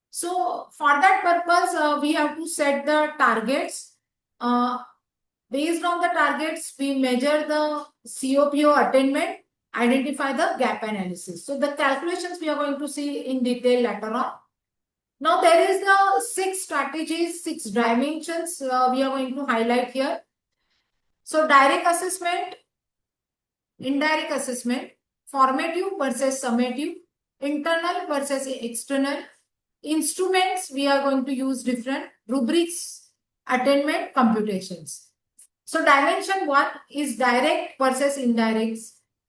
So for that purpose, we have to set the targets. Based on the targets, we measure the COPO attainment, identify the gap analysis. So the calculations we are going to see in detail later on. Now there is the 6 strategies, 6 dimensions we are going to highlight here. So direct assessment, indirect assessment, formative versus summative, internal versus external. Instruments we are going to use different, rubrics, attainment, computations. So dimension 1 is direct versus indirect.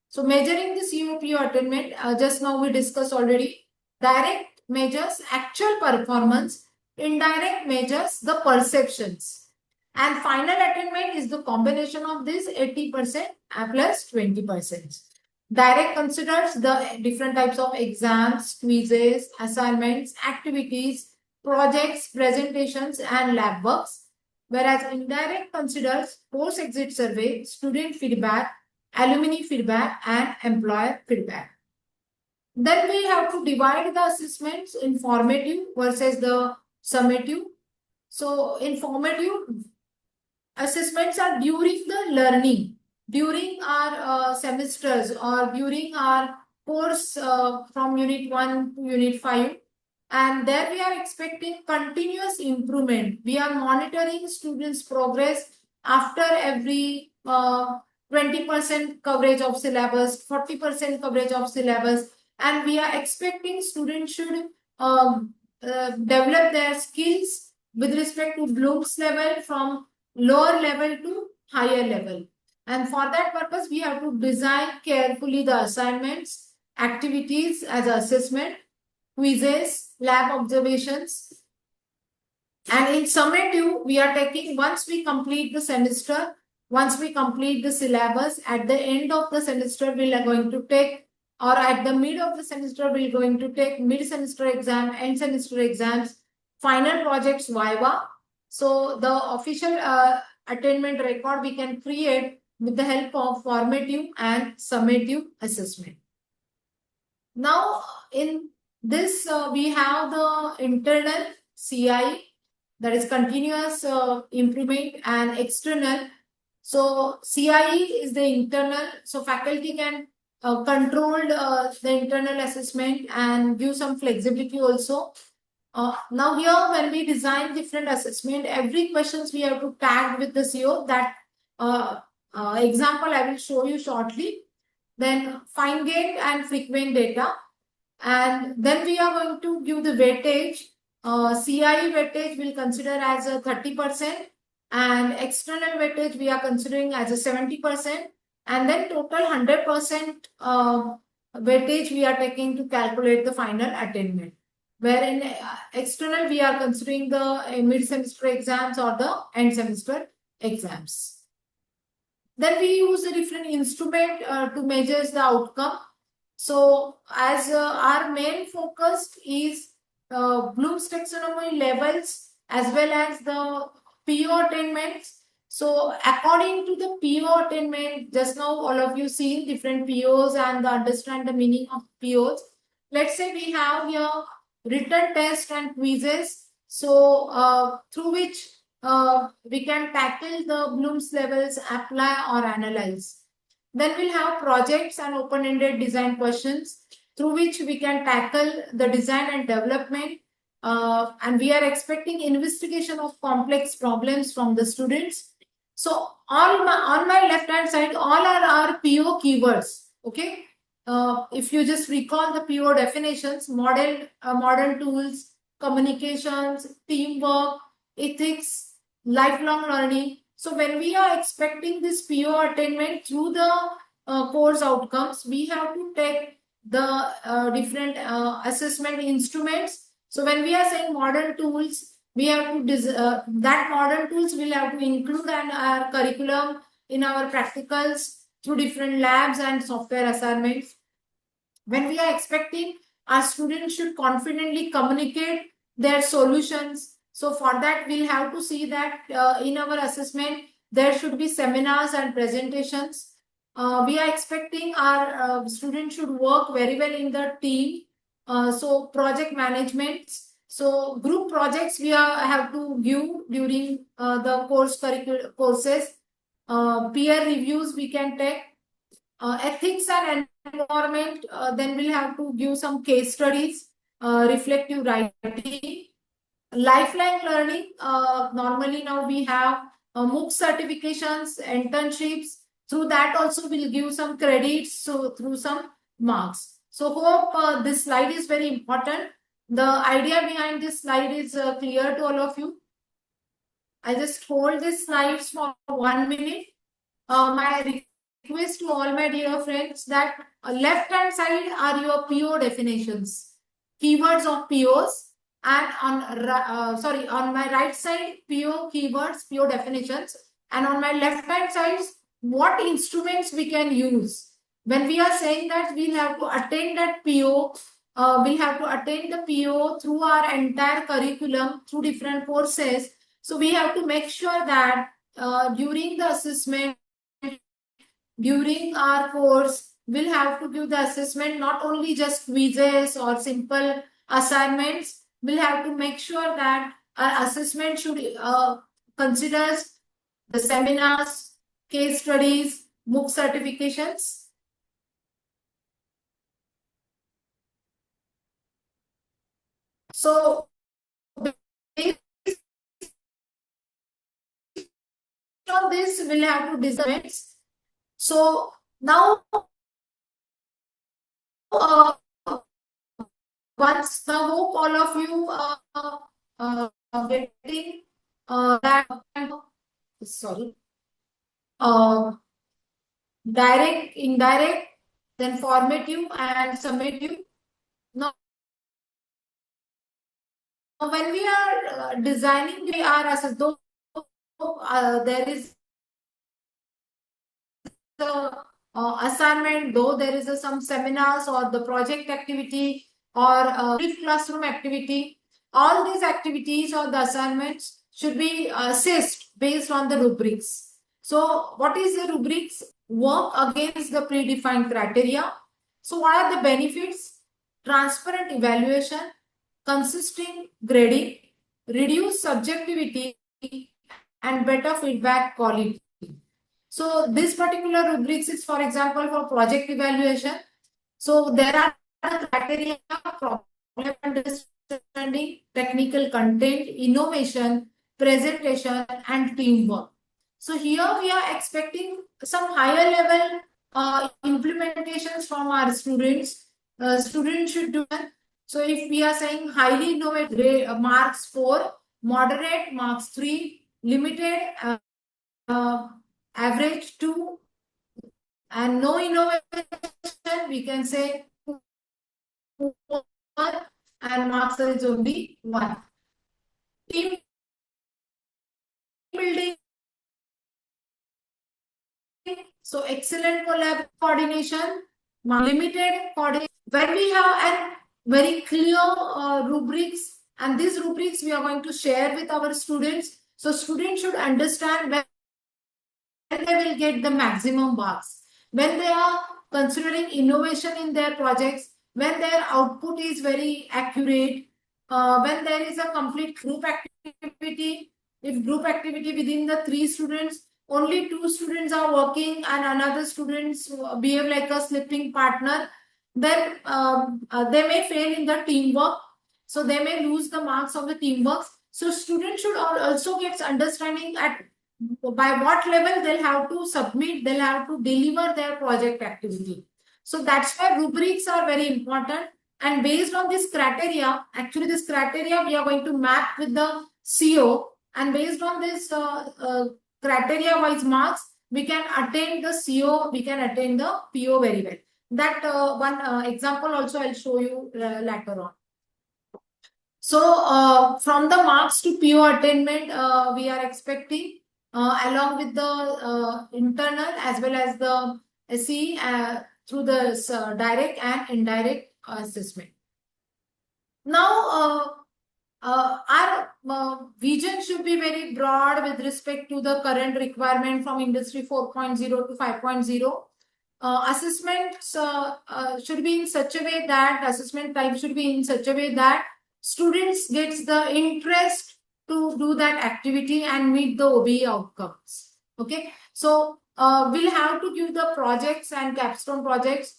So measuring the COPO attainment, just now we discussed already. Direct measures actual performance, indirect measures the perceptions. And final attainment is the combination of this 80% plus 20%. Direct considers the different types of exams, quizzes, assignments, activities, projects, presentations, and lab works. whereas indirect considers post-exit survey, student feedback, alumni feedback, and employer feedback. Then we have to divide the assessments in formative versus the summative. So in formative, assessments are during the learning, during our semesters or during our course from unit 1 to unit 5. And there we are expecting continuous improvement. We are monitoring students' progress after every 20% coverage of syllabus, 40% coverage of syllabus, and we are expecting students should develop their skills with respect to Bloom's level from lower level to higher level. And for that purpose, we have to design carefully the assignments, activities as assessment, quizzes, lab observations. And in summative, we are taking, once we complete the semester, once we complete the syllabus, at the end of the semester, we are going to take, or at the mid of the semester, we are going to take mid-semester exam, end semester exams, final projects, viva. So the official attainment record we can create with the help of formative and summative assessment. Now, in this, we have the internal CI, that is continuous improvement, and external. So CI is the internal, so faculty can control the internal assessment and give some flexibility also. Now here, when we design different assessment, every questions we have to tag with the CO. That example I will show you shortly. Then fine gained and frequent data. And then we are going to give the weightage. CI weightage we'll consider as a 30%, and external weightage we are considering as a 70%, and then total 100% weightage we are taking to calculate the final attainment. Where in external we are considering the mid-semester exams or the end semester exams. Then we use a different instrument to measure the outcome. So as our main focus is Bloom's taxonomy levels as well as the PO attainments. So according to the PO attainment, just now all of you seen different POs and understand the meaning of POs. Let's say we have here written test and quizzes. So through which we can tackle the Bloom's levels, apply or analyze. Then we'll have projects and open-ended design questions through which we can tackle the design and development. And we are expecting investigation of complex problems from the students. So on my left-hand side, all are our PO keywords. Okay. If you just recall the PO definitions, modern tools, communications, teamwork, ethics, lifelong learning. So when we are expecting this PO attainment through the course outcomes, we have to take the different assessment instruments. So when we are saying modern tools, we have to that modern tools will have to include in our curriculum, in our practicals, through different labs and software assignments. When we are expecting our students should confidently communicate their solutions. So for that, we'll have to see that in our assessment, there should be seminars and presentations. We are expecting our students should work very well in the team. So project management. So group projects we have to give during the courses. Peer reviews we can take. Ethics and environment, then we'll have to give some case studies, reflective writing. Lifelong learning, normally now we have MOOC certifications, internships. Through that also we'll give some credits, so through some marks. So hope this slide is very important. The idea behind this slide is clear to all of you. I just hold these slides for 1 minute. My request to all my dear friends that left hand side are your PO definitions, keywords of POs. And on my right side, PO keywords, PO definitions. And on my left hand side, what instruments we can use. When we are saying that we'll have to attain that PO, we'll have to attain the PO through our entire curriculum, through different courses. So we have to make sure that during the assessment, during our course, we'll have to give the assessment, not only just quizzes or simple assignments. We'll have to make sure that our assessment should considers the seminars, case studies, MOOC certifications. So based on this, we'll have to design. So now, once I hope all of you getting that sorry, direct, indirect, then formative and summative. Now, when we are designing, we are as though there is the assignment, though there is some seminars or the project activity or brief classroom activity, all these activities or the assignments should be assessed based on the rubrics. So what is the rubrics? Work against the predefined criteria. So what are the benefits? Transparent evaluation, consistent grading, reduce subjectivity, and better feedback quality. So this particular rubrics is, for example, for project evaluation. So there are the criteria: problem understanding, technical content, innovation, presentation, and teamwork. So here we are expecting some higher level implementations from our students. Students should do that. So if we are saying highly innovative, marks 4, moderate marks 3, limited average 2, and no innovation, we can say 4, and marks is only 1. Team building, so excellent coordination, limited coordination. When we have a very clear rubrics, and these rubrics we are going to share with our students, so students should understand when they will get the maximum marks. When they are considering innovation in their projects, when their output is very accurate, when there is a complete group activity, if group activity within the 3 students, only 2 students are working and another students behave like a sleeping partner, then they may fail in the teamwork. So they may lose the marks of the teamwork. So students should also get understanding at by what level they'll have to submit, they'll have to deliver their project activity. So that's why rubrics are very important. And based on this criteria, actually this criteria we are going to map with the CO, and based on this criteria wise marks, we can attain the CO, we can attain the PO very well. That one example also I'll show you later on. So from the marks to PO attainment, we are expecting along with the internal as well as the SE through the direct and indirect assessment. Now, our vision should be very broad with respect to the current requirement from Industry 4.0 to 5.0. Assessments should be in such a way that assessment type should be in such a way that students gets the interest to do that activity and meet the OBE outcomes. Okay, so we'll have to give the projects and capstone projects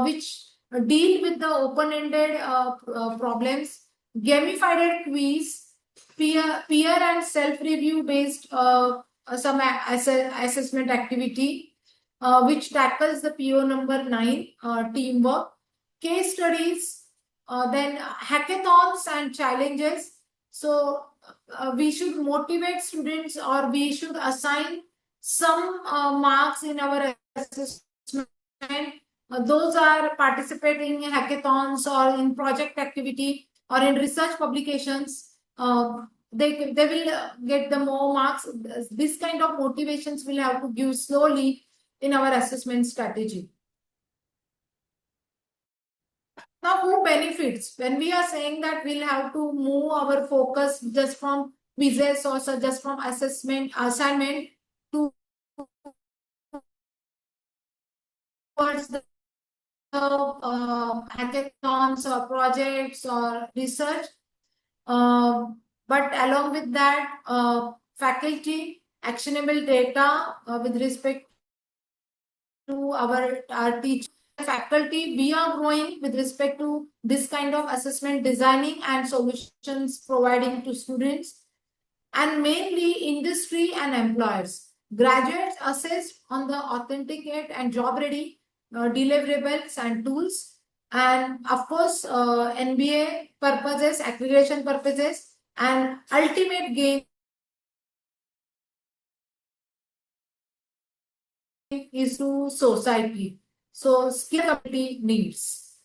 which deal with the open-ended problems, gamified quiz, peer and self-review based some assessment activity which tackles the PO number 9, teamwork, case studies, then hackathons and challenges. So we should motivate students, or we should assign some marks in our assessment. Those are participating in hackathons or in project activity or in research publications. They will get the more marks. This kind of motivations will have to give slowly in our assessment strategy. Now, who benefits? When we are saying that we'll have to move our focus just from quizzes or suggest from assessment assignment towards the hackathons or projects or research. But along with that, faculty actionable data with respect to our teachers, faculty, we are growing with respect to this kind of assessment designing and solutions providing to students, and mainly industry and employers. Graduates assessed on the authenticate and job ready deliverables and tools, and of course NBA purposes, accreditation purposes, and ultimate gain is to society. So skill community needs.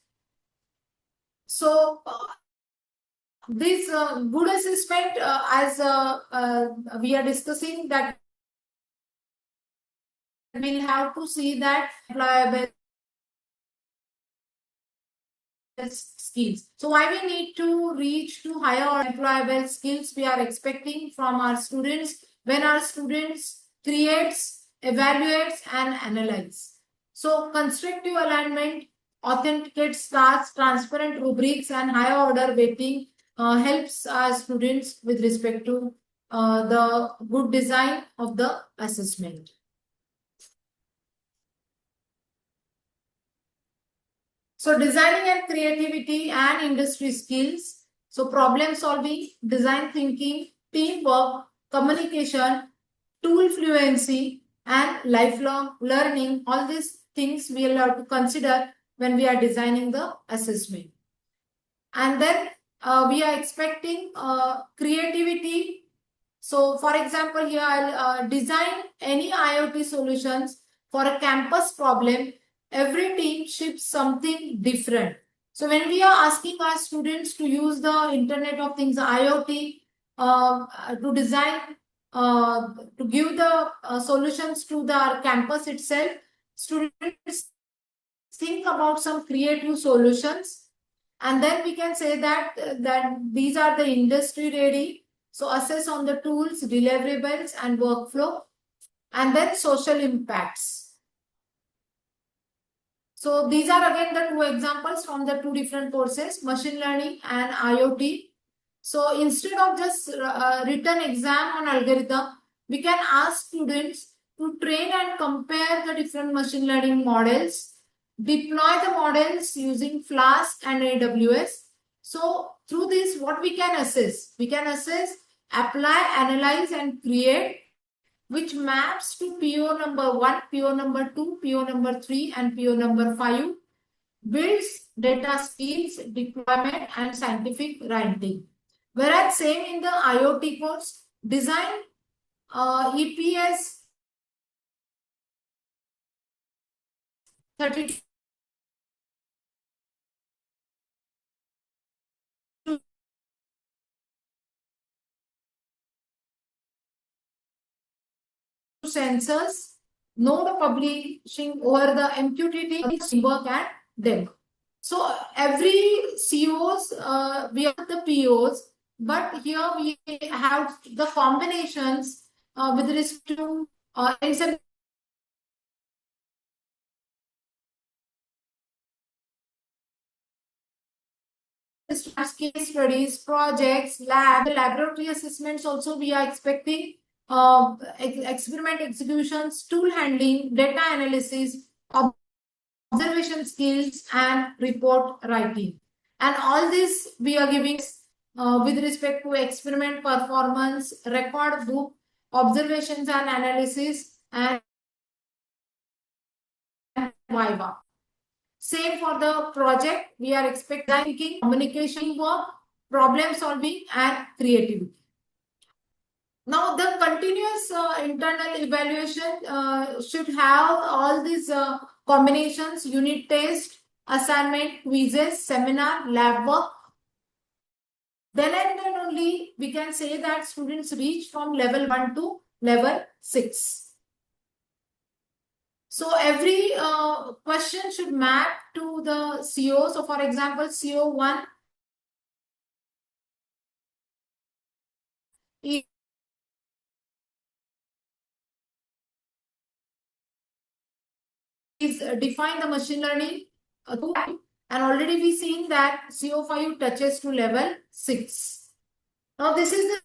So this good assessment, as we are discussing, that we'll have to see that employable skills. So why we need to reach to higher or employable skills we are expecting from our students when our students creates, evaluates, and analyze. So constructive alignment, authenticate starts, transparent rubrics, and higher order weighting helps our students with respect to the good design of the assessment. So designing and creativity and industry skills. So problem solving, design thinking, teamwork, communication, tool fluency, and lifelong learning. All these things we will have to consider when we are designing the assessment. And then we are expecting creativity. So for example, here I'll design any IoT solutions for a campus problem. Every team ships something different. So when we are asking our students to use the Internet of Things, IoT, to design, to give the solutions to the campus itself, students think about some creative solutions, and then we can say that these are the industry ready. So assess on the tools, deliverables, and workflow, and then social impacts. So these are again the two examples from the two different courses, machine learning and IoT. So instead of just written exam on algorithm, we can ask students to train and compare the different machine learning models, deploy the models using Flask and AWS. So through this, what we can assess? We can assess, apply, analyze, and create, which maps to PO number 1, PO number 2, PO number 3, and PO number 5, builds data skills, deployment, and scientific writing. Whereas same in the IoT course, design EPS 32 sensors, node publishing over the MQTT work and them. So every COs, we have the POs, but here we have the combinations with respect to case studies, projects, lab, laboratory assessments. Also, we are expecting experiment executions, tool handling, data analysis, observation skills, and report writing. And all this we are giving with respect to experiment performance, record book, observations and analysis, and Viva. Same for the project, we are expecting communication work, problem solving, and creativity. Now, the continuous internal evaluation should have all these combinations: unit test, assignment, quizzes, seminar, lab work. Then and then only we can say that students reach from level 1 to level 6. So every question should map to the CO. So for example, CO1 is define the machine learning and already we seen that CO5 touches to level 6. Now this is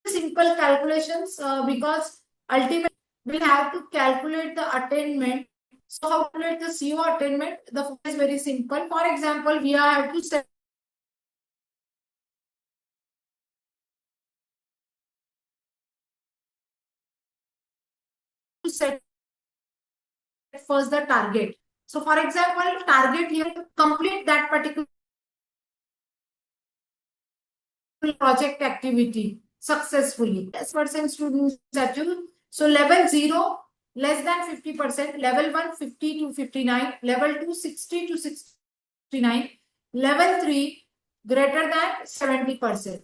the simple calculations because ultimately we'll have to calculate the attainment. So how to calculate the CO attainment? The formula is very simple. For example, we have to set first the target. So for example, target here to complete that particular project activity successfully. Percent students achieve. So level 0 less than 50%, level 1 50 to 59, level 2 60 to 69, level 3 greater than 70%.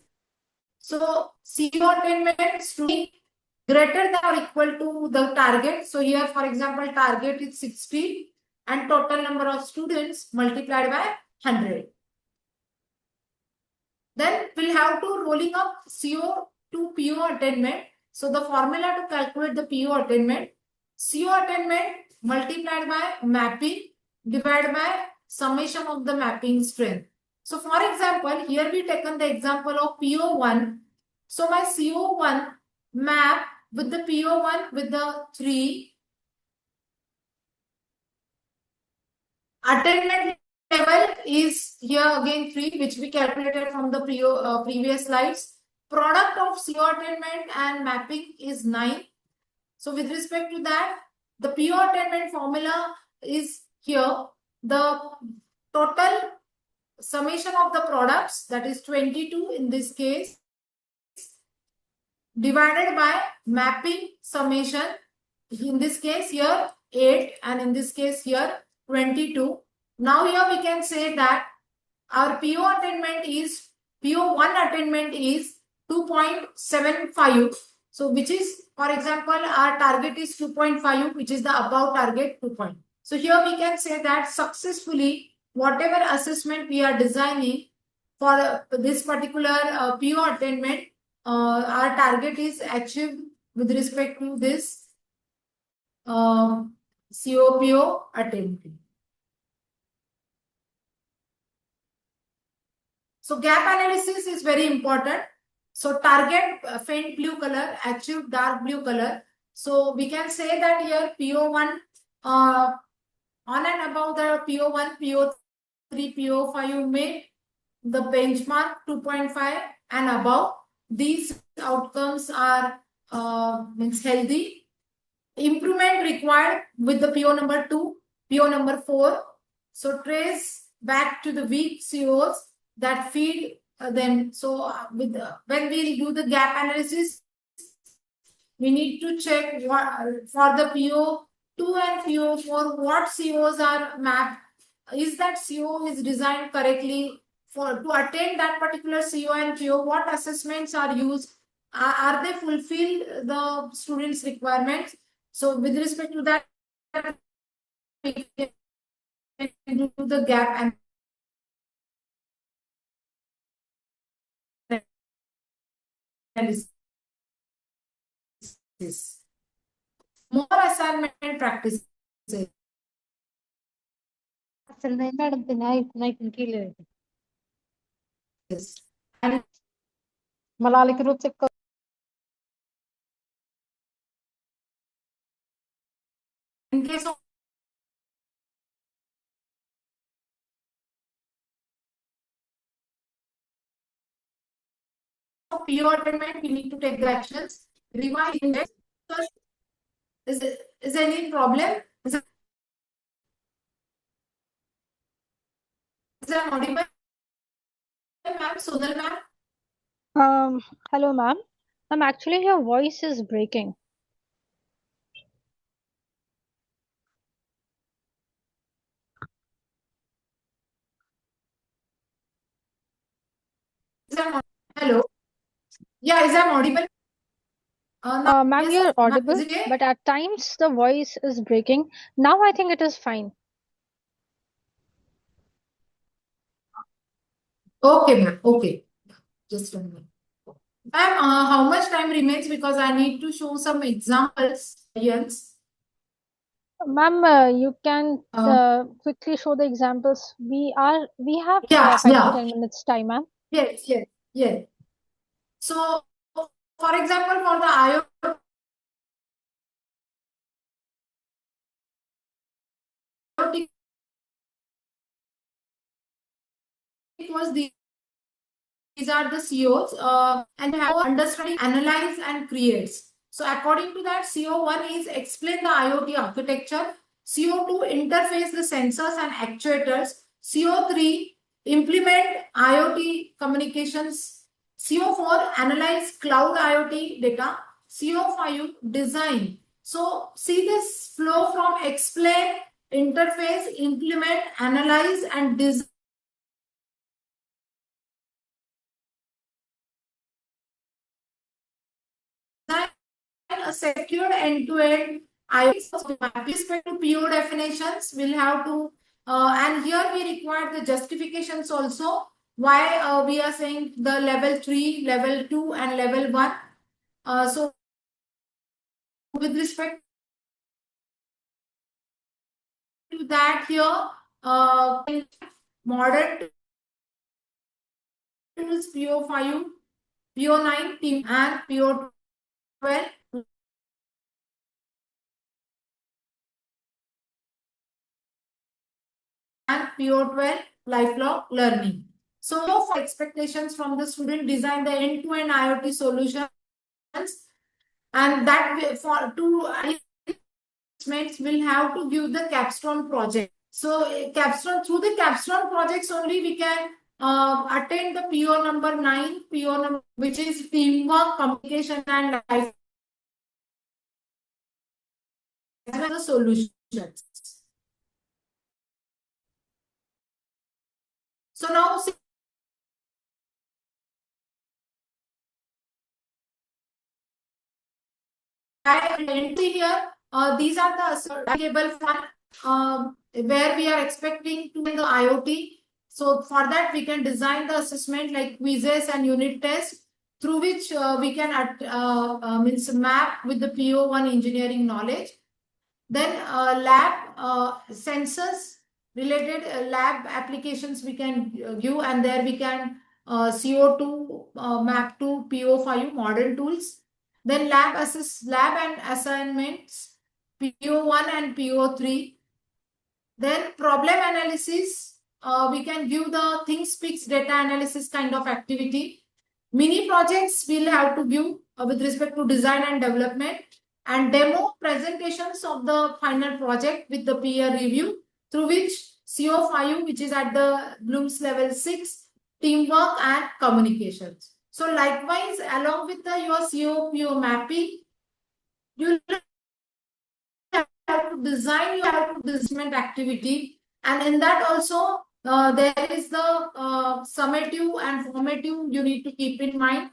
So CO attainment student greater than or equal to the target. So here, for example, target is 60 and total number of students multiplied by 100. Then we'll have to rolling up CO to PO attainment. So the formula to calculate the PO attainment, CO attainment multiplied by mapping divided by summation of the mapping strength. So for example, here we taken the example of PO1. So my CO1 map with the PO1 with the 3 attainment level is here again 3, which we calculated from the previous slides. Product of CO attainment and mapping is 9. So with respect to that, the PO attainment formula is here. The total summation of the products, that is 22 in this case, divided by mapping summation. In this case here 8 and in this case here 22. Now here we can say that our PO attainment is PO1 attainment is 2.75. So which is, for example, our target is 2.5, which is the above target 2 point. So here we can say that successfully whatever assessment we are designing for this particular PO attainment, our target is achieved with respect to this COPO attainment. So gap analysis is very important. So target faint blue color, achieve dark blue color. So we can say that here PO1 on and above the PO1, PO3, PO5 made the benchmark 2.5 and above. These outcomes are means healthy. Improvement required with the PO number 2, PO number 4. So trace back to the weak COs that feed them. So with when we do the gap analysis, we need to check what, for the PO2 and PO4 what COs are mapped. Is that CO is designed correctly for to attain that particular CO and PO? What assessments are used? Are they fulfill the students' requirements? So with respect to that, we can do the gap analysis. More assignment practices. And मलालिक रूप से in case of PO attainment, we need to take the actions. Revise index. Is there any problem? Is there audible, ma'am? Sonal ma'am? Hello, ma'am. Actually, your voice is breaking. Hello. Yeah, is that audible? Ma'am, yes, you're ma'am. audible, Is it okay? but at times the voice is breaking. Now I think it is fine. Okay, ma'am. Okay. Just a minute. Ma'am, how much time remains? Because I need to show some examples. Yes. Ma'am, you can quickly show the examples. We have Yeah, 5 to 10 minutes time, ma'am. yes. So, for example, for the IoT was these are the COs, and you have understanding, analyze, and creates. So according to that, CO1 is explain the IoT architecture. CO2 interface the sensors and actuators. CO3 implement IoT communications. CO4 analyze cloud IoT data. CO5 design. So see this flow from explain, interface, implement, analyze, and design a secure end-to-end IoT. With respect to PO definitions, we'll have to, and here we require the justifications also. Why we are saying the level 3, level 2, and level 1. So with respect to that here, modern tools PO5, PO9, team, and PO12 and PO12 lifelong learning. So for expectations from the student, design the end-to-end IoT solutions, and that for two assessments will have to give the capstone project. So capstone, through the capstone projects only we can attain the PO number 9, PO number, which is teamwork, communication, and life as well as solutions. So now see here, these are the variable fun where we are expecting to in the IoT. So for that, we can design the assessment like quizzes and unit tests through which we can means map with the PO1 engineering knowledge. Then lab sensors related lab applications we can give, and there we can CO2 map to PO5 modern tools. Then lab and assignments PO1 and PO3. Then problem analysis, we can give the things speaks data analysis kind of activity. Mini projects we'll have to give with respect to design and development, and demo presentations of the final project with the peer review, through which CO5, which is at the Bloom's level 6, teamwork and communications. So likewise, along with the your CO mapping, you have to design your development activity, and in that also there is the summative and formative you need to keep in mind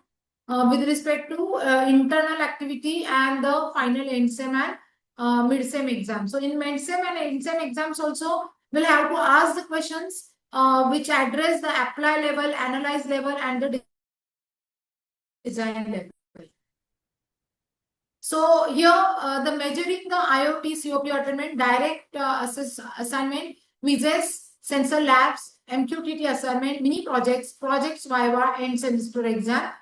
with respect to internal activity and the final end sem and mid sem exam. So in mid sem and end sem exams also we'll have to ask the questions which address the apply level, analyze level, and the design level. So here, the measuring the IoT COP attainment, direct assignment, quizzes, sensor labs, MQTT assignment, mini projects, projects Viva, end semester exam,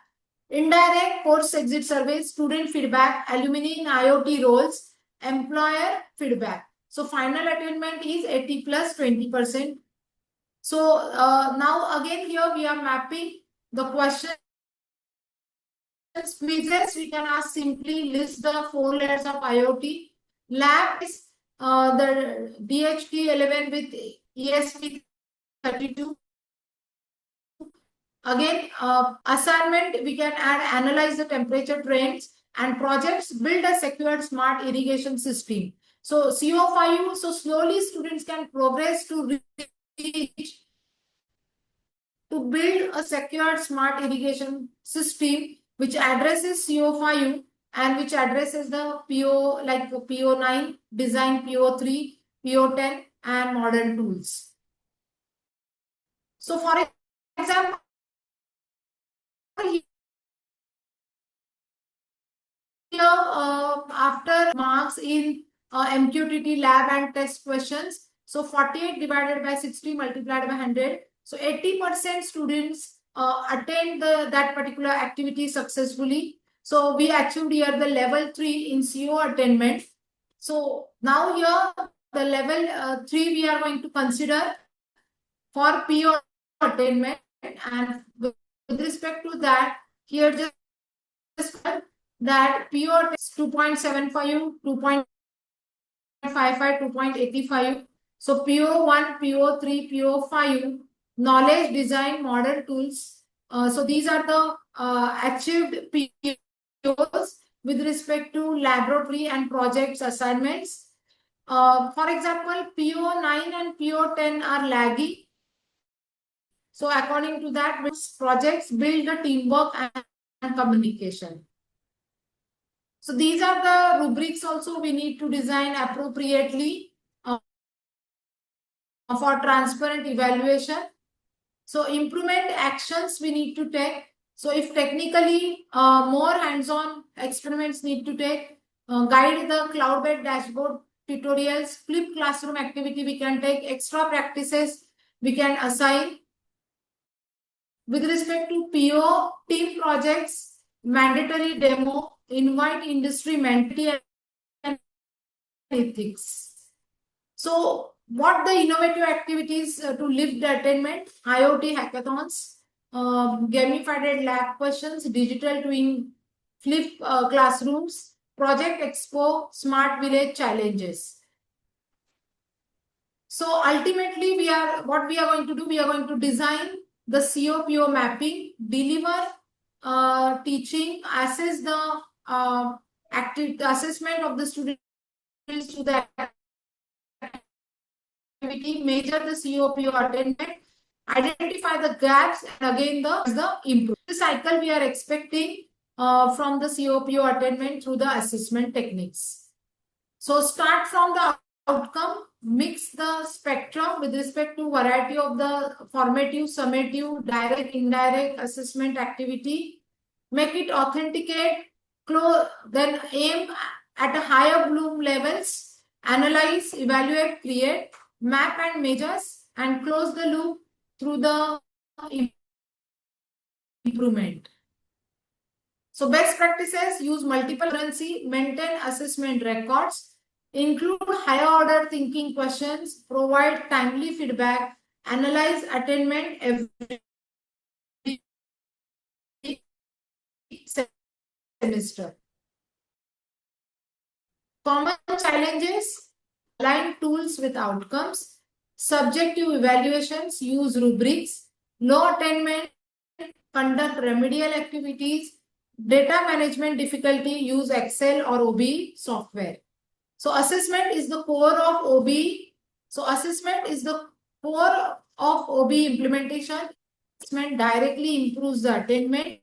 indirect course exit survey, student feedback, alumni in IoT roles, employer feedback. So final attainment is 80 plus 20%. So now again here we are mapping the questions. Quizzes, we can ask simply list the 4 layers of IoT. Lab is the DHT11 with ESP32. Again, assignment, we can add analyze the temperature trends, and projects build a secure smart irrigation system. So CO5, so slowly students can progress to reach to build a secure smart irrigation system which addresses CO5 and which addresses the PO like PO9, design PO3, PO10, and modern tools. So for example, here, after marks in MQTT lab and test questions, so 48 divided by 60 multiplied by 100. So 80% students attend that particular activity successfully. So we achieved here the level 3 in CO attainment. So now here the level 3 we are going to consider for PO attainment, and with respect to that, here just that PO 2.75, 2.55, 2.85. So PO1, PO3, PO5, knowledge design model tools. So these are the achieved POs with respect to laboratory and projects assignments. For example, PO9 and PO10 are laggy. So according to that, projects build the teamwork and communication. So these are the rubrics also we need to design appropriately for transparent evaluation. So improvement actions we need to take. So if technically more hands-on experiments need to take, guide the cloud-based dashboard tutorials, flip classroom activity we can take, extra practices we can assign. With respect to PO, team projects, mandatory demo, invite industry mentality and ethics. So what the innovative activities to lift the attainment? IoT hackathons, gamified lab questions, digital twin, flip classrooms, project expo, smart village challenges. So ultimately, what we are going to do, we are going to design the COPO mapping, deliver teaching, assess the assessment of the students to the activity, measure the COPO attainment, identify the gaps, and again the improve. The cycle we are expecting from the COPO attainment through the assessment techniques. So start from the outcome, mix the spectrum with respect to variety of the formative, summative, direct, indirect assessment activity, make it authenticate, then aim at a higher bloom levels, analyze, evaluate, create, map and measures, and close the loop through the improvement. So best practices: use multiple currency, maintain assessment records, include higher order thinking questions, provide timely feedback, analyze attainment every semester. Common challenges: align tools with outcomes, subjective evaluations, use rubrics, low attainment, conduct remedial activities, data management difficulty, use Excel or OB software. So assessment is the core of OB. So assessment is the core of OB implementation. Assessment directly improves the attainment.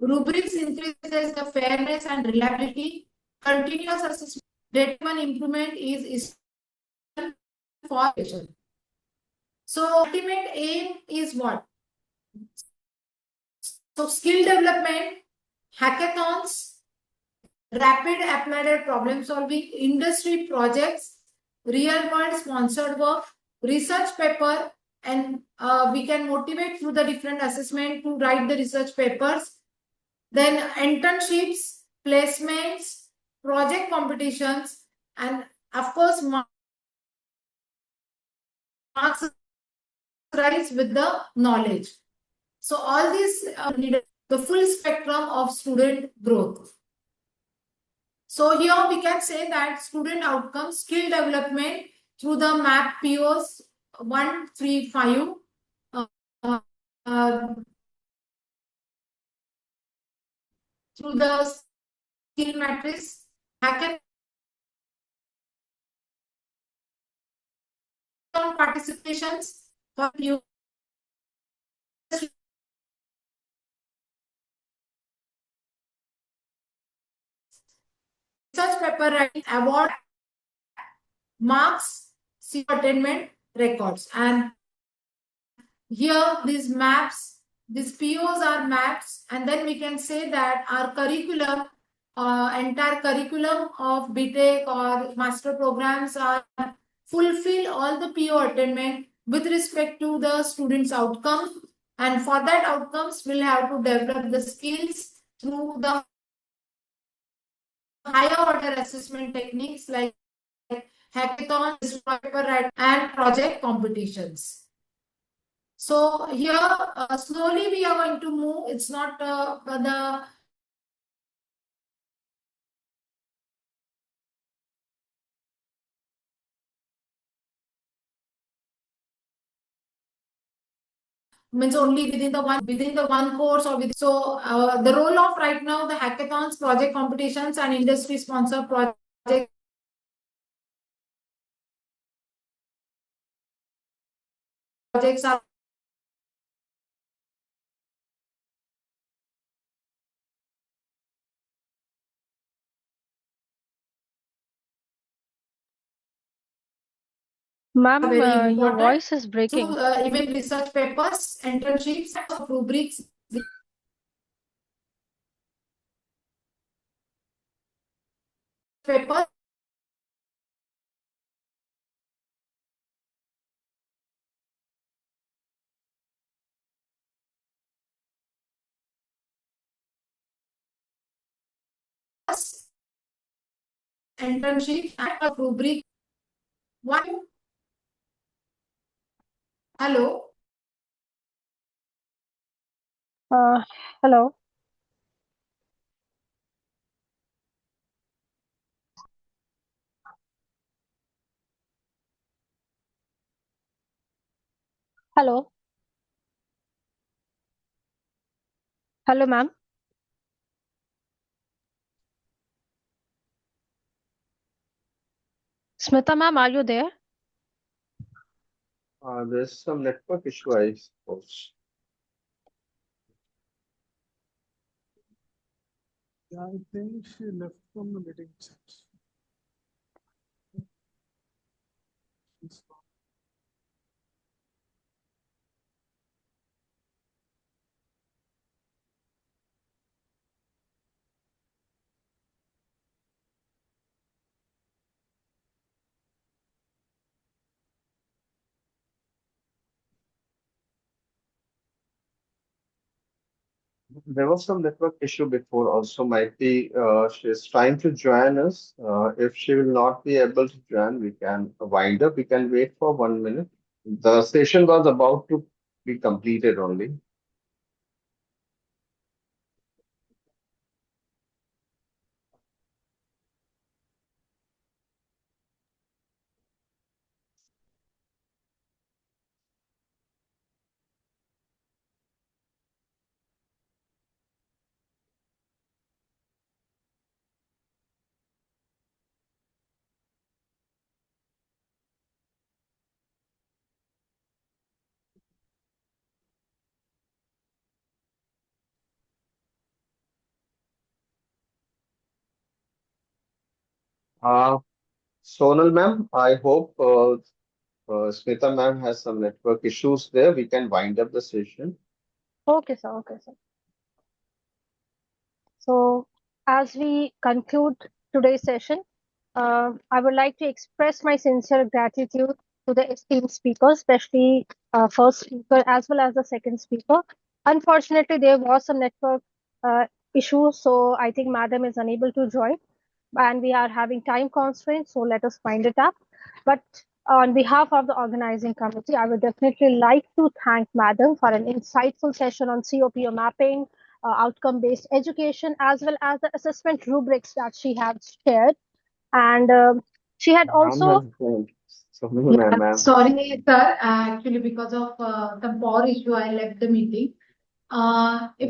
Rubrics increases the fairness and reliability. Continuous assessment, data improvement is for education. So ultimate aim is what? So skill development, hackathons, rapid applied problem solving, industry projects, real world sponsored work, research paper, and we can motivate through the different assessment to write the research papers. Then internships, placements, project competitions, and of course marks rise with the knowledge. So all these need the full spectrum of student growth. So here we can say that student outcomes, skill development through the MAP POs 1, 3, 5, through the skill matrix, hackathon participations for you. Research paper writing award, marks, CO attainment, records. And here these maps, these POs are maps, and then we can say that our curriculum, entire curriculum of BTech or master programs are fulfill all the PO attainment with respect to the students' outcome. And for that outcomes, we'll have to develop the skills through the higher order assessment techniques like hackathons, paper writing, and project competitions. So here, slowly we are going to move. It's not the means only within the one course or within. So the role of right now the hackathons, project competitions, and industry sponsor projects are Ma'am, very your important. voice is breaking. So even research papers, internships, rubrics, papers. Internship and rubric. One. Hello. Hello. Hello. Hello, ma'am. Smita, ma'am, are you there? There's some network issue, I suppose. Yeah, I think she left from the meeting. There was some network issue before also. Might be she's trying to join us. If she will not be able to join, we can wind up. We can wait for 1 minute. The session was about to be completed only. Uh, Sonal ma'am, I hope Smita ma'am has some network issues there. We can wind up the session. Okay, sir. Okay, sir. So, as we conclude today's session, I would like to express my sincere gratitude to the esteemed speakers, especially first speaker as well as the second speaker. Unfortunately, there was some network issue, so I think Madam is unable to join, and we are having time constraints, so let us find it up. But on behalf of the organizing committee, I would definitely like to thank Madam for an insightful session on COPO mapping, outcome-based education, as well as the assessment rubrics that she has shared. And she had Ma'am has also, joined. Sonal Yeah, ma'am. sorry, sir. Actually, because of some power issue, I left the meeting. Okay.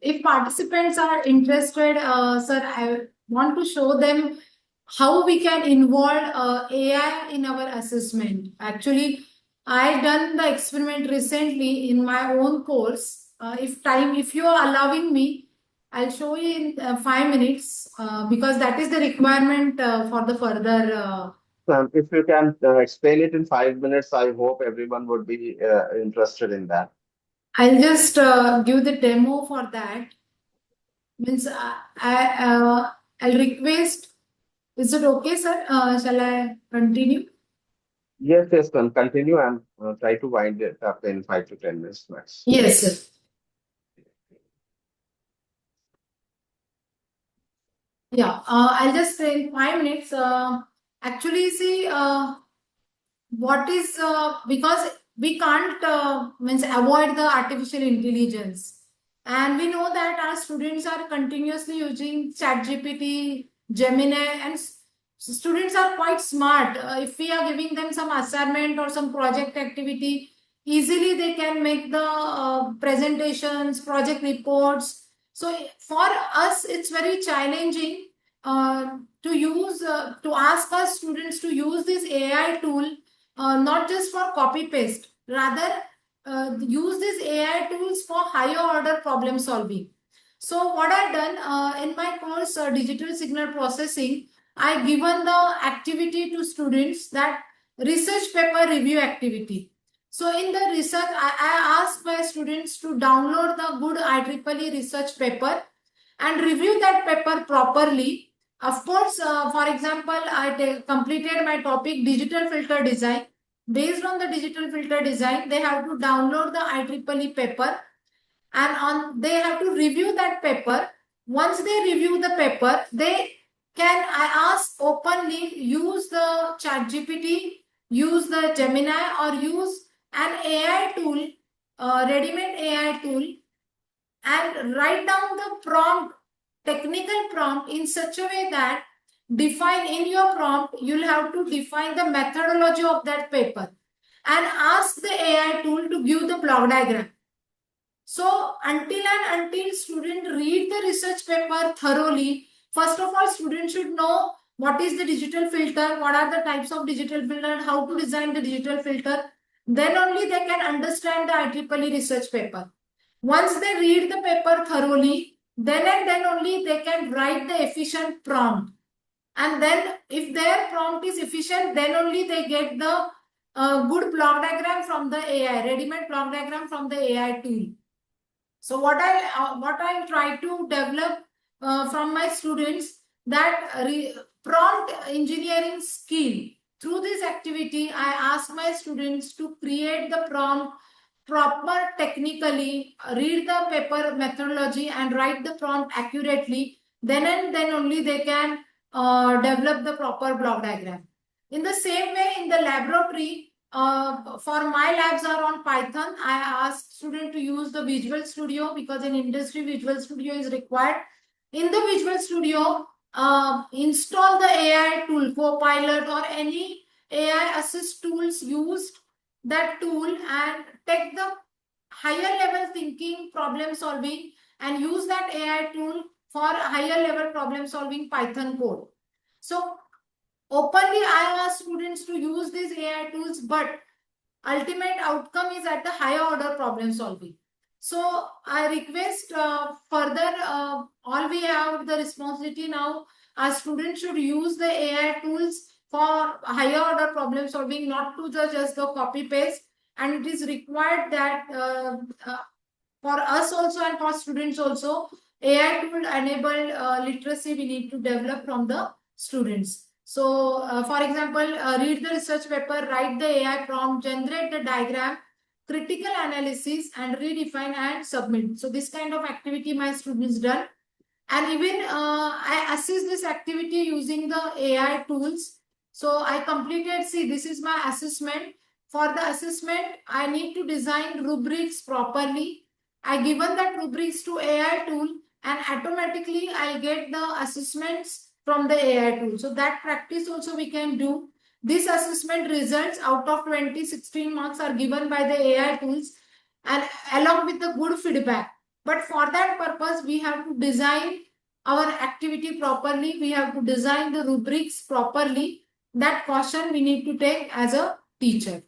If participants are interested, sir, I want to show them how we can involve AI in our assessment. Actually, I done the experiment recently in my own course. If you are allowing me, I'll show you in 5 minutes because that is the requirement for the further If you can explain it in 5 minutes, I hope everyone would be interested in that. I'll just give the demo for that. Means I'll request. Is it okay, sir? Shall I continue? Yes, yes, continue and try to wind it up in 5 to 10 minutes max. Yes, sir. Yeah, I'll just say in 5 minutes. Actually, see, what is because we can't means avoid the artificial intelligence, and we know that our students are continuously using ChatGPT, Gemini, and students are quite smart. If we are giving them some assignment or some project activity, easily they can make the presentations, project reports. So for us, it's very challenging to use to ask our students to use this AI tool, not just for copy paste, rather use these AI tools for higher order problem solving. So what I've done in my course, digital signal processing, I given the activity to students, that research paper review activity. So in the research, I asked my students to download the good IEEE research paper and review that paper properly. Of course, for example, I completed my topic digital filter design. Based on the digital filter design, they have to download the IEEE paper, and they have to review that paper. Once they review the paper, they can, I ask openly, use the ChatGPT, use the Gemini, or use an AI tool, ready-made AI tool, and write down the prompt, technical prompt, in such a way that define in your prompt, you'll have to define the methodology of that paper and ask the AI tool to give the block diagram. So until student read the research paper thoroughly, first of all, students should know what is the digital filter, what are the types of digital filter, and how to design the digital filter. Then only they can understand the IEEE research paper. Once they read the paper thoroughly, then and then only they can write the efficient prompt. And then if their prompt is efficient, then only they get the good block diagram from the AI, ready-made block diagram from the AI tool. So what I try to develop from my students, that prompt engineering skill. Through this activity, I ask my students to create the prompt proper technically, read the paper methodology, and write the prompt accurately. Then and then only they can develop the proper block diagram. In the same way, in the laboratory, for my labs are on Python. I ask student to use the Visual Studio, because in industry Visual Studio is required. In the Visual Studio, install the AI tool, Copilot or any AI assist tools used, that tool, and take the higher level thinking, problem solving, and use that AI tool for higher level problem solving Python code. So openly, I ask students to use these AI tools, but ultimate outcome is at the higher order problem solving. So I request further, all we have the responsibility now, our students should use the AI tools for higher order problem solving, not to just the copy paste. And it is required that for us also and for students also, AI tool enable literacy we need to develop from the students. So, for example, read the research paper, write the AI prompt, generate the diagram, critical analysis, and redefine and submit. So, this kind of activity my students done. And even I assist this activity using the AI tools. So, I completed, see, this is my assessment. For the assessment, I need to design rubrics properly. I given that rubrics to AI tool, and automatically I get the assessments from the AI tool. So that practice also we can do. This assessment results out of 20, 16 marks are given by the AI tools, and along with the good feedback. But for that purpose, we have to design our activity properly. We have to design the rubrics properly. That caution we need to take as a teacher.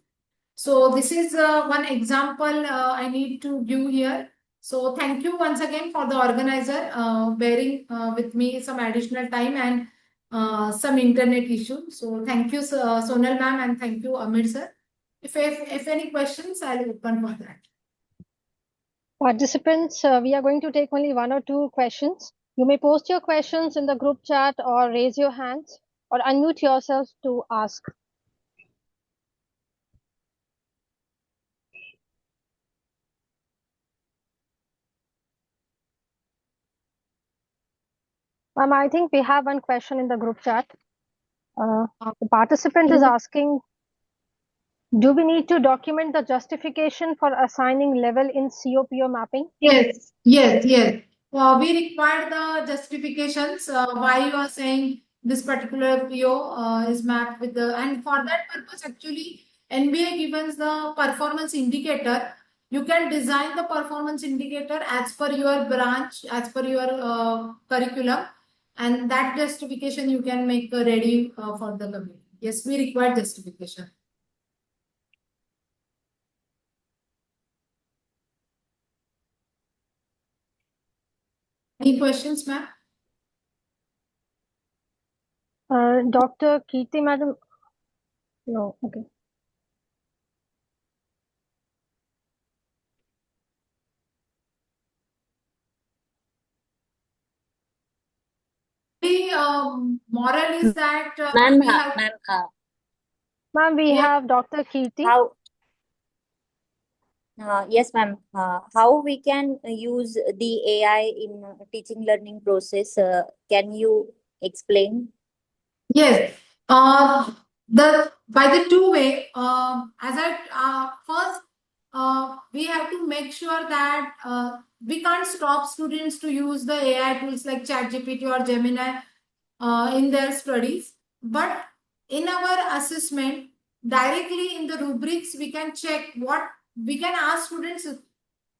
So this is one example I need to give here. So thank you once again for the organizer bearing with me some additional time, and some internet issue. So thank you, Sonal ma'am, and thank you, Amir sir. If any questions, I'll open for that. Participants, we are going to take only one or two questions. You may post your questions in the group chat or raise your hands or unmute yourself to ask. Ma'am, I think we have one question in the group chat. The participant is asking, do we need to document the justification for assigning level in COPO mapping? Yes, yes, yes. We require the justifications why you are saying this particular PO is mapped with the, and for that purpose, actually, NBA gives the performance indicator. You can design the performance indicator as per your branch, as per your curriculum, and that justification you can make ready for the community. Yes, we require justification. Any questions, ma'am? Dr. Kirti, madam? No, okay. The moral is that Ma'am, we have. Ma'am, we have Dr. Kirti. How? Yes, ma'am. How we can use the AI in teaching learning process? Can you explain? Yes. The by the two way, as I first, we have to make sure that we can't stop students to use the AI tools like ChatGPT or Gemini in their studies. But in our assessment, directly in the rubrics, we can check what we can ask students.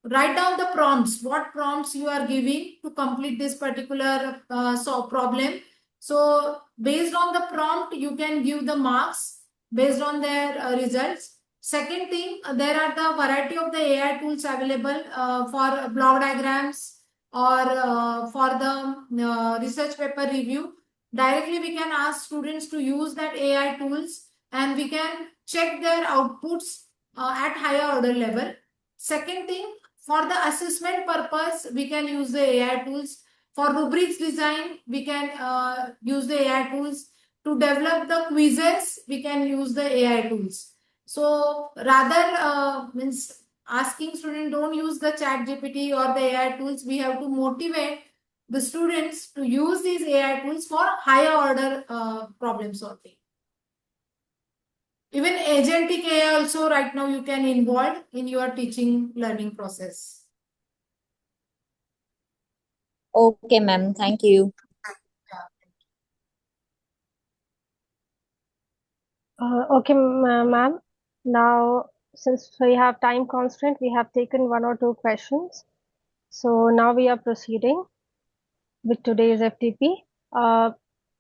Write down the prompts, what prompts you are giving to complete this particular problem. So based on the prompt, you can give the marks based on their results. Second thing, there are the variety of the AI tools available for block diagrams or for the research paper review. Directly, we can ask students to use that AI tools and we can check their outputs at higher order level. Second thing, for the assessment purpose, we can use the AI tools. For rubrics design, we can use the AI tools. To develop the quizzes, we can use the AI tools. So rather means asking students don't use the chat GPT or the AI tools, we have to motivate the students to use these AI tools for higher order problem solving. Even agentic AI also right now you can involve in your teaching learning process. Okay, ma'am. Thank you. Okay, ma'am. Now, since we have time constraint, we have taken one or two questions. So now we are proceeding with today's FDP.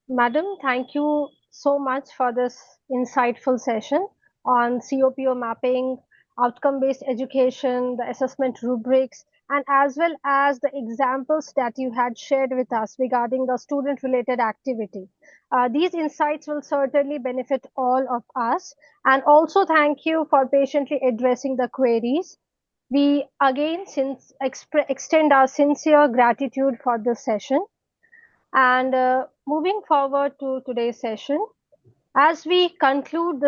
Madam, thank you so much for this insightful session on COPO mapping, outcome-based education, the assessment rubrics, and as well as the examples that you had shared with us regarding the student-related activity. These insights will certainly benefit all of us. And also thank you for patiently addressing the queries. We again extend our sincere gratitude for this session. And moving forward to today's session, as we conclude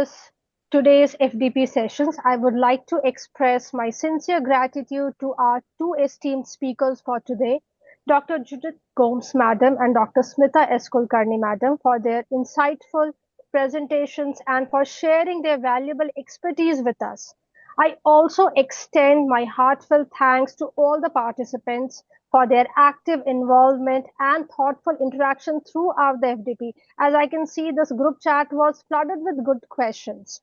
today's FDP sessions, I would like to express my sincere gratitude to our two esteemed speakers for today, Dr. Judith Gomes Madam and Dr. Smita S. Kulkarni Madam, for their insightful presentations and for sharing their valuable expertise with us. I also extend my heartfelt thanks to all the participants for their active involvement and thoughtful interaction throughout the FDP. As I can see, this group chat was flooded with good questions.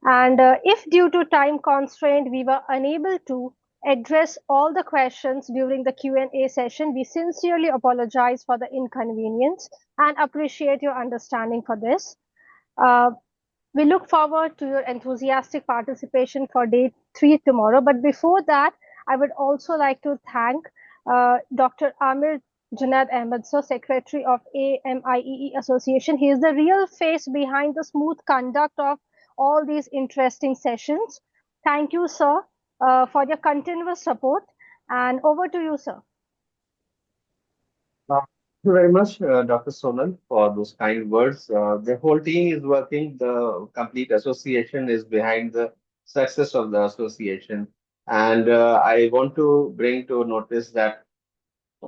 And if due to time constraint, we were unable to address all the questions during the Q&A session, we sincerely apologize for the inconvenience and appreciate your understanding for this. We look forward to your enthusiastic participation for day 3 tomorrow. But before that, I would also like to thank Dr. Amir Junaid Ahmed, sir, Secretary of AMIEE Association. He is the real face behind the smooth conduct of all these interesting sessions. Thank you, sir, for your continuous support. And over to you, sir. Thank you very much, Dr. Sonal, for those kind words. The whole team is working. The complete association is behind the success of the association. And I want to bring to notice that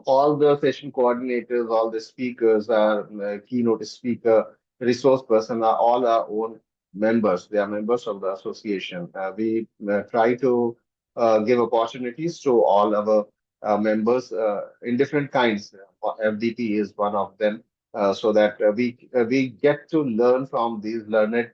all the session coordinators, all the speakers, our keynote speaker, resource person are all our own members. They are members of the association. We try to give opportunities to all our members in different kinds. FDP is one of them, so that we get to learn from these learned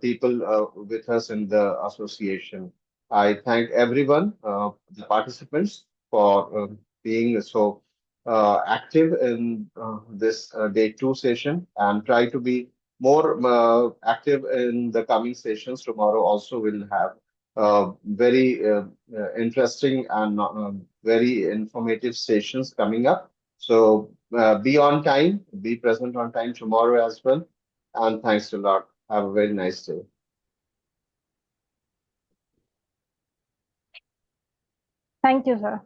people with us in the association. I thank everyone, the participants, for being so active in this day two session and try to be more active in the coming sessions. Tomorrow also will have very interesting and very informative sessions coming up. So be on time, be present on time tomorrow as well. And thanks a lot. Have a very nice day. Thank you, sir.